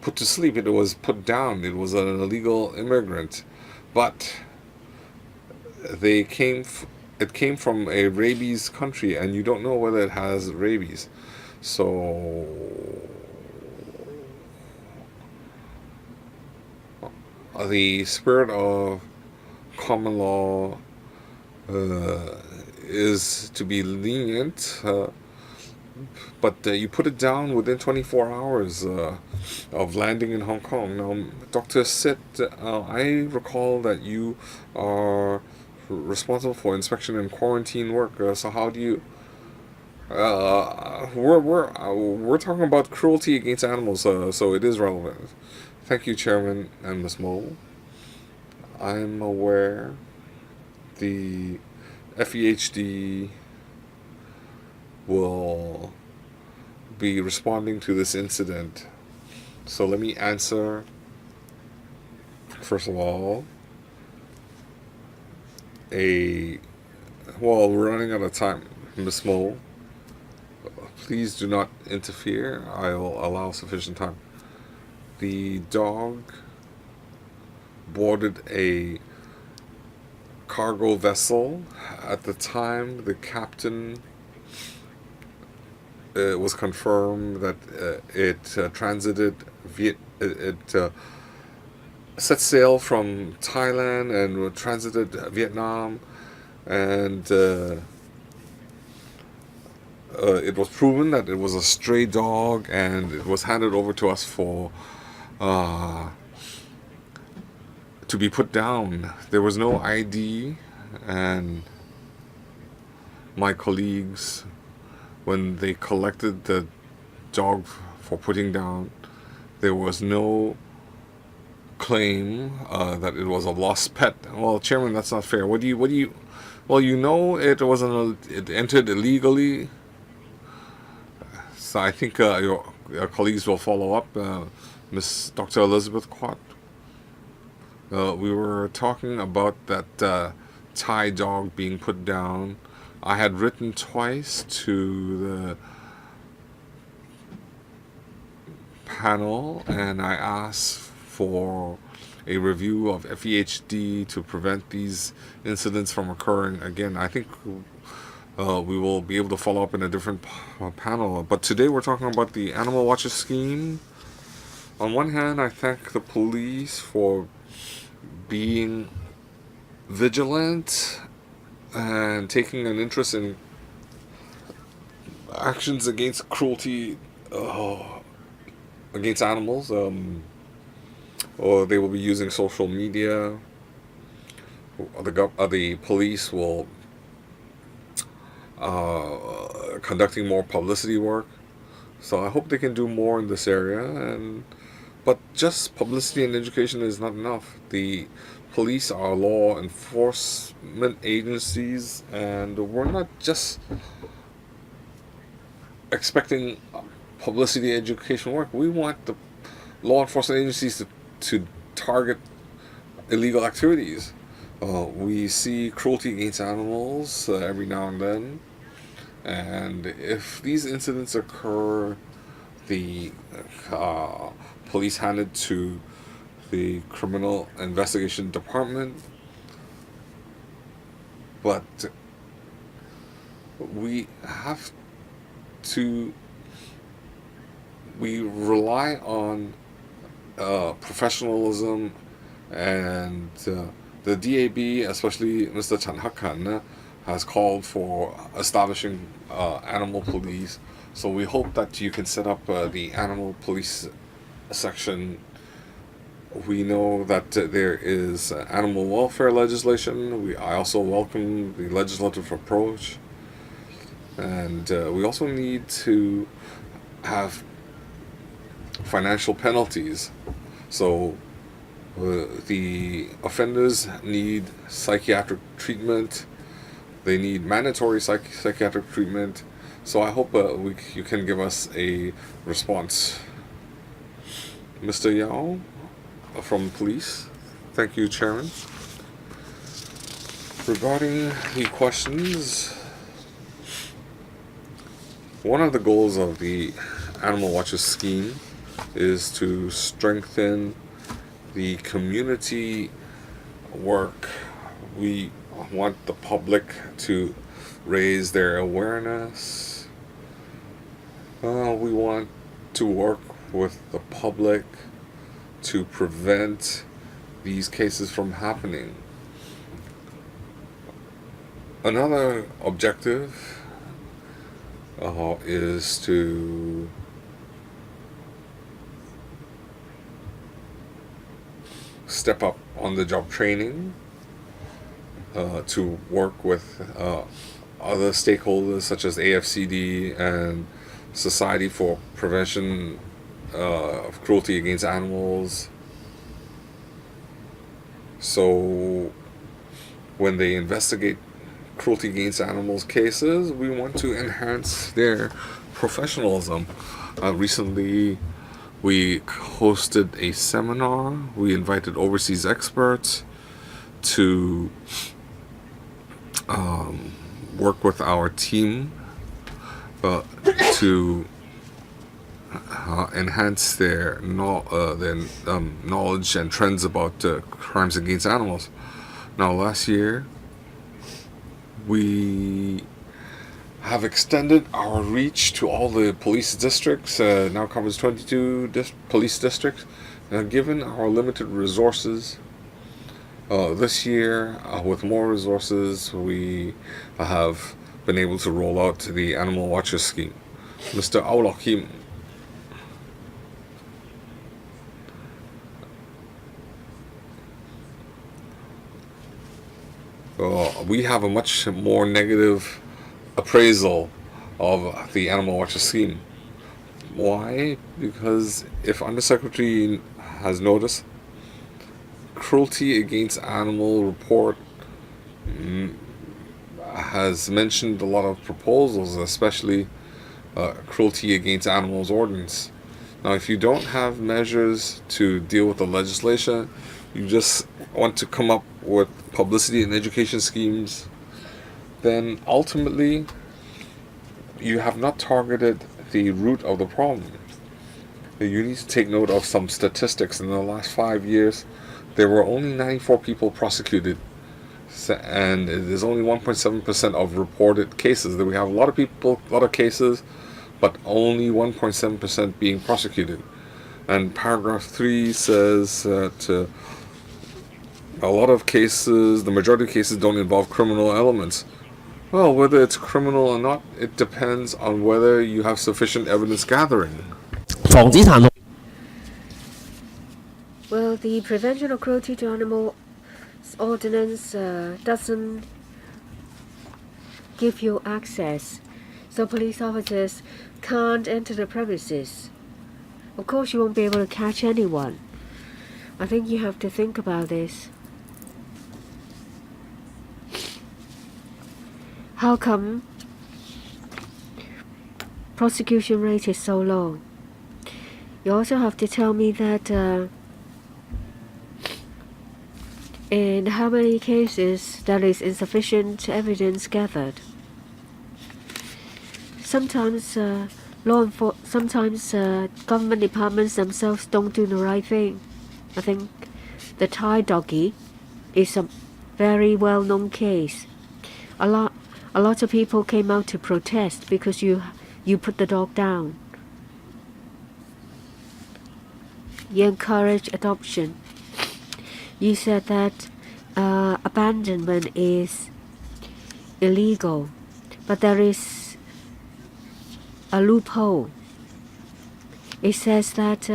put to sleep, it was put down. It was an illegal immigrant. But it came from a rabies country, and you don't know whether it has rabies. So the spirit of common law is to be lenient, but you put it down within 24 hours of landing in Hong Kong. Now, Dr. Sit, I recall that you are responsible for inspection and quarantine work. So how do you? We're talking about cruelty against animals, so it is relevant. Thank you, Chairman and Ms. Mo. I'm aware the FEHD will be responding to this incident. So let me answer. First of all, we're running out of time. Ms. Mo, please do not interfere. I'll allow sufficient time. The dog boarded a cargo vessel. At the time, the captain was confirmed that it transited set sail from Thailand and transited Vietnam, and it was proven that it was a stray dog, and it was handed over to us for to be put down. There was no ID, and my colleagues, when they collected the dog for putting down, there was no claim that it was a lost pet. Well, Chairman, that's not fair. What do you? Well, you know, it entered illegally. So I think your colleagues will follow up. Miss Dr. Elizabeth Quat. We were talking about that Thai dog being put down. I had written twice to the panel, and I asked for a review of FEHD to prevent these incidents from occurring again. I think we will be able to follow up in a different panel. But today we're talking about the Animal Watcher scheme. On one hand, I thank the police for being vigilant and taking an interest in actions against cruelty against animals. Or they will be using social media. The police will conducting more publicity work. So I hope they can do more in this area. But just publicity and education is not enough. The police are law enforcement agencies, and we're not just expecting publicity and education work. We want the law enforcement agencies to target illegal activities. We see cruelty against animals every now and then, and if these incidents occur, the police hand it to the Criminal Investigation Department, but we have to we rely on professionalism, and the DAB, especially Mr. Chan Hak-kan, has called for establishing animal police. So we hope that you can set up the animal police section. We know that there is animal welfare legislation. I also welcome the legislative approach. And we also need to have financial penalties. So the offenders need psychiatric treatment. They need mandatory psychiatric treatment. So I hope you can give us a response. Mr. Yao from police. Thank you, Chairman. Regarding the questions, one of the goals of the Animal Watches scheme is to strengthen the community work. We want the public to raise their awareness. We want to work with the public to prevent these cases from happening. Another objective is to step up on the job training, to work with other stakeholders such as AFCD and Society for Prevention of Cruelty Against Animals. So when they investigate cruelty against animals cases, we want to enhance their professionalism. Recently, we hosted a seminar. We invited overseas experts to work with our team to enhance their knowledge and trends about crimes against animals. Now, last year, we have extended our reach to all the police districts. Now covers 22 police districts. Given our limited resources, this year, with more resources, we have been able to roll out the Animal Watches scheme. Mr. Aulakim. We have a much more negative appraisal of the Animal Watches scheme. Why? Because if Undersecretary has noticed, cruelty against animal report has mentioned a lot of proposals, especially cruelty against animals ordinance. Now, if you don't have measures to deal with the legislation, you just want to come up with publicity and education schemes, then ultimately you have not targeted the root of the problem. You need to take note of some statistics. In the last 5 years, there were only 94 people prosecuted, and there's only 1.7% of reported cases. That we have a lot of cases, but only 1.7% being prosecuted. And paragraph 3 says that a lot of cases, the majority of cases, don't involve criminal elements. Well, whether it's criminal or not, it depends on whether you have sufficient evidence gathering. Well, the Prevention of Cruelty to Animals Ordinance doesn't give you access, so police officers can't enter the premises. Of course, you won't be able to catch anyone. I think you have to think about this. How come prosecution rate is so low? You also have to tell me that in how many cases there is insufficient evidence gathered. Sometimes government departments themselves don't do the right thing. I think the Thai doggy is a very well-known case. A lot of people came out to protest because you put the dog down. you encourage adoption. You said that abandonment is illegal, but there is a loophole. It says that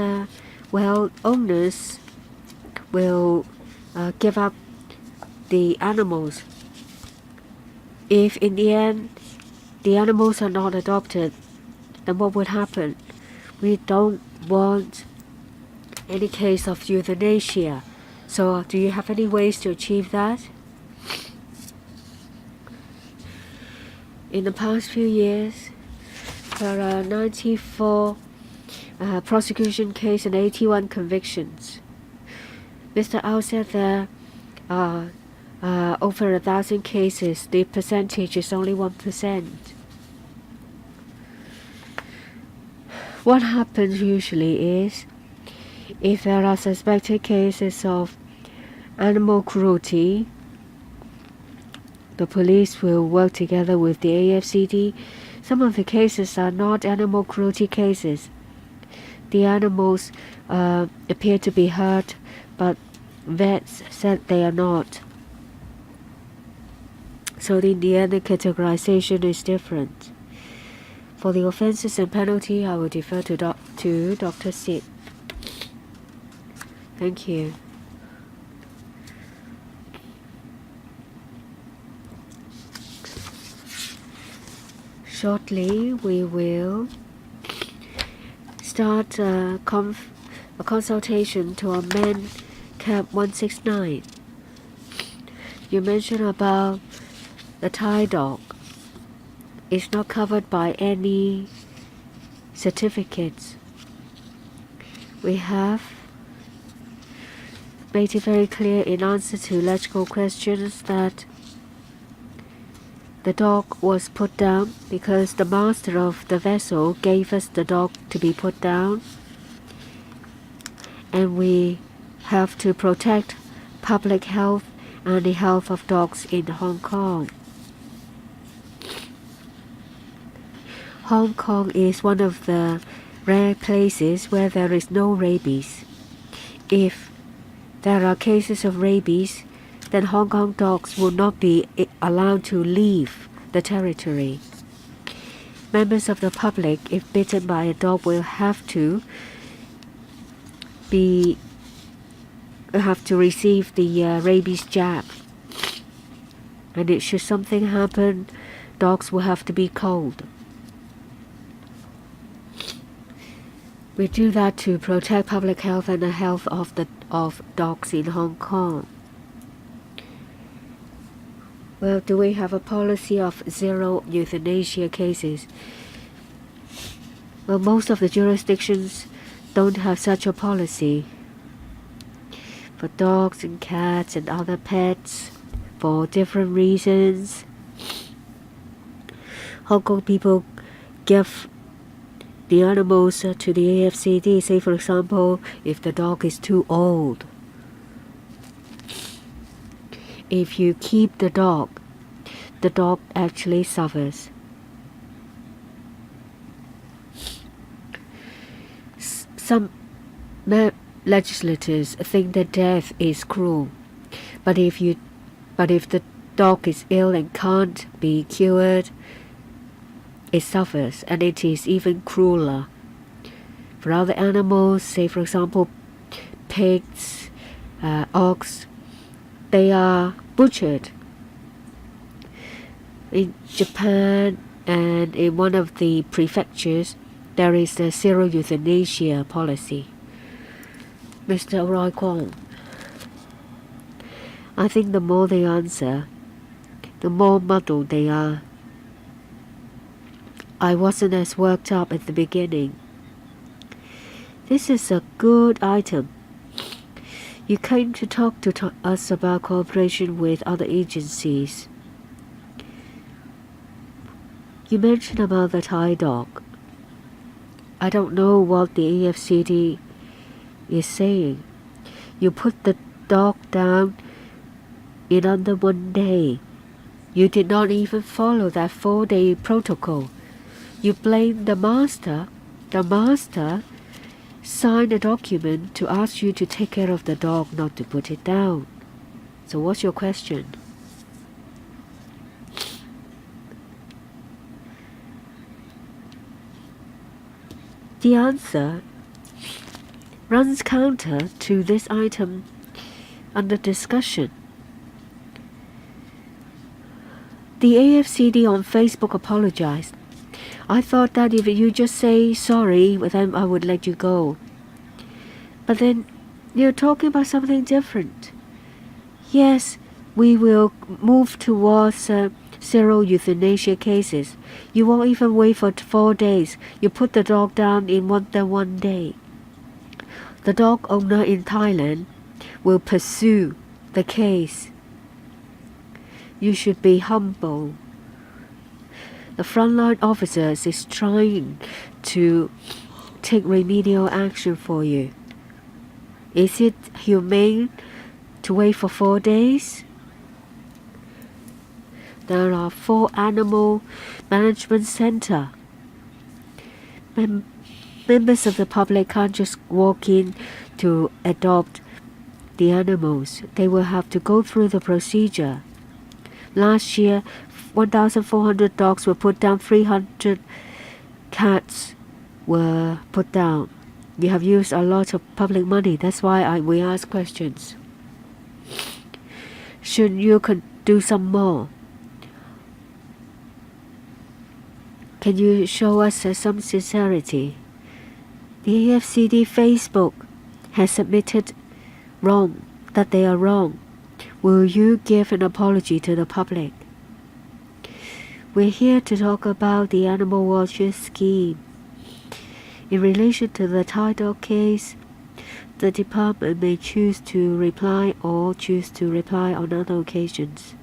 owners will give up the animals. If in the end the animals are not adopted, then what would happen? We don't want any case of euthanasia. So do you have any ways to achieve that? In the past few years, there are 94 prosecution cases and 81 convictions. Mr. Au said there are over 1,000 cases. The percentage is only 1%. What happens usually is, if there are suspected cases of animal cruelty, the police will work together with the AFCD. Some of the cases are not animal cruelty cases. The animals appear to be hurt, but vets said they are not. So in the end, the categorization is different. For the offenses and penalty, I will defer to Dr. Sid. Thank you. Shortly, we will start a consultation to amend Cap 169. You mentioned about the Thai dog. It's not covered by any certificates. We have made it very clear in answer to legislative questions that the dog was put down because the master of the vessel gave us the dog to be put down, and we have to protect public health and the health of dogs in Hong Kong. Hong Kong is one of the rare places where there is no rabies. If there are cases of rabies, then Hong Kong dogs will not be allowed to leave the territory. Members of the public, if bitten by a dog, will have to receive the rabies jab. And should something happen, dogs will have to be culled. We do that to protect public health and the health of dogs in Hong Kong. Well, do we have a policy of zero euthanasia cases? Well, most of the jurisdictions don't have such a policy. For dogs and cats and other pets, for different reasons, Hong Kong people give the animals to the AFCD. Say, for example, if the dog is too old. If you keep the dog actually suffers. Some legislators think that death is cruel, but if the dog is ill and can't be cured, it suffers, and it is even crueler. For other animals, say for example pigs, ox, they are butchered. In Japan and in one of the prefectures, there is a zero euthanasia policy. Mr. Roy Kwong, I think the more they answer, the more muddled they are. I wasn't as worked up at the beginning. This is a good item. You came to talk to us about cooperation with other agencies. You mentioned about the Thai dog. I don't know what the AFCD is saying. You put the dog down in under 1 day. You did not even follow that 4-day protocol. You blame the master. The master sign a document to ask you to take care of the dog, not to put it down. So what's your question? The answer runs counter to this item under discussion. The AFCD on Facebook apologized. I thought that if you just say sorry, then I would let you go. But then you're talking about something different. Yes, we will move towards zero euthanasia cases. You won't even wait for 4 days. You put the dog down in one day. The dog owner in Thailand will pursue the case. You should be humble. The frontline officers is trying to take remedial action for you. Is it humane to wait for 4 days? There are 4 animal management centers. Members of the public can't just walk in to adopt the animals. They will have to go through the procedure. Last year, 1,400 dogs were put down, 300 cats were put down. You have used a lot of public money. That's why we ask questions. Should you do some more? Can you show us some sincerity? The AFCD Facebook has admitted that they are wrong. Will you give an apology to the public? We're here to talk about the animal welfare scheme. In relation to the Thai dog case, the department may choose to reply or choose to reply on other occasions.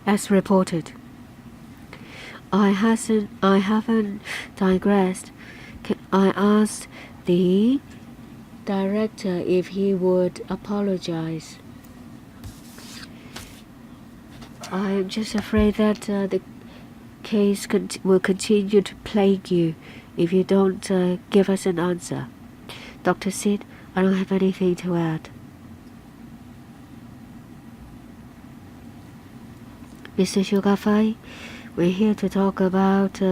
As reported, I haven't digressed. I asked the director if he would apologize. I am just afraid that the case will continue to plague you if you don't give us an answer. Dr. Sid, I don't have anything to add. Mr. Sugafai, we're here to talk about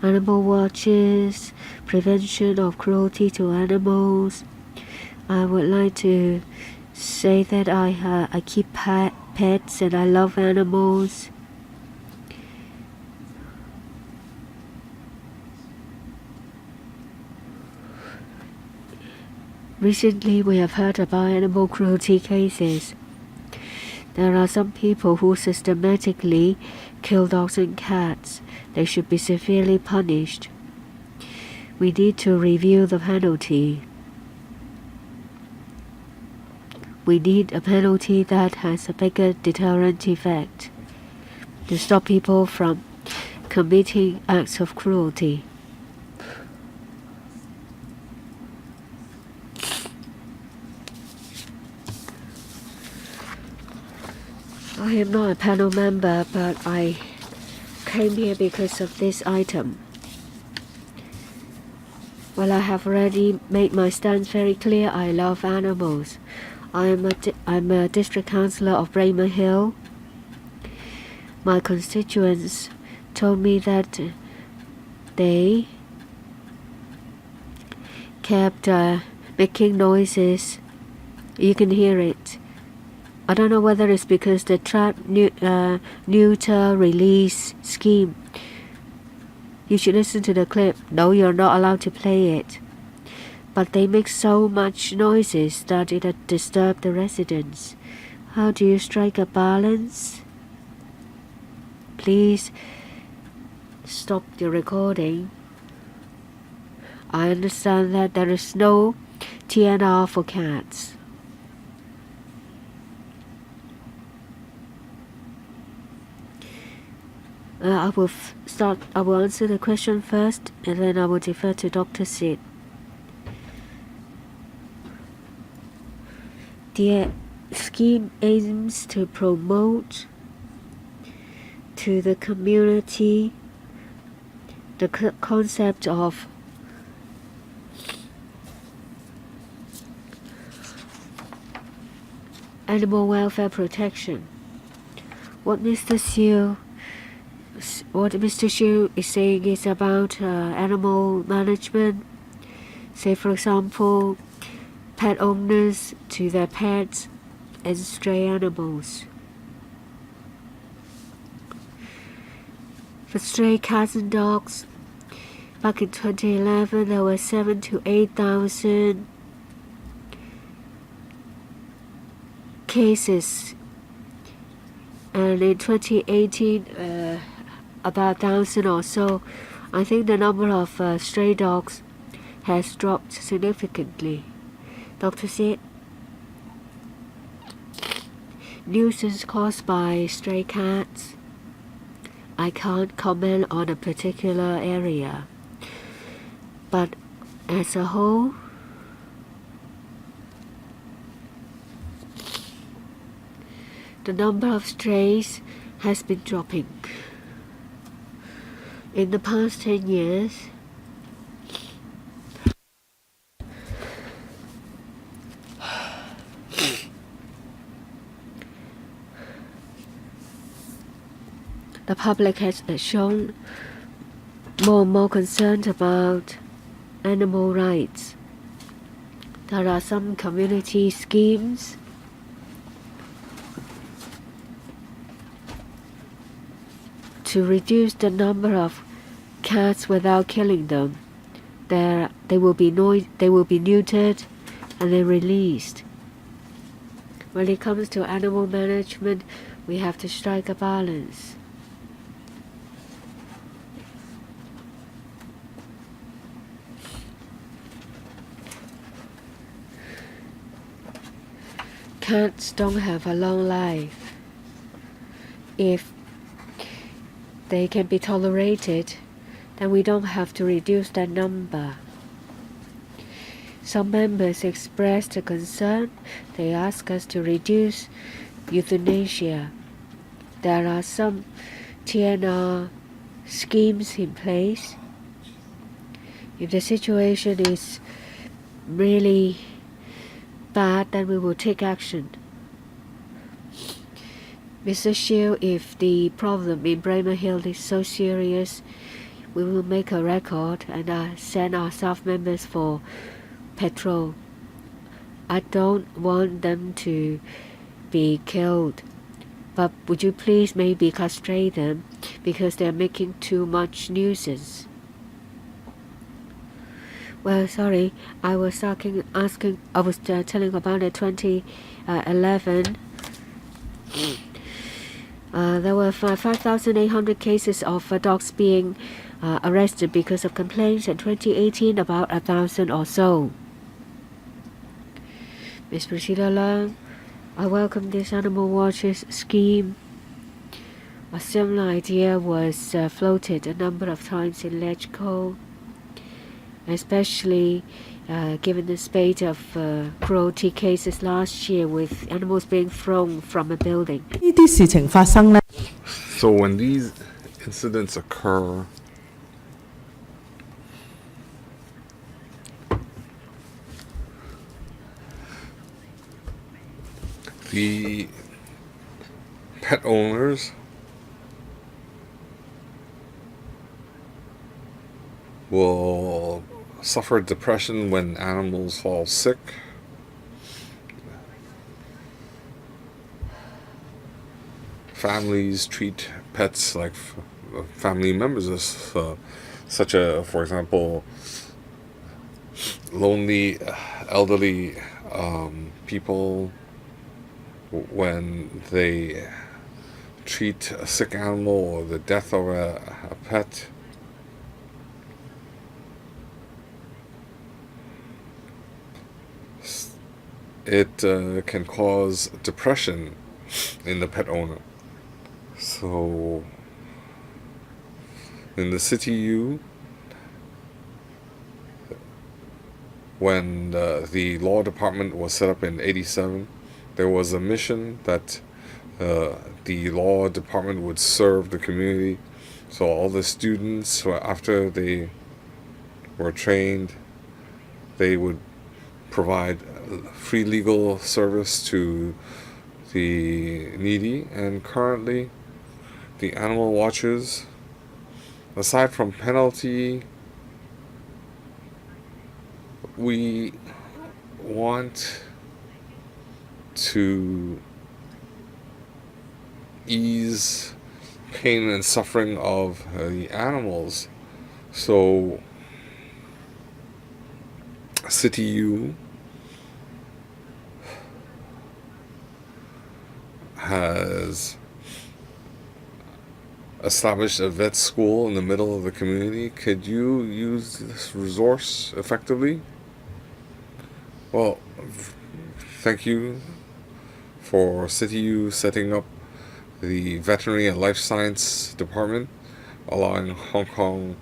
animal watches, prevention of cruelty to animals. I would like to say that I keep pets and I love animals. Recently, we have heard about animal cruelty cases. There are some people who systematically kill dogs and cats. They should be severely punished. We need to review the penalty. We need a penalty that has a bigger deterrent effect to stop people from committing acts of cruelty. I am not a panel member, but I came here because of this item. Well, I have already made my stance very clear. I love animals. I'm a district councillor of Raymond Hill. My constituents told me that they kept making noises. You can hear it. I don't know whether it's because the trap neuter release scheme. You should listen to the clip. No, you're not allowed to play it. But they make so much noises that it disturbs the residents. How do you strike a balance? Please stop the recording. I understand that there is no TNR for cats. I will answer the question first, and then I will defer to Dr. Sid. The scheme aims to promote to the community the concept of animal welfare protection. What Mr. SHIU is saying is about animal management. Say, for example, pet owners to their pets and stray animals. For stray cats and dogs, back in 2011 there were 7,000 to 8,000 cases, and in 2018 about 1,000 or so. I think the number of stray dogs has dropped significantly. Dr. said, nuisance caused by stray cats. I can't comment on a particular area, but as a whole, the number of strays has been dropping. In the past 10 years, the public has shown more and more concerned about animal rights. There are some community schemes to reduce the number of cats without killing them. They will be neutered and then released. When it comes to animal management, we have to strike a balance. Cats don't have a long life. If they can be tolerated, then we don't have to reduce their number. Some members expressed a concern. They asked us to reduce euthanasia. There are some TNR schemes in place. If the situation is really bad, then we will take action. Mr. SHIU, if the problem in Bremer Hill is so serious, we will make a record and send our staff members for patrol. I don't want them to be killed, but would you please maybe castrate them because they're making too much nuisance? Well, sorry, I was telling about the 2011. There were 5,800 cases of dogs being arrested because of complaints. In 2018, about 1,000 or so. Ms. Priscilla Leung, I welcome this Animal Watches scheme. A similar idea was floated a number of times in LegCo, especially given the spate of cruelty cases last year with animals being thrown from a building. So when these incidents occur, the pet owners will suffer depression when animals fall sick. Families treat pets like family members, such as, for example, lonely, elderly people. When they treat a sick animal or the death of a pet, it can cause depression in the pet owner. So in the CHEUNG, when the law department was set up in '87, there was a mission that the law department would serve the community. So all the students, after they were trained, they would provide free legal service to the needy. And currently, the animal watchers, aside from penalty, we want to ease pain and suffering of the animals. So CTU has established a vet school in the middle of the community. Could you use this resource effectively? Well, thank you for CTU setting up the Veterinary and Life Science Department, allowing Hong Kong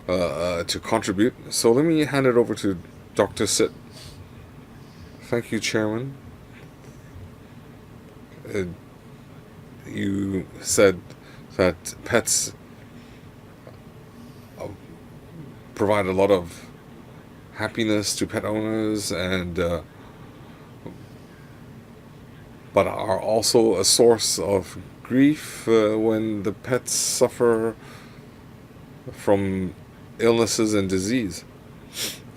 to contribute. So let me hand it over to Dr. Sit. Thank you, Chairman. You said that pets provide a lot of happiness to pet owners, and but are also a source of grief when the pets suffer from illnesses and disease.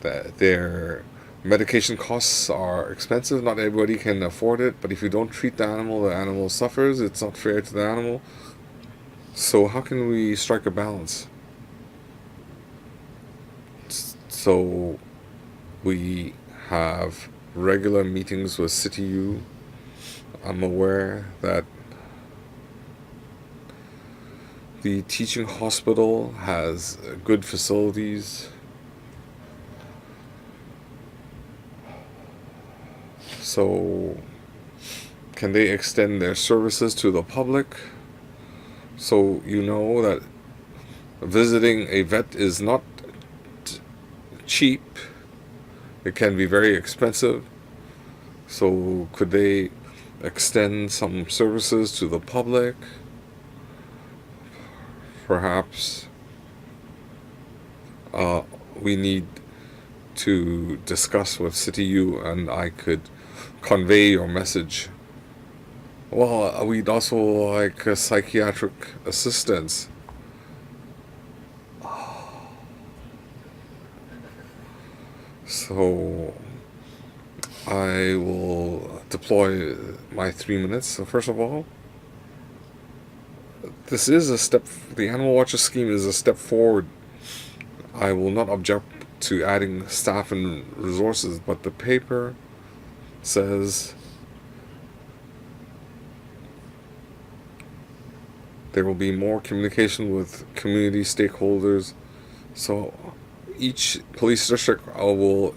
That their medication costs are expensive. Not everybody can afford it, but if you don't treat the animal suffers. It's not fair to the animal. So how can we strike a balance? So we have regular meetings with CTU. I'm aware that the teaching hospital has good facilities. So can they extend their services to the public? So you know that visiting a vet is not cheap. It can be very expensive. So could they extend some services to the public? Perhaps we need to discuss with CTU, and I could convey your message. Well, we'd also like a psychiatric assistance. So I will deploy my 3 minutes. So first of all, this is a step, the Animal Watcher scheme is a step forward. I will not object to adding staff and resources, but the paper says there will be more communication with community stakeholders. So each police district will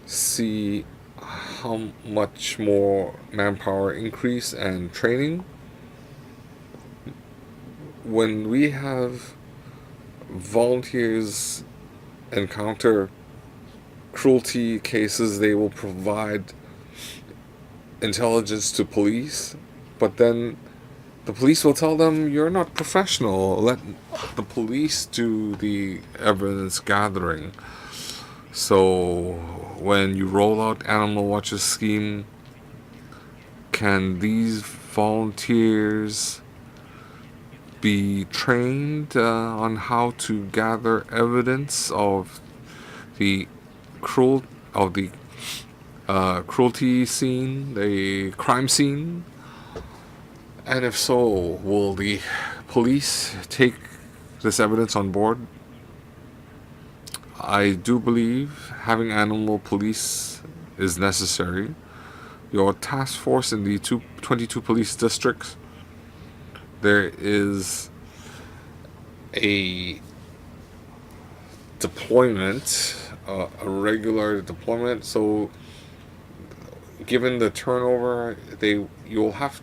see how much more manpower increase and training. When we have volunteers encounter cruelty cases, they will provide intelligence to police, but then the police will tell them, you're not professional, let the police do the evidence gathering. So when you roll out Animal Watcher scheme, can these volunteers be trained on how to gather evidence of the cruelty scene, the crime scene? And if so, will the police take this evidence on board? I do believe having animal police is necessary. Your task force in the 22 police districts, there is a deployment, a regular deployment. So given the turnover, you'll have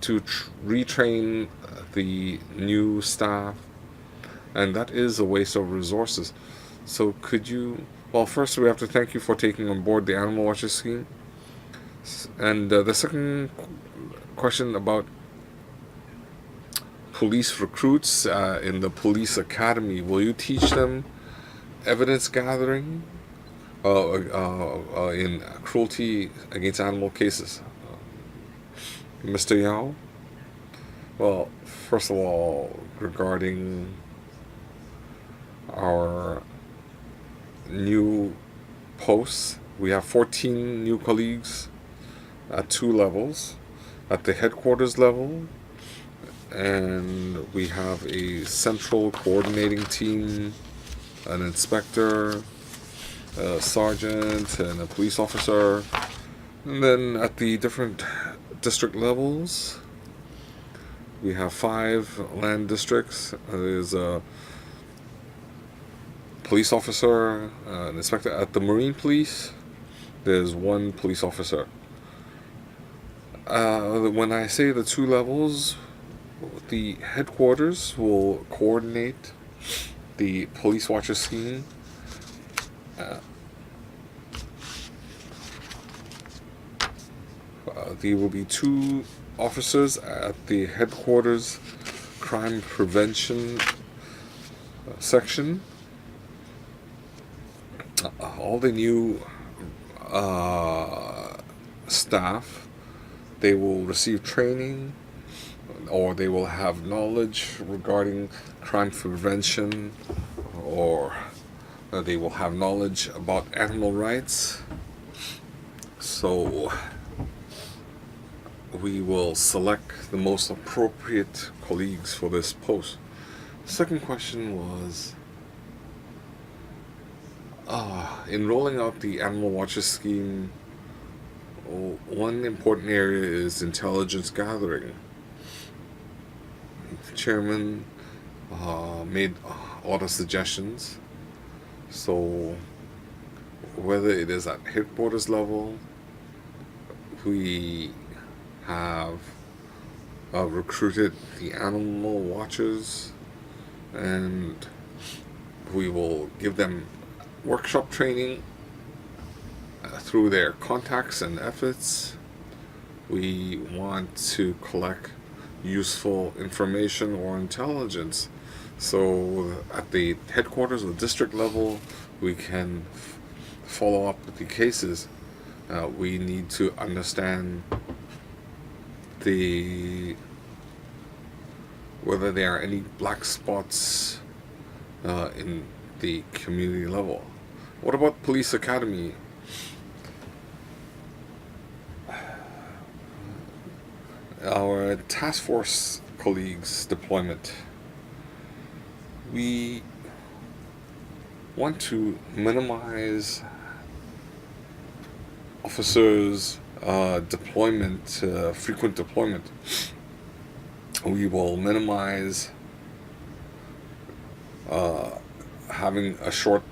to retrain the new staff, and that is a waste of resources. So could you, well, first we have to thank you for taking on board the Animal Watcher scheme. And the second question about police recruits in the police academy, will you teach them evidence gathering in cruelty against animal cases? Mr. Yao? Well, first of all, regarding our new posts, we have 14 new colleagues at 2 levels. At the headquarters level, and we have a central coordinating team, an inspector, a sergeant, and a police officer. And then at the different district levels, we have 5 land districts. There's a police officer, an inspector. At the Marine Police, there's 1 police officer. When I say the 2 levels, the headquarters will coordinate the police watcher scheme. There will be 2 officers at the headquarters crime prevention section. All the new staff, they will receive training, or they will have knowledge regarding crime prevention, or they will have knowledge about animal rights. So we will select the most appropriate colleagues for this post. The second question was, in rolling out the Animal Watcher scheme, one important area is intelligence gathering. The chairman made a lot of suggestions. So whether it is at headquarters level, we have recruited the animal watchers, and we will give them workshop training through their contacts and efforts. We want to collect useful information or intelligence. So at the headquarters or district level, we can follow up with the cases. We need to understand whether there are any black spots in the community level. What about police academy? Our task force colleagues deployment. We want to minimize officers' deployment, frequent deployment. We will minimize having a short.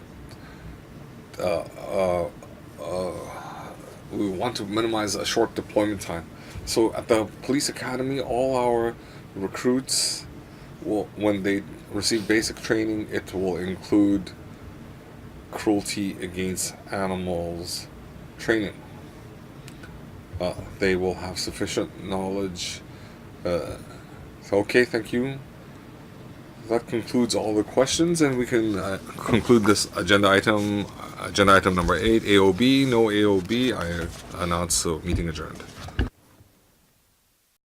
We want to minimize a short deployment time. So at the police academy, all our recruits will, when they receive basic training, it will include cruelty against animals training. They will have sufficient knowledge. Okay, thank you. That concludes all the questions, and we can conclude this agenda item. Agenda item number 8, AOB. No AOB. I announce the meeting adjourned.